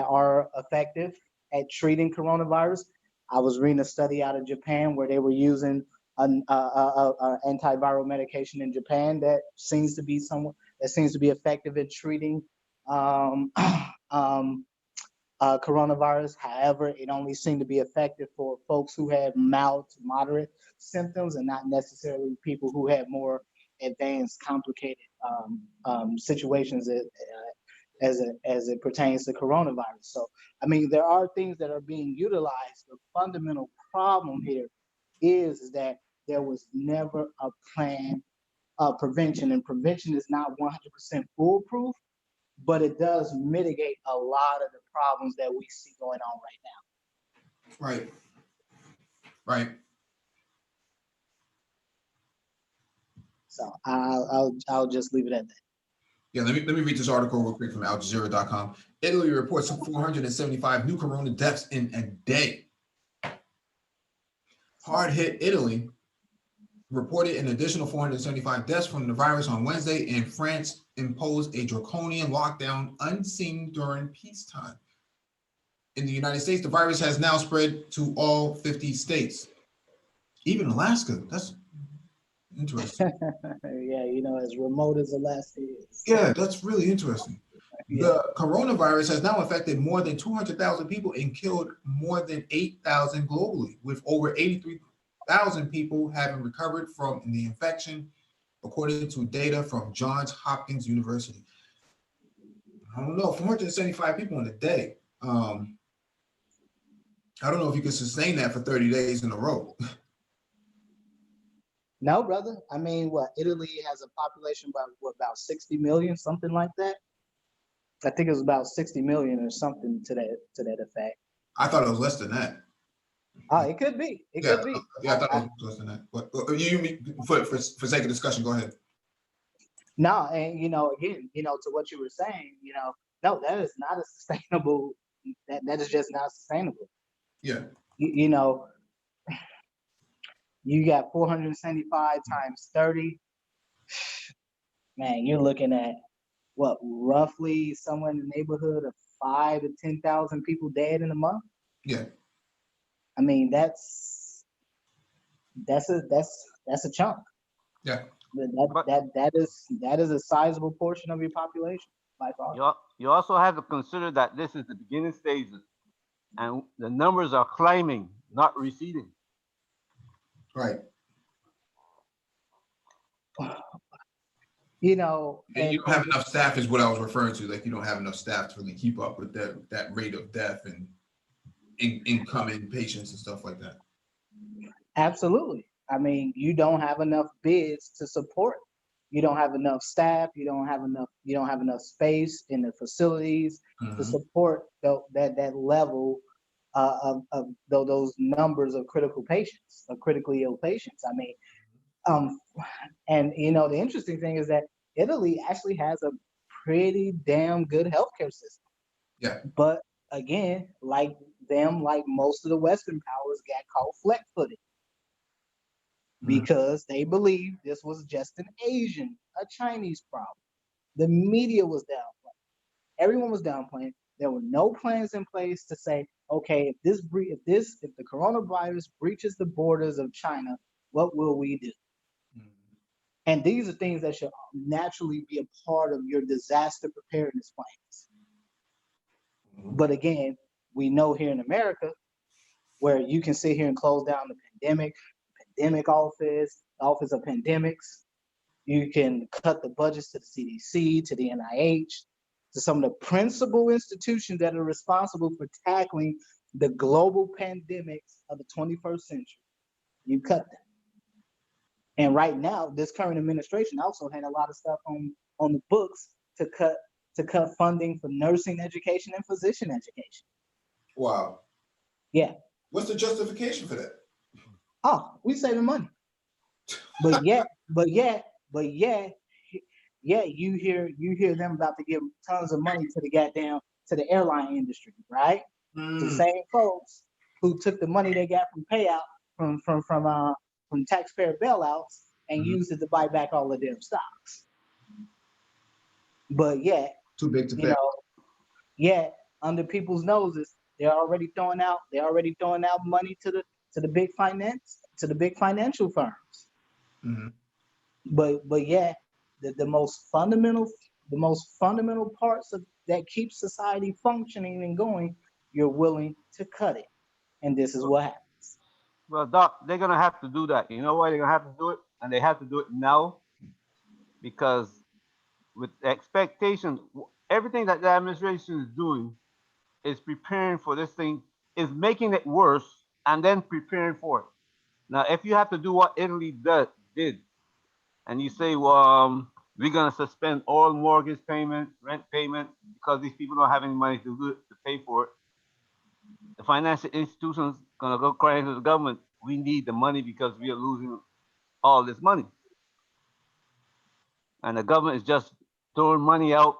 are effective at treating coronavirus. I was reading a study out of Japan where they were using an antiviral medication in Japan that seems to be effective at treating coronavirus. However, it only seemed to be effective for folks who had mild to moderate symptoms, and not necessarily people who had more advanced, complicated situations as it pertains to coronavirus. So, I mean, there are things that are being utilized. The fundamental problem here is that there was never a plan of prevention, and prevention is not 100% foolproof, but it does mitigate a lot of the problems that we see going on right now. Right. Right. So I'll just leave it at that. Yeah, let me read this article real quick from AlJazeera.com. Italy reports 475 new corona deaths in a day. Hard hit Italy reported an additional 475 deaths from the virus on Wednesday, and France imposed a draconian lockdown unseen during peacetime. In the United States, the virus has now spread to all 50 states, even Alaska. That's interesting. Yeah, as remote as Alaska is. Yeah, that's really interesting. Yeah. The coronavirus has now affected more than 200,000 people and killed more than 8,000 globally, with over 83,000 people having recovered from the infection, according to data from Johns Hopkins University. I don't know, 475 people in a day. I don't know if you can sustain that for 30 days in a row. No, brother. I mean, Italy has a population about 60 million, something like that. I think it was about 60 million or something to that effect. I thought it was less than that. Oh, it could be. It could be. Yeah, I thought it was less than that. But for sake of discussion, go ahead. No, and again, to what you were saying, no, that is not a sustainable. That is just not sustainable. Yeah. You got 475 times 30. Man, you're looking at roughly somewhere in the neighborhood of 5 to 10,000 people dead in a month. Yeah. I mean, that's a chunk. Yeah. That is a sizable portion of your population by far. You also have to consider that this is the beginning stages, and the numbers are climbing, not receding. Right. And you don't have enough staff is what I was referring to. Like, you don't have enough staff to really keep up with that rate of death and incoming patients and stuff like that. Absolutely. I mean, you don't have enough beds to support. You don't have enough staff. You don't have enough space in the facilities to support that level of those numbers of critical patients, of critically ill patients. I mean, and the interesting thing is that Italy actually has a pretty damn good healthcare system. Yeah. But again, like most of the Western powers got caught flat-footed because they believed this was just an Asian, a Chinese problem. The media was downplaying. Everyone was downplaying. There were no plans in place to say, okay, if the coronavirus breaches the borders of China, what will we do? And these are things that should naturally be a part of your disaster preparedness plans. But again, we know here in America, where you can sit here and close down the pandemic office, the Office of Pandemics. You can cut the budgets to the CDC, to the NIH, to some of the principal institutions that are responsible for tackling the global pandemics of the 21st century. You cut them. And right now, this current administration also had a lot of stuff on the books to cut funding for nursing education and physician education. Wow. Yeah. What's the justification for that? Oh, we saving money. But yet, you hear them about to give tons of money to the airline industry, right? The same folks who took the money they got from payout from taxpayer bailouts and used it to buy back all of their stocks. But yet, too big to fail. Yet under people's noses, they're already throwing out money to the big financial firms. But yeah, the most fundamental parts of that keep society functioning and going, you're willing to cut it, and this is what happens. Well, Doc, they're gonna have to do that. You know why they're gonna have to do it, and they have to do it now, because with expectations, everything that the administration is doing is preparing for this thing, is making it worse, and then preparing for it. Now, if you have to do what Italy did, and you say, well, we're gonna suspend all mortgage payment, rent payment, because these people don't have any money to pay for it, the financial institutions gonna go crying to the government, we need the money because we are losing all this money. And the government is just throwing money out,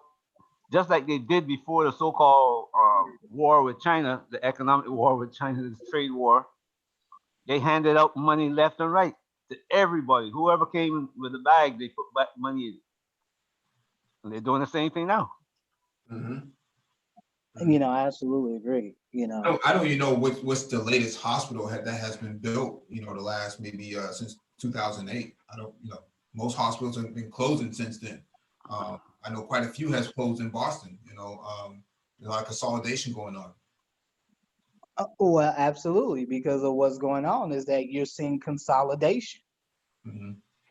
just like they did before the so-called war with China, the economic war with China, this trade war. They handed out money left and right to everybody. Whoever came with a bag, they put back money in. And they're doing the same thing now. I absolutely agree. I don't even know what's the latest hospital that has been built. The last maybe since 2008. I don't. Most hospitals have been closing since then. I know quite a few has closed in Boston. There's a lot of consolidation going on. Well, absolutely, because of what's going on is that you're seeing consolidation.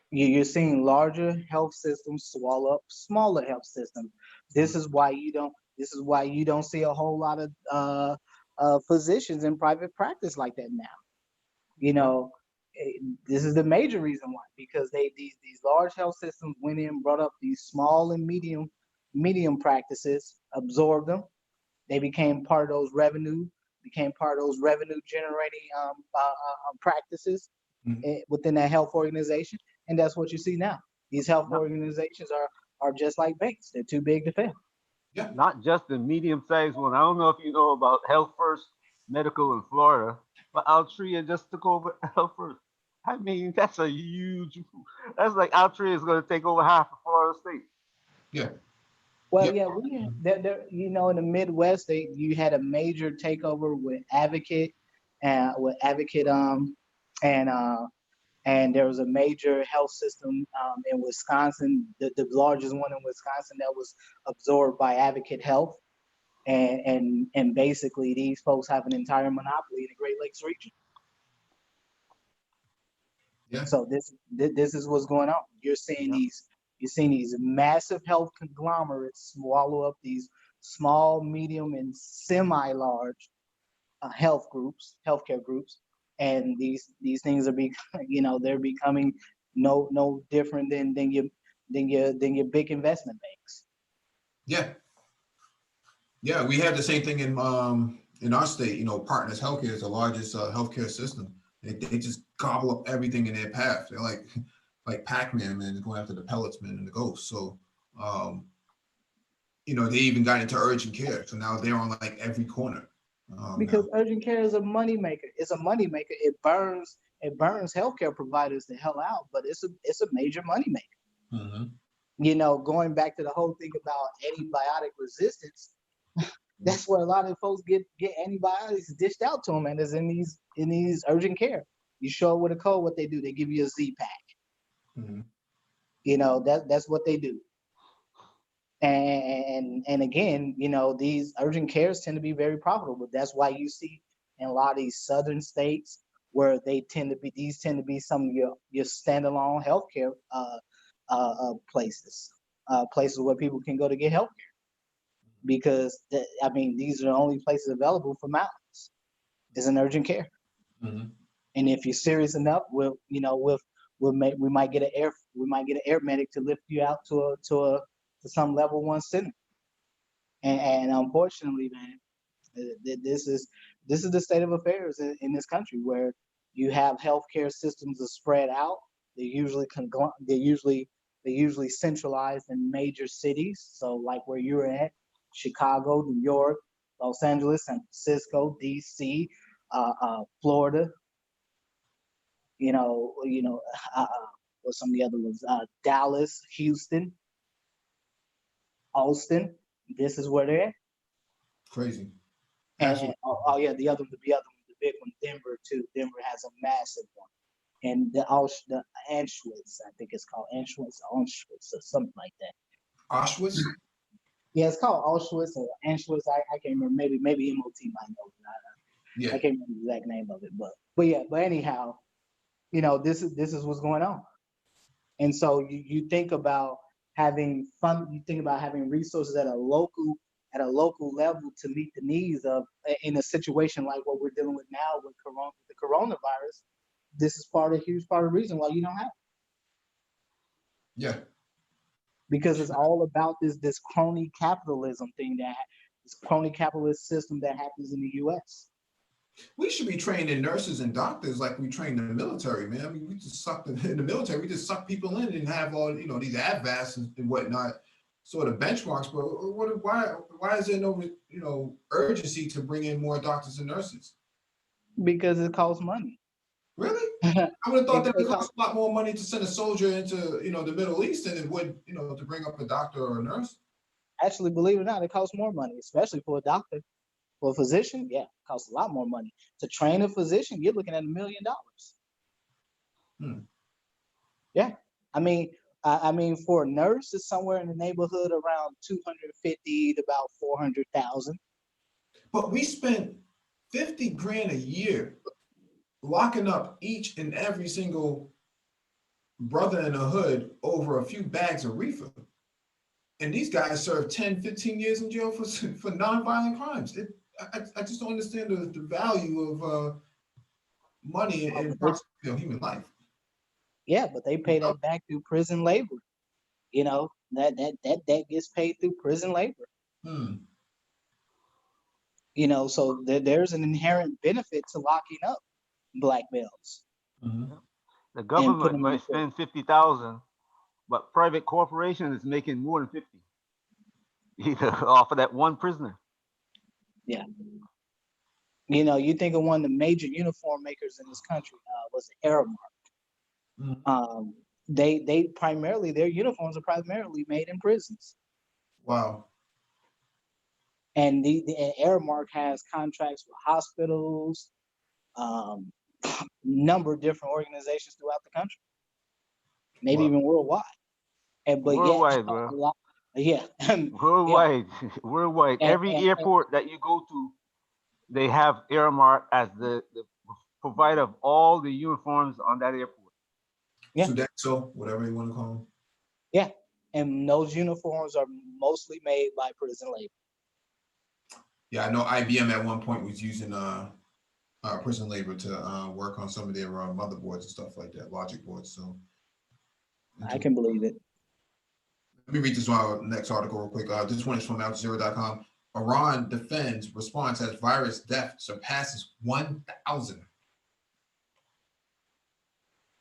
You're seeing larger health systems swallow up smaller health systems. This is why you don't see a whole lot of physicians in private practice like that now. This is the major reason why, because these large health systems went in, brought up these small and medium practices, absorbed them. They became part of those revenue generating practices within that health organization, and that's what you see now. These health organizations are just like banks; they're too big to fail. Yeah. Not just the medium-sized one. I don't know if you know about Health First Medical in Florida, but Altria just took over Health First. I mean, that's like Altria is going to take over half of Florida State. Yeah. Well, yeah, in the Midwest, you had a major takeover with Advocate, and there was a major health system in Wisconsin, the largest one in Wisconsin, that was absorbed by Advocate Health, and basically these folks have an entire monopoly in the Great Lakes region. Yeah. So this is what's going on. You're seeing these massive health conglomerates swallow up these small, medium, and semi-large healthcare groups, and these things are they're becoming no different than your big investment banks. Yeah, we have the same thing in our state. Partners Healthcare is the largest healthcare system. They just gobble up everything in their path. They're like Pac-Man, man, going after the pellets, man, and the ghosts. So they even got into urgent care. So now they're on like every corner. Because urgent care is a moneymaker. It's a moneymaker. It burns healthcare providers the hell out, but it's a major moneymaker. Mm-hmm. Going back to the whole thing about antibiotic resistance, that's where a lot of folks get antibiotics dished out to them, and is in these urgent care. You show up with a cold, what they do? They give you a Z-Pack. Mm-hmm. That's what they do. And again, these urgent cares tend to be very profitable. That's why you see in a lot of these southern states where these tend to be some of your standalone healthcare places where people can go to get healthcare, because these are the only places available for mountains is an urgent care. Mm-hmm. And if you're serious enough, we might get an air medic to lift you out to some level 1 center. And unfortunately, man, this is the state of affairs in this country, where you have healthcare systems that spread out. They're usually centralized in major cities. So like where you're at, Chicago, New York, Los Angeles, San Francisco, DC, Florida. What some of the other ones? Dallas, Houston, Austin. This is where they're at. Crazy. And the big one, Denver too. Denver has a massive one, and the Auschwitz, I think it's called Auschwitz or something like that. Auschwitz. Yeah, it's called Auschwitz or Auschwitz. I can't remember. Maybe MOT might know it. I can't remember the exact name of it, but anyhow, this is what's going on. And so you think about having fun. You think about having resources at a local level to meet the needs of, in a situation like what we're dealing with now with the coronavirus. This is a huge part of the reason why you don't have it. Yeah. Because it's all about this crony capitalism thing, this crony capitalist system that happens in the U.S. We should be training nurses and doctors like we train the military, man. I mean, we just in the military, we just suck people in and have all, these AVAS and whatnot sort of benchmarks. But why is there no, urgency to bring in more doctors and nurses? Because it costs money. Really? I would have thought that it costs a lot more money to send a soldier into, the Middle East than it would, to bring up a doctor or a nurse. Actually, believe it or not, it costs more money, especially for a doctor. For a physician, yeah, it costs a lot more money. To train a physician, you're looking at $1 million. Yeah, I mean, for a nurse, it's somewhere in the neighborhood around 250 to about 400,000. But we spent 50 grand a year locking up each and every single brother in the hood over a few bags of reefer. And these guys serve 10, 15 years in jail for nonviolent crimes. I just don't understand the value of money and human life. Yeah, but they pay that back through prison labor. That gets paid through prison labor. So there's an inherent benefit to locking up black males. The government might spend 50,000, but private corporation is making more than 50 off of that one prisoner. Yeah. You think of one of the major uniform makers in this country was Aramark. They primarily, their uniforms are primarily made in prisons. Wow. And the Aramark has contracts with hospitals, number of different organizations throughout the country, maybe even worldwide. Worldwide, bro. Worldwide. Worldwide. Every airport that you go to, they have Aramark as the provider of all the uniforms on that airport. Yeah. So whatever you want to call them. Yeah. And those uniforms are mostly made by prison labor. Yeah, I know IBM at one point was using prison labor to work on some of their motherboards and stuff like that, logic boards. So I can believe it. Let me read this next article real quick. This one is from AlJazeera.com. Iran defends response as virus death surpasses 1,000.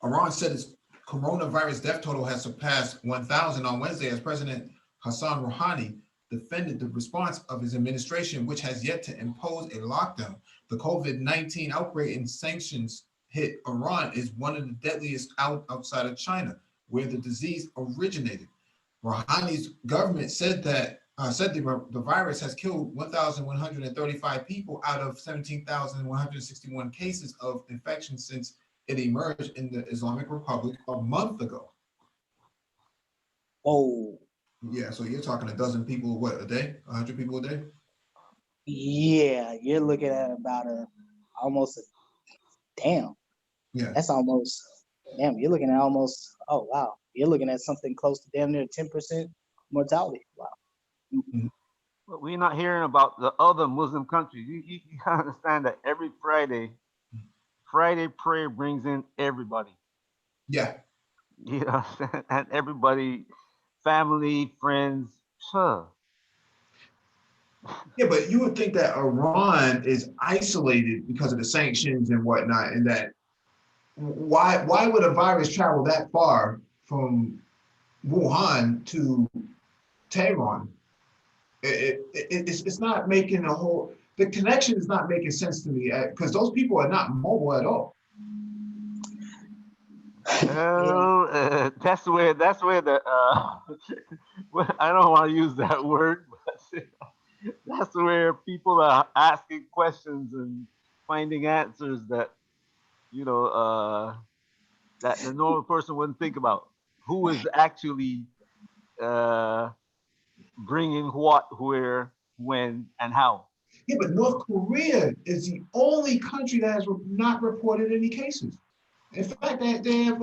Iran said its coronavirus death total has surpassed 1,000 on Wednesday as President Hassan Rouhani defended the response of his administration, which has yet to impose a lockdown. The COVID-19 outbreak and sanctions hit Iran is one of the deadliest outside of China, where the disease originated. Rouhani's government said that the virus has killed 1,135 people out of 17,161 cases of infection since it emerged in the Islamic Republic a month ago. Oh, Yeah, so you're talking a dozen people, what, a day? 100 people a day? yeah, you're looking at about almost a, damn, Yeah. that's almost, damn, you're looking at almost, oh, wow. You're looking at something close to damn near 10% mortality. Wow. But we're not hearing about the other Muslim countries. You gotta understand that every Friday prayer brings in everybody. Yeah. You know, and everybody, family, friends. Sure. Yeah, but you would think that Iran is isolated because of the sanctions and whatnot, and that why would a virus travel that far from Wuhan to Tehran? It's not making the connection is not making sense to me because those people are not mobile at all. Well, that's where the well, I don't want to use that word, but that's where people are asking questions and finding answers that that the normal person wouldn't think about. Who is actually bringing what, where, when, and how? Yeah, but North Korea is the only country that has not reported any cases. In fact, they have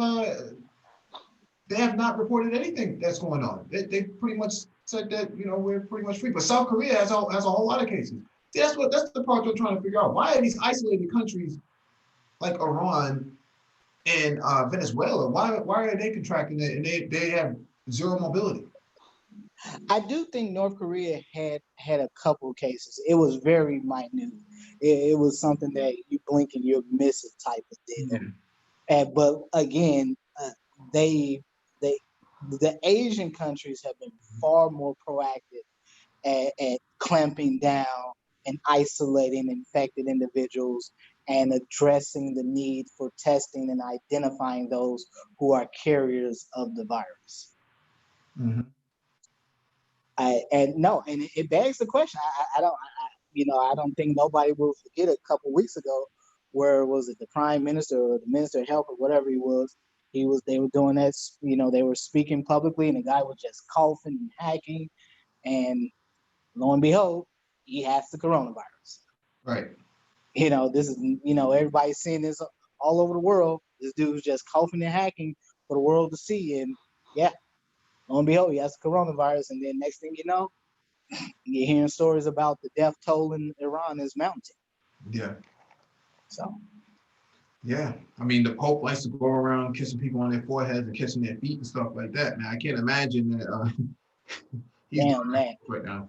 not reported anything that's going on. They pretty much said that we're pretty much free. But South Korea has a whole lot of cases. See, that's the part they're trying to figure out. Why are these isolated countries like Iran and Venezuela? Why are they contracting it and they have zero mobility? I do think North Korea had a couple cases. It was very minute. It was something that you blink and you'll miss it type of deal. Yeah. But again, the Asian countries have been far more proactive at clamping down and isolating infected individuals and addressing the need for testing and identifying those who are carriers of the virus. Mm-hmm. And it begs the question. I don't think nobody will forget a couple weeks ago where was it the prime minister or the minister of health or whatever he was. They were doing that. They were speaking publicly, and the guy was just coughing and hacking, and lo and behold, he has the coronavirus. Right. This is everybody's seeing this all over the world. This dude's just coughing and hacking for the world to see, and yeah, lo and behold, he has the coronavirus, and then next thing you know, you're hearing stories about the death toll in Iran is mounting. Yeah. So. Yeah, I mean, the Pope likes to go around kissing people on their foreheads and kissing their feet and stuff like that. Man, I can't imagine that he's damn man right now.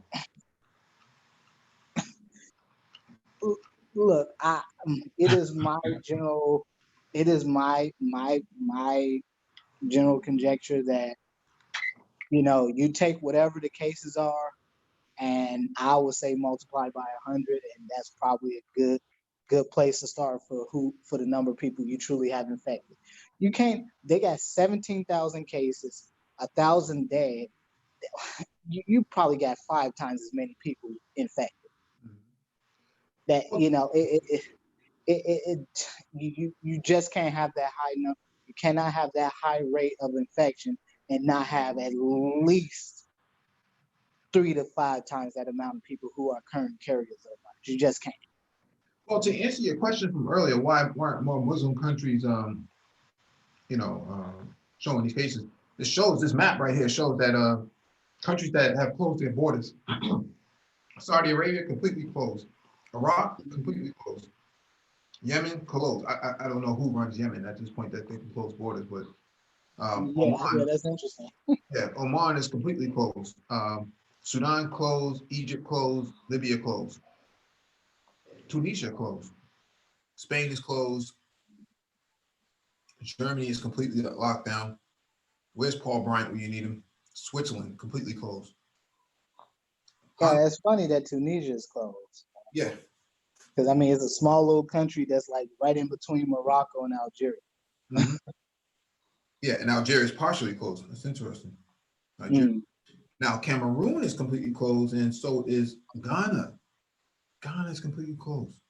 Look, it is my general conjecture that you take whatever the cases are, and I would say multiply by 100, and that's probably a good place to start for the number of people you truly have infected. You can't. They got 17,000 cases, 1,000 dead. You probably got 5 times as many people infected. That you just can't have that high number. You cannot have that high rate of infection and not have at least 3 to 5 times that amount of people who are current carriers of the virus. You just can't. Well, to answer your question from earlier, why weren't more Muslim countries, showing these cases? This map right here shows that countries that have closed their borders. Saudi Arabia completely closed. Iraq completely closed. Yemen closed. I don't know who runs Yemen at this point that they can close borders, but Oman, that's interesting. yeah, Oman is completely closed. Sudan closed, Egypt closed, Libya closed, Tunisia closed, Spain is closed, Germany is completely locked down. Where's Paul Bryant when you need him? Switzerland completely closed. Yeah, it's funny that Tunisia is closed. Yeah. Because I mean, it's a small little country that's like right in between Morocco and Algeria. Mhm. Yeah, and Algeria is partially closed. That's interesting. Nigeria. Now, Cameroon is completely closed, and so is Ghana. Ghana is completely closed.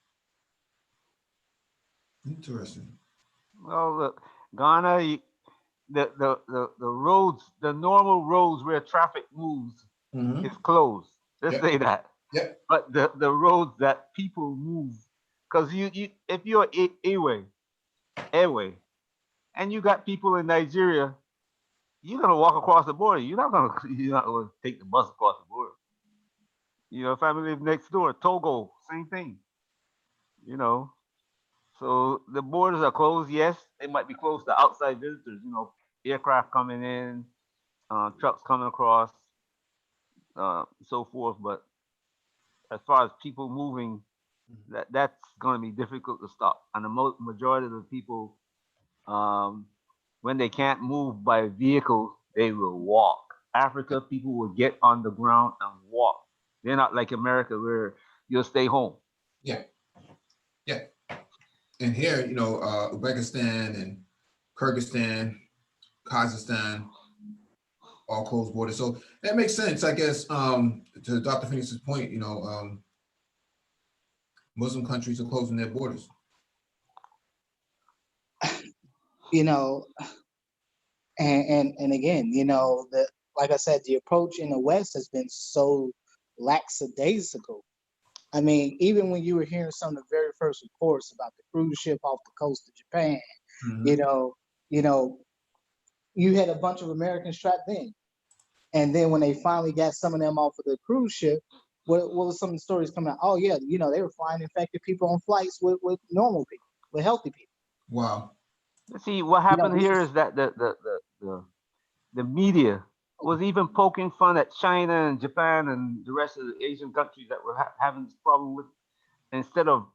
Interesting. Well, look, Ghana, the roads, the normal roads where traffic moves is closed. Let's Yep. say that. Yep. But the roads that people move, because you if you're airway, and you got people in Nigeria, you're gonna walk across the border. You're not gonna take the bus across the border. You know, if I live next door, Togo, same thing. You know, so the borders are closed. Yes, they might be closed to outside visitors. You know, aircraft coming in, trucks coming across, so forth. But as far as people moving, that's going to be difficult to stop. And the majority of the people, when they can't move by vehicle, they will walk. Africa, people will get on the ground and walk. They're not like America where you'll stay home. Yeah. Yeah. And here, Uzbekistan and Kyrgyzstan, Kazakhstan, all closed borders. So that makes sense, I guess, to Dr. Phoenix's point, Muslim countries are closing their borders. You know, and again, like I said, the approach in the West has been so lackadaisical. I mean, even when you were hearing some of the very first reports about the cruise ship off the coast of Japan, you know, you had a bunch of Americans strapped in. And then when they finally got some of them off of the cruise ship, what was some of the stories coming out? Oh yeah, they were flying infected people on flights with normal people, with healthy people. Wow. See, what happened here is that the media was even poking fun at China and Japan and the rest of the Asian countries that were having this problem with, instead of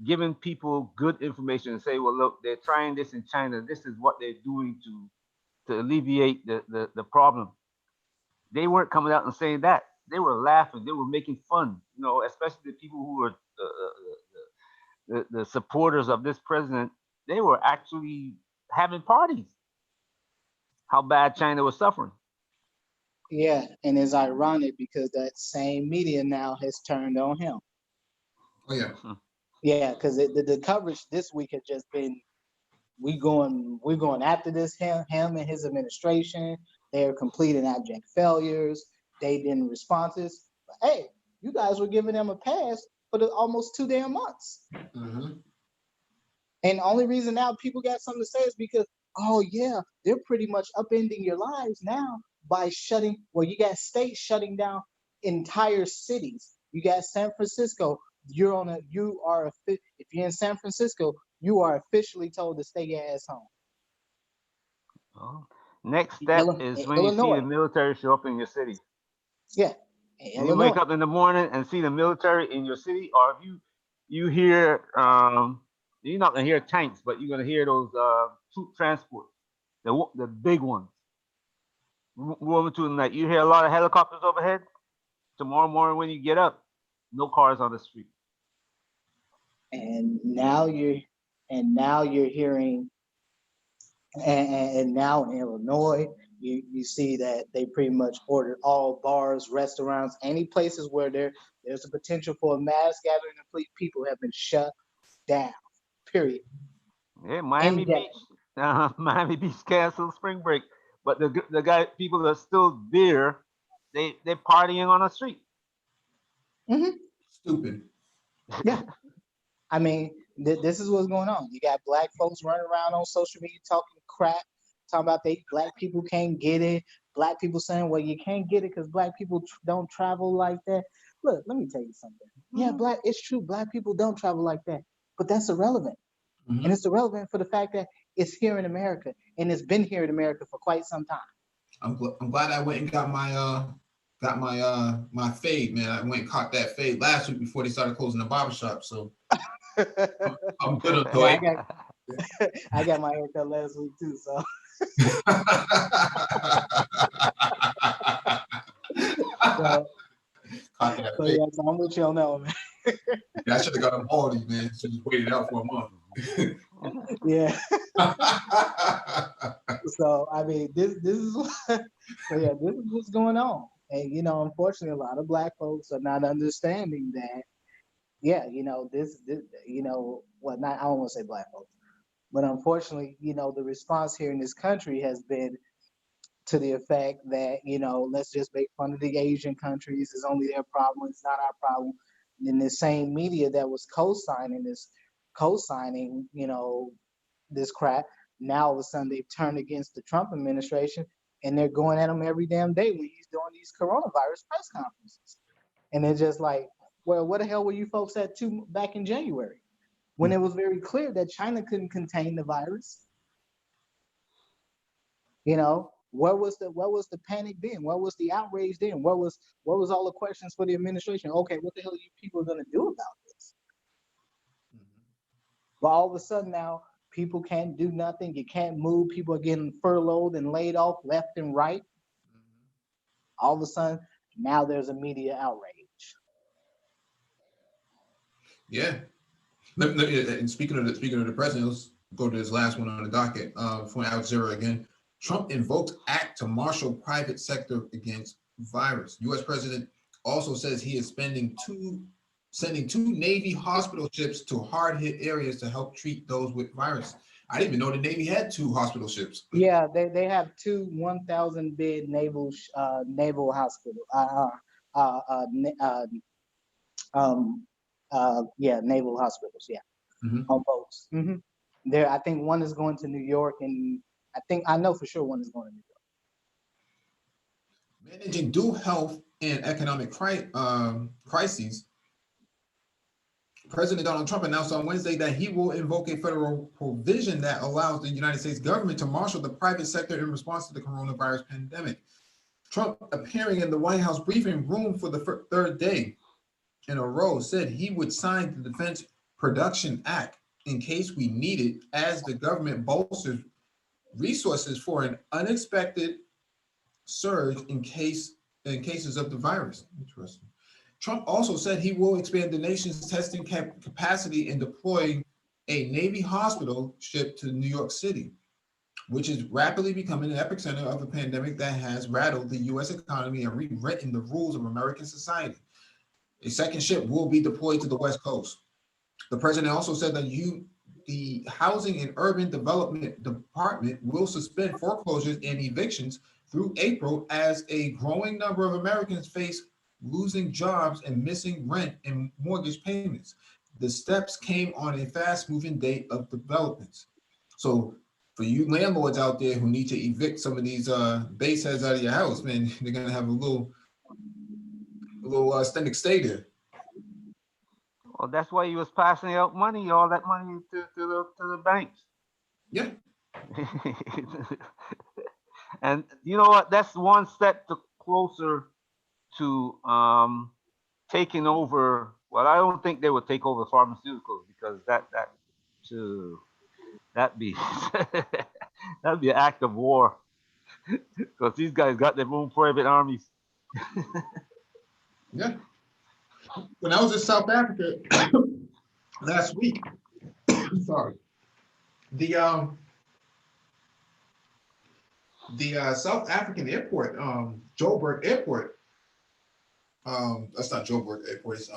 giving people good information and say, well, look, they're trying this in China. This is what they're doing to alleviate the problem. They weren't coming out and saying that. They were laughing. They were making fun, especially the people who were the supporters of this president. They were actually having parties. How bad China was suffering. Yeah, and it's ironic because that same media now has turned on him. Oh yeah. Yeah, because the coverage this week has just been, we're going after this him and his administration. They're completing abject failures. They didn't responses. But hey, you guys were giving them a pass for almost 2 damn months. And the only reason now people got something to say is because, oh yeah, they're pretty much upending your lives now by you got states shutting down entire cities. You got San Francisco. If you're in San Francisco, you are officially told to stay your ass home. Well, next step is when you see the military show up in your city. Yeah. When you wake up in the morning and see the military in your city, or if you hear, you're not gonna hear tanks, but you're gonna hear those troop transports, the big ones. Moving to the night, you hear a lot of helicopters overhead. Tomorrow morning when you get up, no cars on the street. And now you're hearing, and now in Illinois, you see that they pretty much ordered all bars, restaurants, any places where there's a potential for a mass gathering of people have been shut down. Period. Yeah, Miami Beach canceled spring break, but the people that are still there, they're partying on the street. Stupid. Yeah. I mean, this is what's going on. You got black folks running around on social media talking crap, talking about black people can't get it. Black people saying, well, you can't get it because black people don't travel like that. Look, let me tell you something. Yeah, it's true. Black people don't travel like that, but that's irrelevant. And it's irrelevant for the fact that it's here in America, and it's been here in America for quite some time. I'm glad I went and got my fade, man. I went and caught that fade last week before they started closing the barbershop. So I'm good on I got my haircut last week too, so. So Got that So fake. yeah, so I'm with you on that one, man. I should have got them all these, man. Should just waited out for a month. Yeah. So I mean, this is so yeah, this is what's going on, and you know, unfortunately, a lot of Black folks are not understanding that. Yeah, you know, this you know, well, not I don't want to say Black folks, but unfortunately, you know, the response here in this country has been to the effect that, you know, let's just make fun of the Asian countries. It's only their problem. It's not our problem. And the same media that was co-signing, you know, this crap. Now all of a sudden they've turned against the Trump administration and they're going at him every damn day when he's doing these coronavirus press conferences. And they're just like, well, what the hell were you folks at back in January when it was very clear that China couldn't contain the virus? You know, what was the panic then? What was the outrage then? What was all the questions for the administration? Okay, what the hell are you people gonna do about this? But all of a sudden now, people can't do nothing. You can't move. People are getting furloughed and laid off left and right. All of a sudden, now there's a media outrage. Yeah. And speaking of the president, let's go to this last one on the docket. From Al Jazeera again. Trump invoked act to marshal private sector against virus. U.S. President also says he is sending two Navy hospital ships to hard-hit areas to help treat those with virus. I didn't even know the Navy had 2 hospital ships. Yeah, they have 2 1,000-bed naval hospital. Yeah, naval hospitals. Yeah, on boats. There, I think one is going to New York, and I know for sure one is going to New York. Managing dual health and economic crises. President Donald Trump announced on Wednesday that he will invoke a federal provision that allows the United States government to marshal the private sector in response to the coronavirus pandemic. Trump, appearing in the White House briefing room for the 3rd day in a row, said he would sign the Defense Production Act in case we need it, as the government bolsters resources for an unexpected surge in cases of the virus. Interesting. Trump also said he will expand the nation's testing capacity and deploy a Navy hospital ship to New York City, which is rapidly becoming an epicenter of a pandemic that has rattled the U.S. economy and rewritten the rules of American society. A second ship will be deployed to the West Coast. The president also said that the Housing and Urban Development Department will suspend foreclosures and evictions through April as a growing number of Americans face losing jobs and missing rent and mortgage payments. The steps came on a fast-moving date of developments. So for you landlords out there who need to evict some of these base heads out of your house, man, they're gonna have a little extended stay there. Well, that's why he was passing out money, all that money to the banks. Yeah. And you know what? That's one step closer to taking over. Well, I don't think they would take over pharmaceuticals, because that'd be that'd be an act of war, because these guys got their own private armies. Yeah. When I was in South Africa last week, sorry, the South African airport, Joburg Airport. That's not Joburg Airport. It's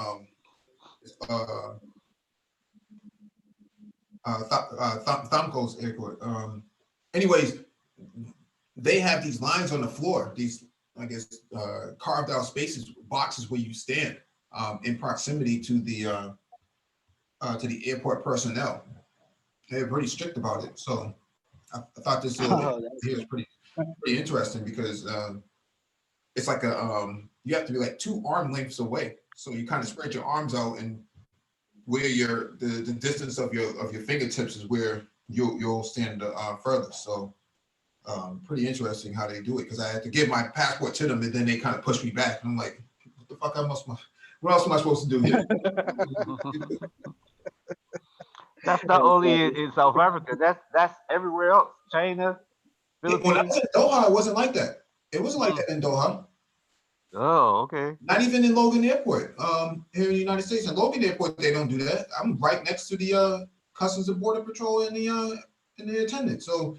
Thamko's Airport. Anyways, they have these lines on the floor. These, I guess, carved out spaces, boxes where you stand in proximity to the airport personnel. They're pretty strict about it. So I thought this here is pretty interesting, because it's like you have to be like 2 arm lengths away. So you kind of spread your arms out, and where the distance of your fingertips is where you'll stand further. So pretty interesting how they do it, because I had to give my passport to them, and then they kind of pushed me back. And I'm like, what the fuck? What else am I supposed to do here? That's not only in South Africa. That's everywhere else. China, Philippines. When I was in Doha, it wasn't like that. It wasn't like that in Doha. Oh, okay. Not even in Logan Airport, here in the United States. In Logan Airport, they don't do that. I'm right next to the Customs and Border Patrol and the attendant. So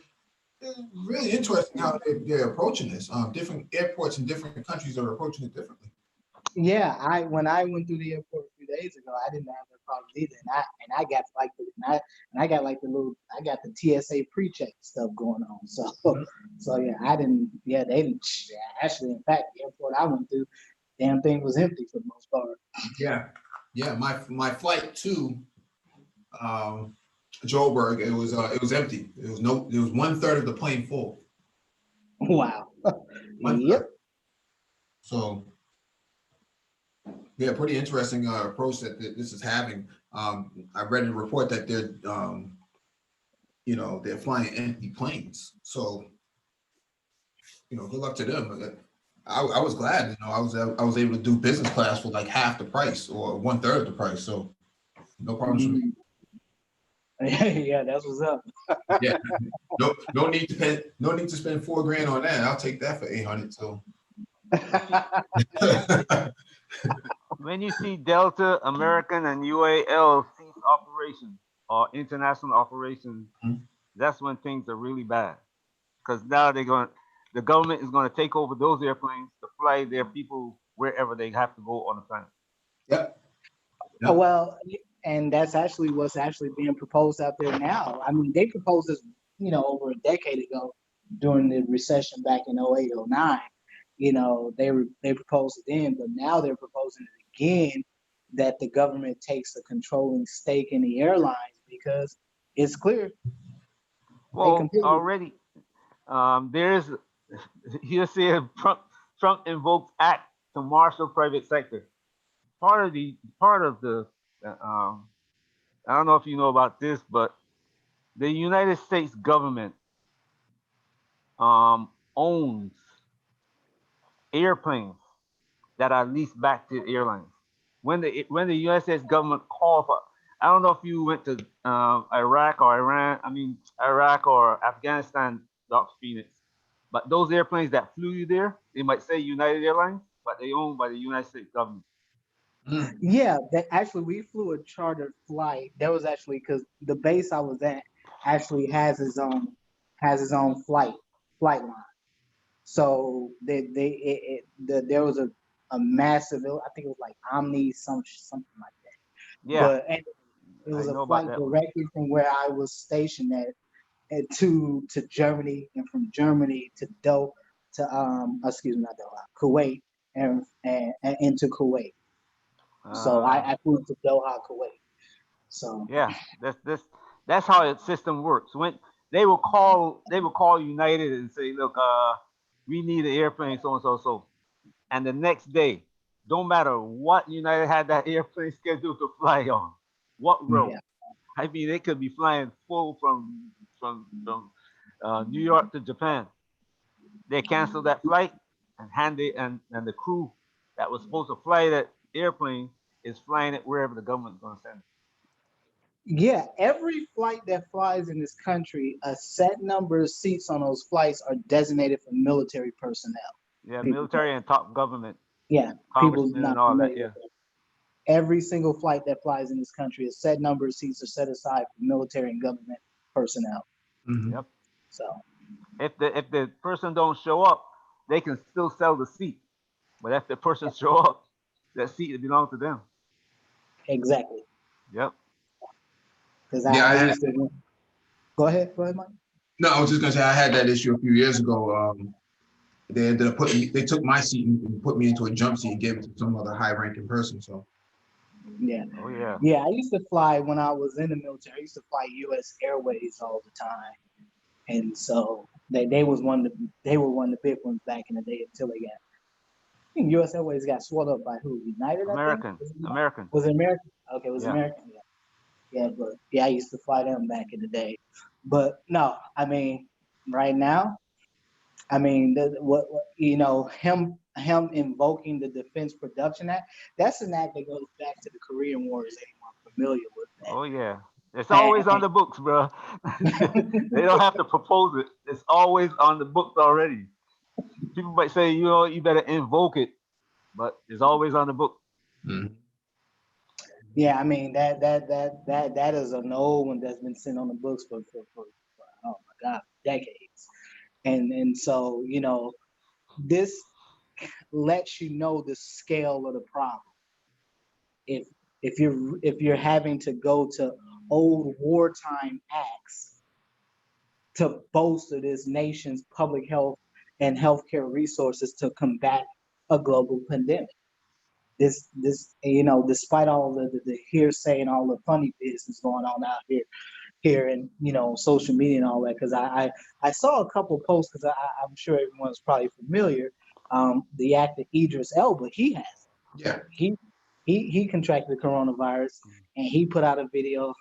it's really interesting how they're approaching this. Different airports in different countries are approaching it differently. Yeah, when I went through the airport a few days ago, I didn't have that problem either, and I got like I got the TSA pre-check stuff going on. So yeah, they didn't. Actually, in fact, the airport I went through, damn thing was empty for the most part. Yeah. My flight to Joburg, it was empty. It was 1/3 of the plane full. Wow. Yep. So yeah, pretty interesting approach that this is having. I read in a report that they're flying empty planes. So good luck to them. I was glad. I was able to do business class for like half the price or 1/3 of the price. So no problems for me. Yeah, that's what's up. Yeah, no need to spend $4,000 on that. I'll take that for 800. So. When you see Delta, American, and UAL cease operations or international operations, that's when things are really bad. Because now the government is going to take over those airplanes to fly their people wherever they have to go on the planet. Yep. Well, and that's actually what's actually being proposed out there now. I mean, they proposed this, over a decade ago during the recession back in 08, 09. They proposed it then, but now they're proposing it again, that the government takes a controlling stake in the airlines because it's clear. Well, already, you see Trump invokes act to marshal private sector. Part of the I don't know if you know about this, but the United States government owns airplanes that are leased back to airlines. When the United States government calls for, I don't know if you went to Iraq or Afghanistan, Dr. Phoenix, but those airplanes that flew you there, they might say United Airlines, but they owned by the United States government. Yeah, we flew a chartered flight. That was actually because the base I was at actually has his own flight line. So there was a massive, I think it was like Omni something like that. Yeah, but it was a flight directly from where I was stationed at to Germany, and from Germany to Kuwait, and into Kuwait. So I flew to Doha, Kuwait. So yeah, that's how the system works. When they will call United and say, look, we need an airplane, so, and the next day, don't matter what United had that airplane scheduled to fly on, what route. Yeah. I mean, they could be flying full from New York to Japan. They cancel that flight and the crew that was supposed to fly that airplane is flying it wherever the government's going to send it. Yeah, every flight that flies in this country, a set number of seats on those flights are designated for military personnel. Yeah, military and top government. Yeah, people and all that. Yeah. Every single flight that flies in this country, a set number of seats are set aside for military and government personnel. Mm-hmm. Yep. So, if the person don't show up, they can still sell the seat. But if the person show up, that seat belongs to them. Exactly. Yep. Because Go ahead, Mike. No, I was just gonna say I had that issue a few years ago. They ended up they took my seat and put me into a jump seat and gave it to some other high-ranking person. So. Yeah. Oh yeah. Yeah, I used to fly when I was in the military. I used to fly U.S. Airways all the time, and so they were one of the big ones back in the day until they got. I think U.S. Airways got swallowed up by who? United. American. American. Was it American? Okay, it was American. Yeah. Yeah, but I used to fly them back in the day. But no, I mean, right now, I mean, him invoking the Defense Production Act, that's an act that goes back to the Korean War. Is anyone familiar with that? Oh yeah, it's always on the books, bro. They don't have to propose it; it's always on the books already. People might say, you better invoke it, but it's always on the book. Mhm. Yeah, I mean that is an old one that's been sitting on the books for oh my God, decades. And so, you know, this lets you know the scale of the problem. If if you're having to go to old wartime acts to bolster this nation's public health and healthcare resources to combat a global pandemic. This you know, despite all the hearsay and all the funny business going on out here and, you know, social media and all that, because I saw a couple posts, because I'm sure everyone's probably familiar. The actor Idris Elba, he has Yeah. he contracted the coronavirus, and he put out a video.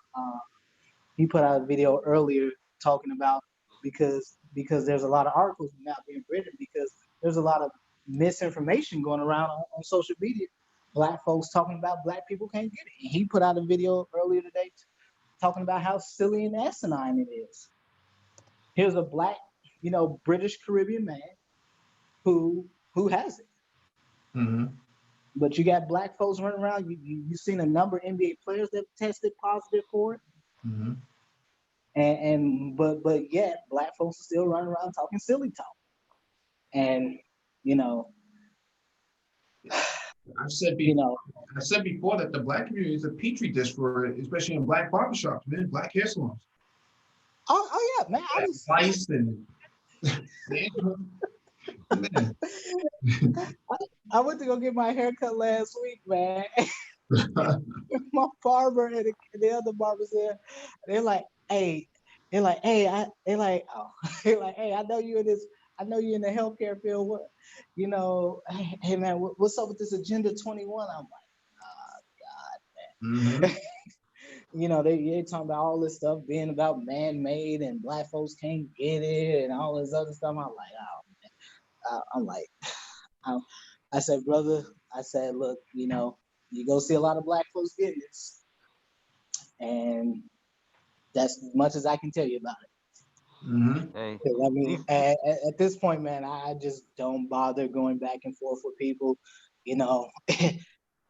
He put out a video earlier talking about, because there's a lot of articles now being written, because there's a lot of misinformation going around on social media. Black folks talking about black people can't get it. And he put out a video earlier today talking about how silly and asinine it is. Here's a black, you know, British Caribbean man who has it. Mm-hmm. But you got black folks running around. You seen a number of NBA players that tested positive for it. Mm-hmm. But yet black folks are still running around talking silly talk. And you know, I've said you before, know, I said before that the black community is a petri dish for, especially in black barbershops, man, black hair salons. oh yeah, man, I was Lice and man. I went to go get my hair cut last week, man. My barber and the other barbers there, they're like, hey, they're like, oh, they're like, hey, I know you in the healthcare field. What, you know, hey man, what's up with this Agenda 21? I'm like, oh God, man. Mm-hmm. You know, they talking about all this stuff being about man-made and black folks can't get it and all this other stuff. I'm like, oh man. I'm like, I said, brother, I said, look, you know, you go see a lot of black folks getting this, and that's as much as I can tell you about it. Mm-hmm. Hey, I mean, these, at this point, man, I just don't bother going back and forth with people. You know,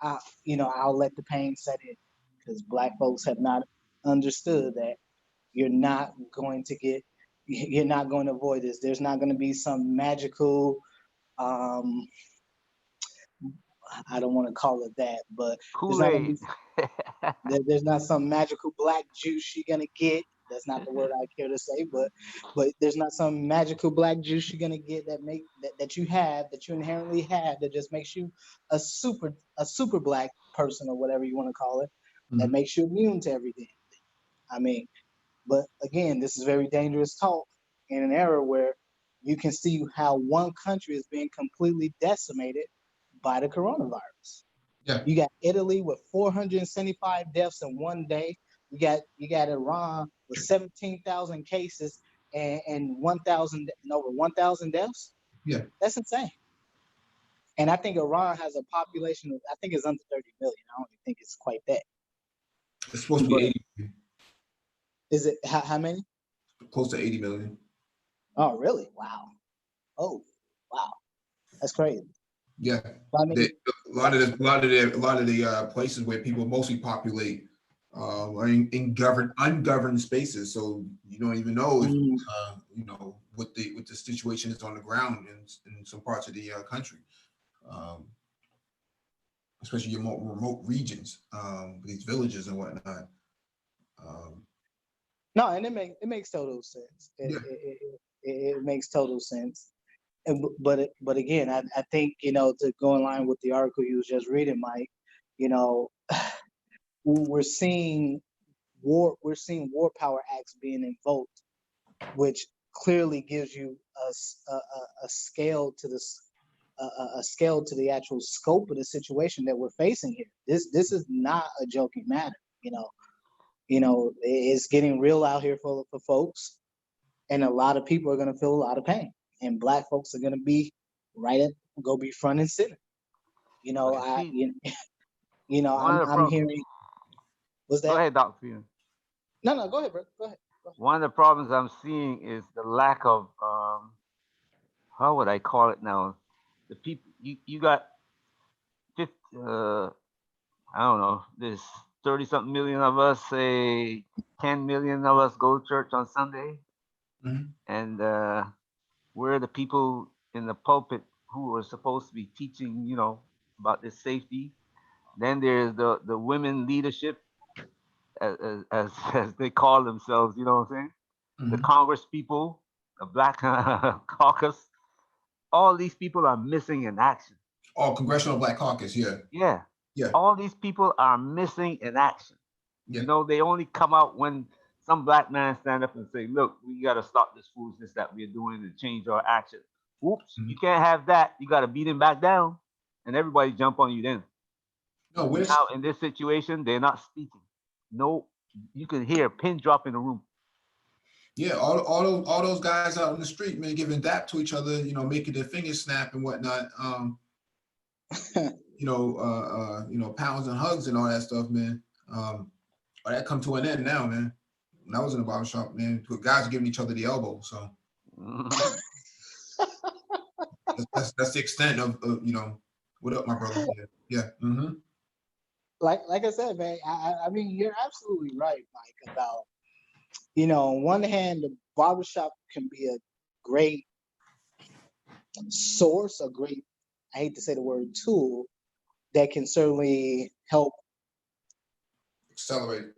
I'll let the pain set in, because black folks have not understood that you're not going to avoid this. There's not going to be some magical, I don't want to call it that, but there's not going to Kool-Aid. be there's not some magical black juice you're gonna get. That's not the word I care to say, but there's not some magical black juice you're gonna get that you inherently have, that just makes you a super black person, or whatever you want to call it, that Mm-hmm. makes you immune to everything. I mean, but again, this is very dangerous talk in an era where you can see how one country is being completely decimated by the coronavirus. Yeah. You got Italy with 475 deaths in one day. You got Iran with 17,000 cases and 1,000 and over 1,000 deaths. Yeah. That's insane. And I think Iran has a population of, I think it's under 30 million. I don't even think it's quite that. It's supposed to be 80 million, Is it how many? close to 80 million. Oh, really? Wow. Oh, wow. That's crazy. Yeah. But I mean, A lot of the places where people mostly populate are in ungoverned spaces, so you don't even know if you know what the situation is on the ground in some parts of the country, especially your more remote regions, these villages and whatnot. no, and it makes total sense. It makes total sense. But again, I think, you know, to go in line with the article you was just reading, Mike, you know, we're seeing war power acts being invoked, which clearly gives you a scale to this a scale to the actual scope of the situation that we're facing here. This is not a joking matter. You know, it's getting real out here for folks, and a lot of people are going to feel a lot of pain, and black folks are going to be go be front and center. You know, One of the I'm hearing. Was Go that? ahead, Dr. Peter. No, go ahead, bro. Go ahead. One of the problems I'm seeing is the lack of, how would I call it now? The people, you got 50, I don't know, there's 30 something million of us, say 10 million of us go to church on Sunday. Mhm. And we're the people in the pulpit who are supposed to be teaching, about this safety. Then there's the women leadership, as they call themselves, you know what I'm saying? The Mhm. Congress people, the Black Caucus. All these people are missing in action. Oh, Congressional Black Caucus. Yeah. Yeah. Yeah. All these people are missing in action. Yeah. They only come out when some black man stand up and say, look, we got to stop this foolishness that we're doing and change our action. Oops, Mhm. you can't have that. You got to beat him back down. And everybody jump on you then. No, we're Now, in this situation, they're not speaking. No, you can hear a pin drop in the room. yeah, all those guys out in the street, man, giving dap to each other, making their fingers snap and whatnot. Pounds and hugs and all that stuff, man. All that come to an end now, man. When I was in the barbershop, man, guys are giving each other the elbow. So that's the extent of what up, my brother? Yeah. Yeah. Mm-hmm. Like I said, man, I mean, you're absolutely right, Mike, about, on one hand, the barbershop can be a great source, I hate to say the word tool, that can certainly help. Accelerate.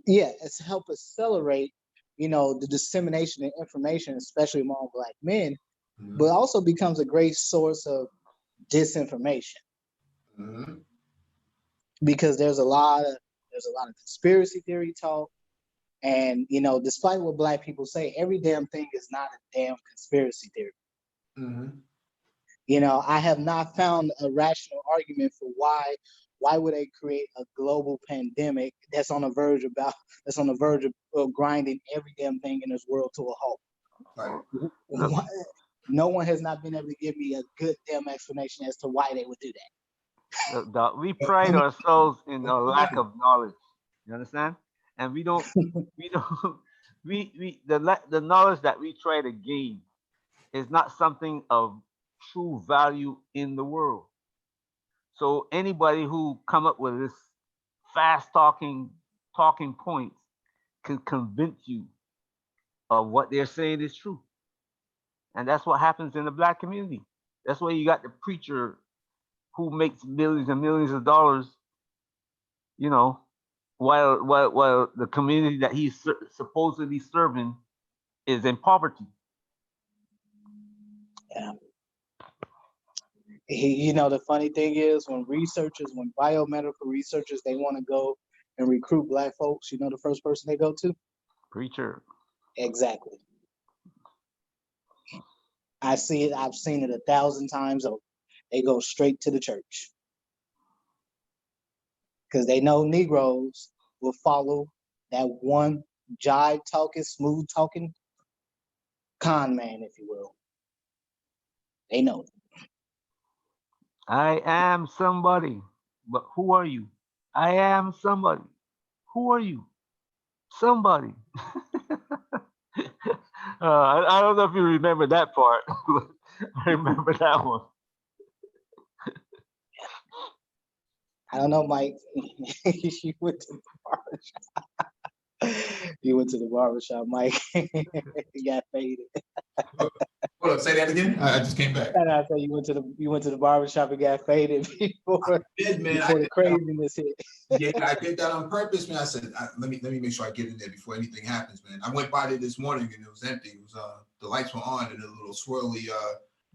Yeah, it's help accelerate, the dissemination of information, especially among Black men, Mm-hmm. but also becomes a great source of disinformation. Mm-hmm. Because there's a lot of conspiracy theory talk, and despite what Black people say, every damn thing is not a damn conspiracy theory. Mm-hmm. I have not found a rational argument for why would they create a global pandemic that's on the verge of grinding every damn thing in this world to a halt. Right. No one has not been able to give me a good damn explanation as to why they would do that. We pride ourselves in a lack of knowledge. You understand? And we don't, the knowledge that we try to gain is not something of true value in the world. So anybody who come up with this fast talking points can convince you of what they're saying is true. And that's what happens in the Black community. That's why you got the preacher who makes millions and millions of dollars, while the community that he's supposedly serving is in poverty. Yeah. The funny thing is, when biomedical researchers, they want to go and recruit Black folks, the first person they go to? Preacher. Exactly. I see it. I've seen it 1,000 times over. They go straight to the church because they know Negroes will follow that one jive talking, smooth talking con man, if you will. They know it. I am somebody, but who are you? I am somebody. Who are you? Somebody. I don't know if you remember that part. I remember that one. I don't know, Mike. You went to the barbershop. You went to the barbershop, Mike. You got faded. Hold up, say that again. I just came back. And I said you went to the barbershop and got faded before the craziness hit. Yeah, I did that on purpose, man. I said, let me make sure I get in there before anything happens, man. I went by there this morning and it was empty. It was the lights were on and the little swirly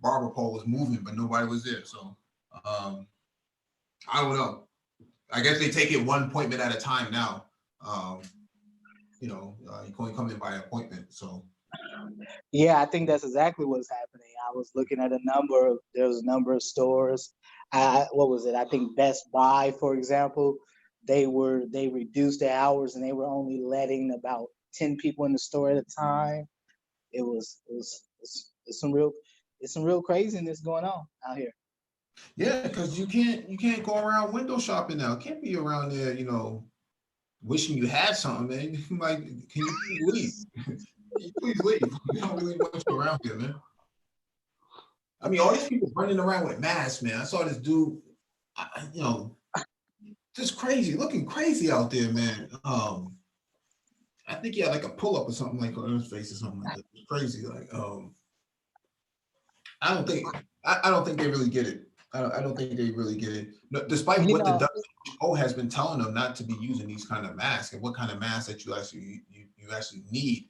barber pole was moving, but nobody was there. So I don't know. I guess they take it one appointment at a time now. You can only come in by appointment. So Yeah, I think that's exactly what's happening. I was looking at there was a number of stores. What was it? I think Best Buy, for example, they reduced their hours and they were only letting about 10 people in the store at a time. It's some real craziness going on out here. yeah, because you can't go around window shopping now. Can't be around there, wishing you had something, man. Like, can you please leave? Can you please leave? We don't really want you around here, man. I mean, all these people running around with masks, man. I saw this dude you know, just crazy, looking crazy out there, man. I think he had like a pull-up or something like on his face or something like that. It's crazy. Like, I don't think they really get it. I don't think they really get it. No, despite what the WHO has been telling them not to be using these kind of masks and what kind of masks that you actually need.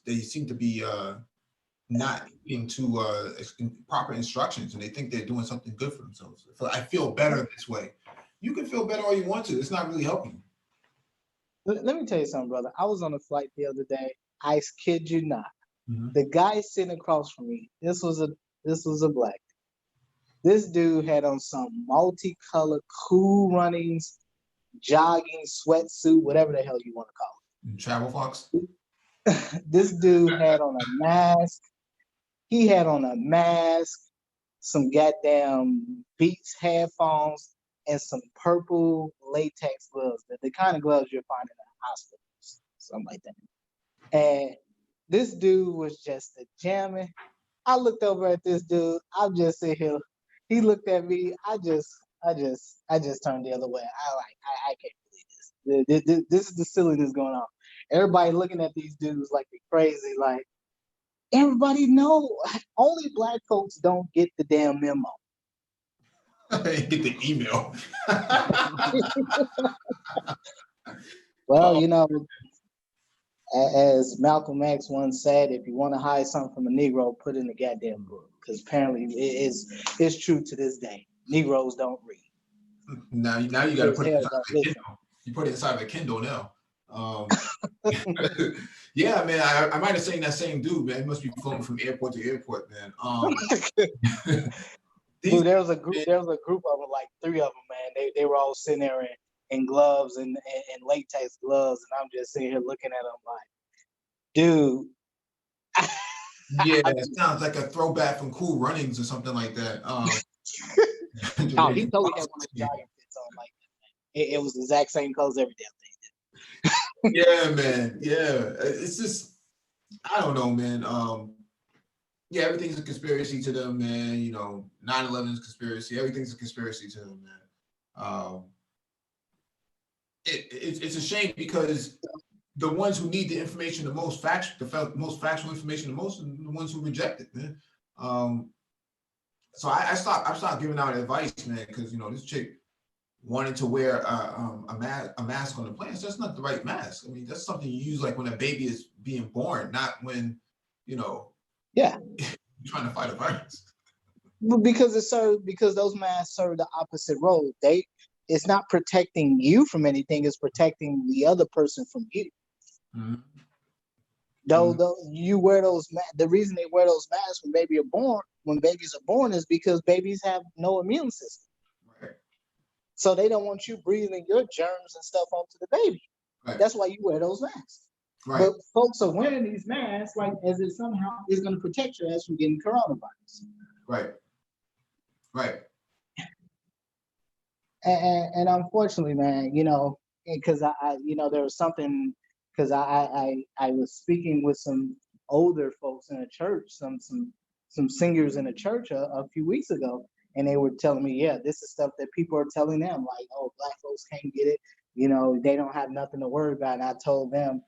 They seem to be not into proper instructions, and they think they're doing something good for themselves. I feel better this way. You can feel better all you want to. It's not really helping you. Let me tell you something, brother. I was on a flight the other day. I kid you not. The guy sitting across from me, this was a black. This dude had on some multicolored, Cool Runnings, jogging sweatsuit, whatever the hell you want to call it. Travel Fox. This dude had on a mask. He had on a mask, some goddamn Beats headphones, and some purple latex gloves. The kind of gloves you'll find in a hospital, something like that. And this dude was just a jamming. I looked over at this dude. I'm just sitting here. He looked at me. I just turned the other way. I can't believe this. This is the silliness going on. Everybody looking at these dudes like they're crazy. Like, everybody know only black folks don't get the damn memo. Get the email. Well, you know, as Malcolm X once said, if you want to hide something from a Negro, put it in the goddamn book. Because apparently it's true to this day. Negroes don't read. Now you got to put it inside of a Kindle. You put it inside of a Kindle now. Yeah, man, I might have seen that same dude, man. He must be floating from airport to airport, man. Dude, there was a group of them, like 3 of them, man. They were all sitting there in gloves and latex gloves, and I'm just sitting here looking at them like, dude. Yeah, it sounds like a throwback from Cool Runnings or something like that. Oh, he totally had one of the jogging fits on like that, man. It was the exact same colors every damn thing. Yeah, man. Yeah, it's just, I don't know, man. Yeah, everything's a conspiracy to them, man. You know, 9/11 is conspiracy. Everything's a conspiracy to them, man. It's a shame because the ones who need the information the most, the most factual information the most, are the ones who reject it, man. So I stopped giving out advice, man, because, you know, this chick wanted to wear a mask on the plane. So that's not the right mask. I mean, that's something you use like when a baby is being born, not when, you know, you're trying to fight a virus. Because those masks serve the opposite role. It's not protecting you from anything, it's protecting the other person from you. Though you wear those the reason they wear those masks when babies are born is because babies have no immune system. Right. So they don't want you breathing your germs and stuff onto the baby. Right. That's why you wear those masks. Right. But folks are wearing these masks like as if somehow it's going to protect your ass from getting coronavirus. Right. Right. And unfortunately, man, you know, because I you know, there was something, because I was speaking with some older folks in a church, some singers in a church a few weeks ago, and they were telling me, yeah, this is stuff that people are telling them, like, oh, black folks can't get it, you know, they don't have nothing to worry about. And I told them,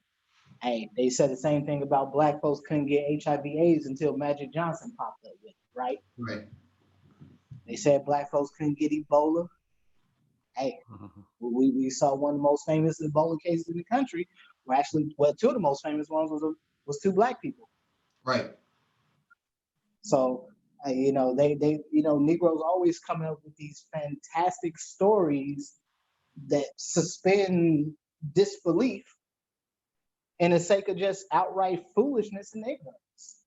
hey, they said the same thing about black folks couldn't get HIV/AIDS until Magic Johnson popped up with it, right? Right. They said black folks couldn't get Ebola. Hey, we saw one of the most famous Ebola cases in the country. Well, actually, two of the most famous ones was 2 black people. Right. So, you know, they you know, Negroes always coming up with these fantastic stories that suspend disbelief in the sake of just outright foolishness and ignorance.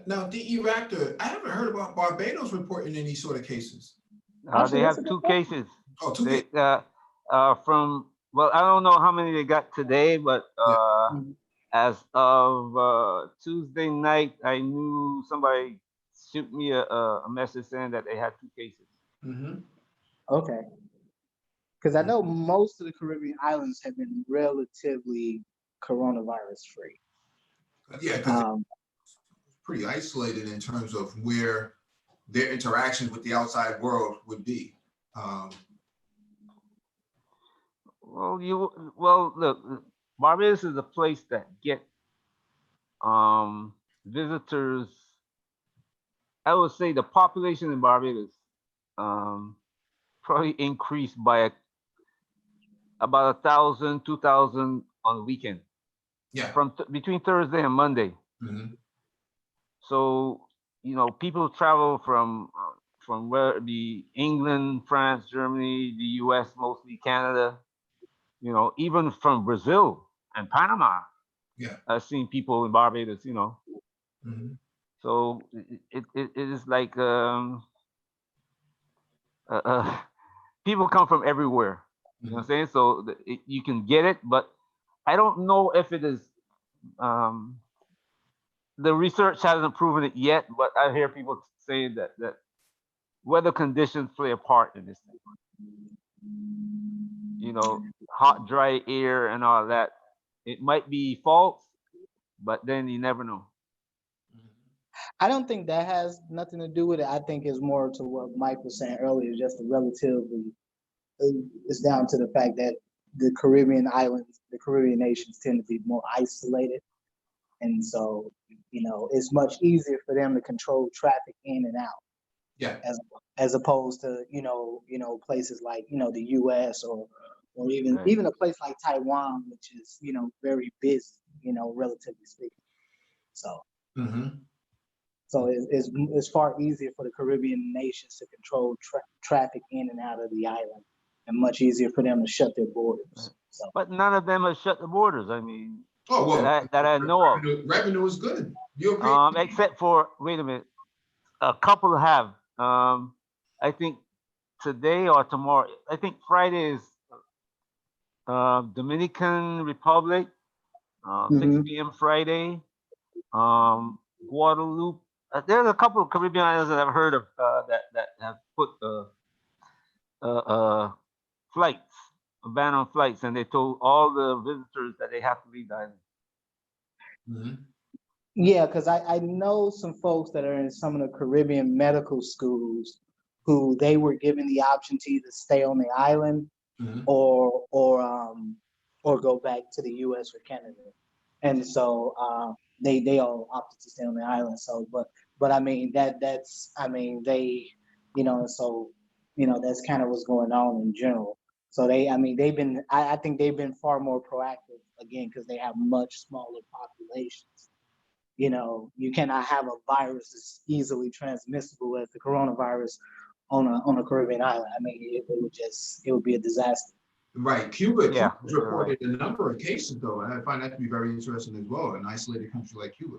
Now, DE Raptor, I haven't heard about Barbados reporting any sort of cases. They have 2 cases. Oh, 2 cases. From, well, I don't know how many they got today, but as of Tuesday night, I knew somebody shoot me a message saying that they had 2 cases. Okay. Because I know most of the Caribbean islands have been relatively coronavirus free. Yeah, because it's pretty isolated in terms of where their interactions with the outside world would be. Well, look, Barbados is a place that get visitors. I would say the population in Barbados probably increased by about 1,000, 2,000 on the weekend. Yeah. From between Thursday and Monday. Mm-hmm. So people travel from where the England, France, Germany, the U.S., mostly Canada. Even from Brazil and Panama. Yeah. I've seen people in Barbados. Mm-hmm. So it is like people come from everywhere. You know what I'm saying? So you can get it, but I don't know if it is. The research hasn't proven it yet, but I hear people saying that weather conditions play a part in this thing. Hot, dry air and all that. It might be false, but then you never know. I don't think that has nothing to do with it. I think it's more to what Mike was saying earlier, just it's down to the fact that the Caribbean islands, the Caribbean nations tend to be more isolated. And so, it's much easier for them to control traffic in and out. Yeah. As opposed to, places like, the US or even a place like Taiwan, which is, very busy, relatively speaking. So so it's far easier for the Caribbean nations to control traffic in and out of the island, and much easier for them to shut their borders. So. But none of them have shut the borders. I mean, that I know of. Revenue is good. You agree? Except for, wait a minute, a couple have. I think today or tomorrow. I think Friday is Dominican Republic, 6 p.m. Friday. Guadeloupe. There's a couple of Caribbean islands that I've heard of that have put flights, a ban on flights, and they told all the visitors that they have to leave the island. Mm-hmm. Yeah, because I know some folks that are in some of the Caribbean medical schools who they were given the option to either stay on the island or go back to the U.S. or Canada, and so they all opted to stay on the island. So, but I mean that's they, so that's kind of what's going on in general. So they've been I think they've been far more proactive again because they have much smaller populations. You cannot have a virus that's easily transmissible as the coronavirus on a Caribbean island. I mean, it would be a disaster. Right. Cuba reported right. a number of cases, though, and I find that to be very interesting as well. An isolated country like Cuba.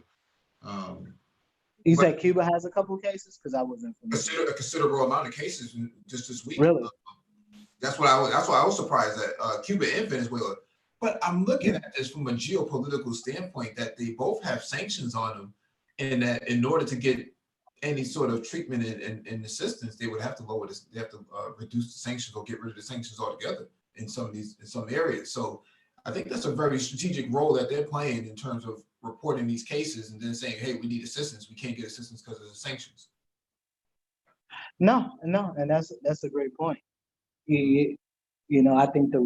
You said Cuba has a couple of cases? Because I wasn't familiar. A considerable amount of cases just this week. Really? That's why I was surprised at Cuba and Venezuela. But I'm looking at this from a geopolitical standpoint that they both have sanctions on them, and that in order to get any sort of treatment and assistance, they would have to lower this. They have to reduce the sanctions or get rid of the sanctions altogether in some areas. So I think that's a very strategic role that they're playing in terms of reporting these cases and then saying, "Hey, we need assistance. We can't get assistance because of the sanctions." No, and that's a great point. I think the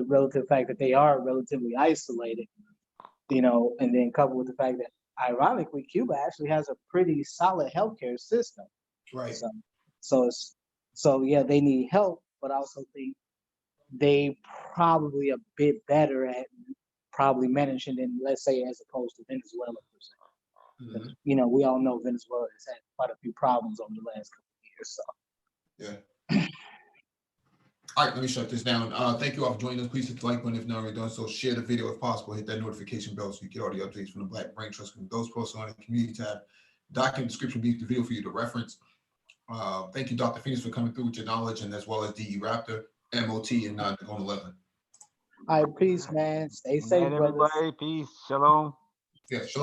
relative fact that they are relatively isolated, and then coupled with the fact that ironically Cuba actually has a pretty solid healthcare system. Right. So yeah, they need help, but I also think they probably a bit better at probably managing than, let's say, as opposed to Venezuela per se. We all know Venezuela has had quite a few problems over the last couple of years. So yeah. All right, let me shut this down. Thank you all for joining us. Please hit the like button if not already done so. Share the video if possible. Hit that notification bell so you get all the updates from the Black Brain Trust. Those posted on the community tab. Document description will be the video for you to reference. Thank you, Dr. Phoenix, for coming through with your knowledge, and as well as DE Raptor, MOT, and 9-11. All right, peace, man. Stay safe, brothers. Everybody, peace, shalom. Yeah, shalom.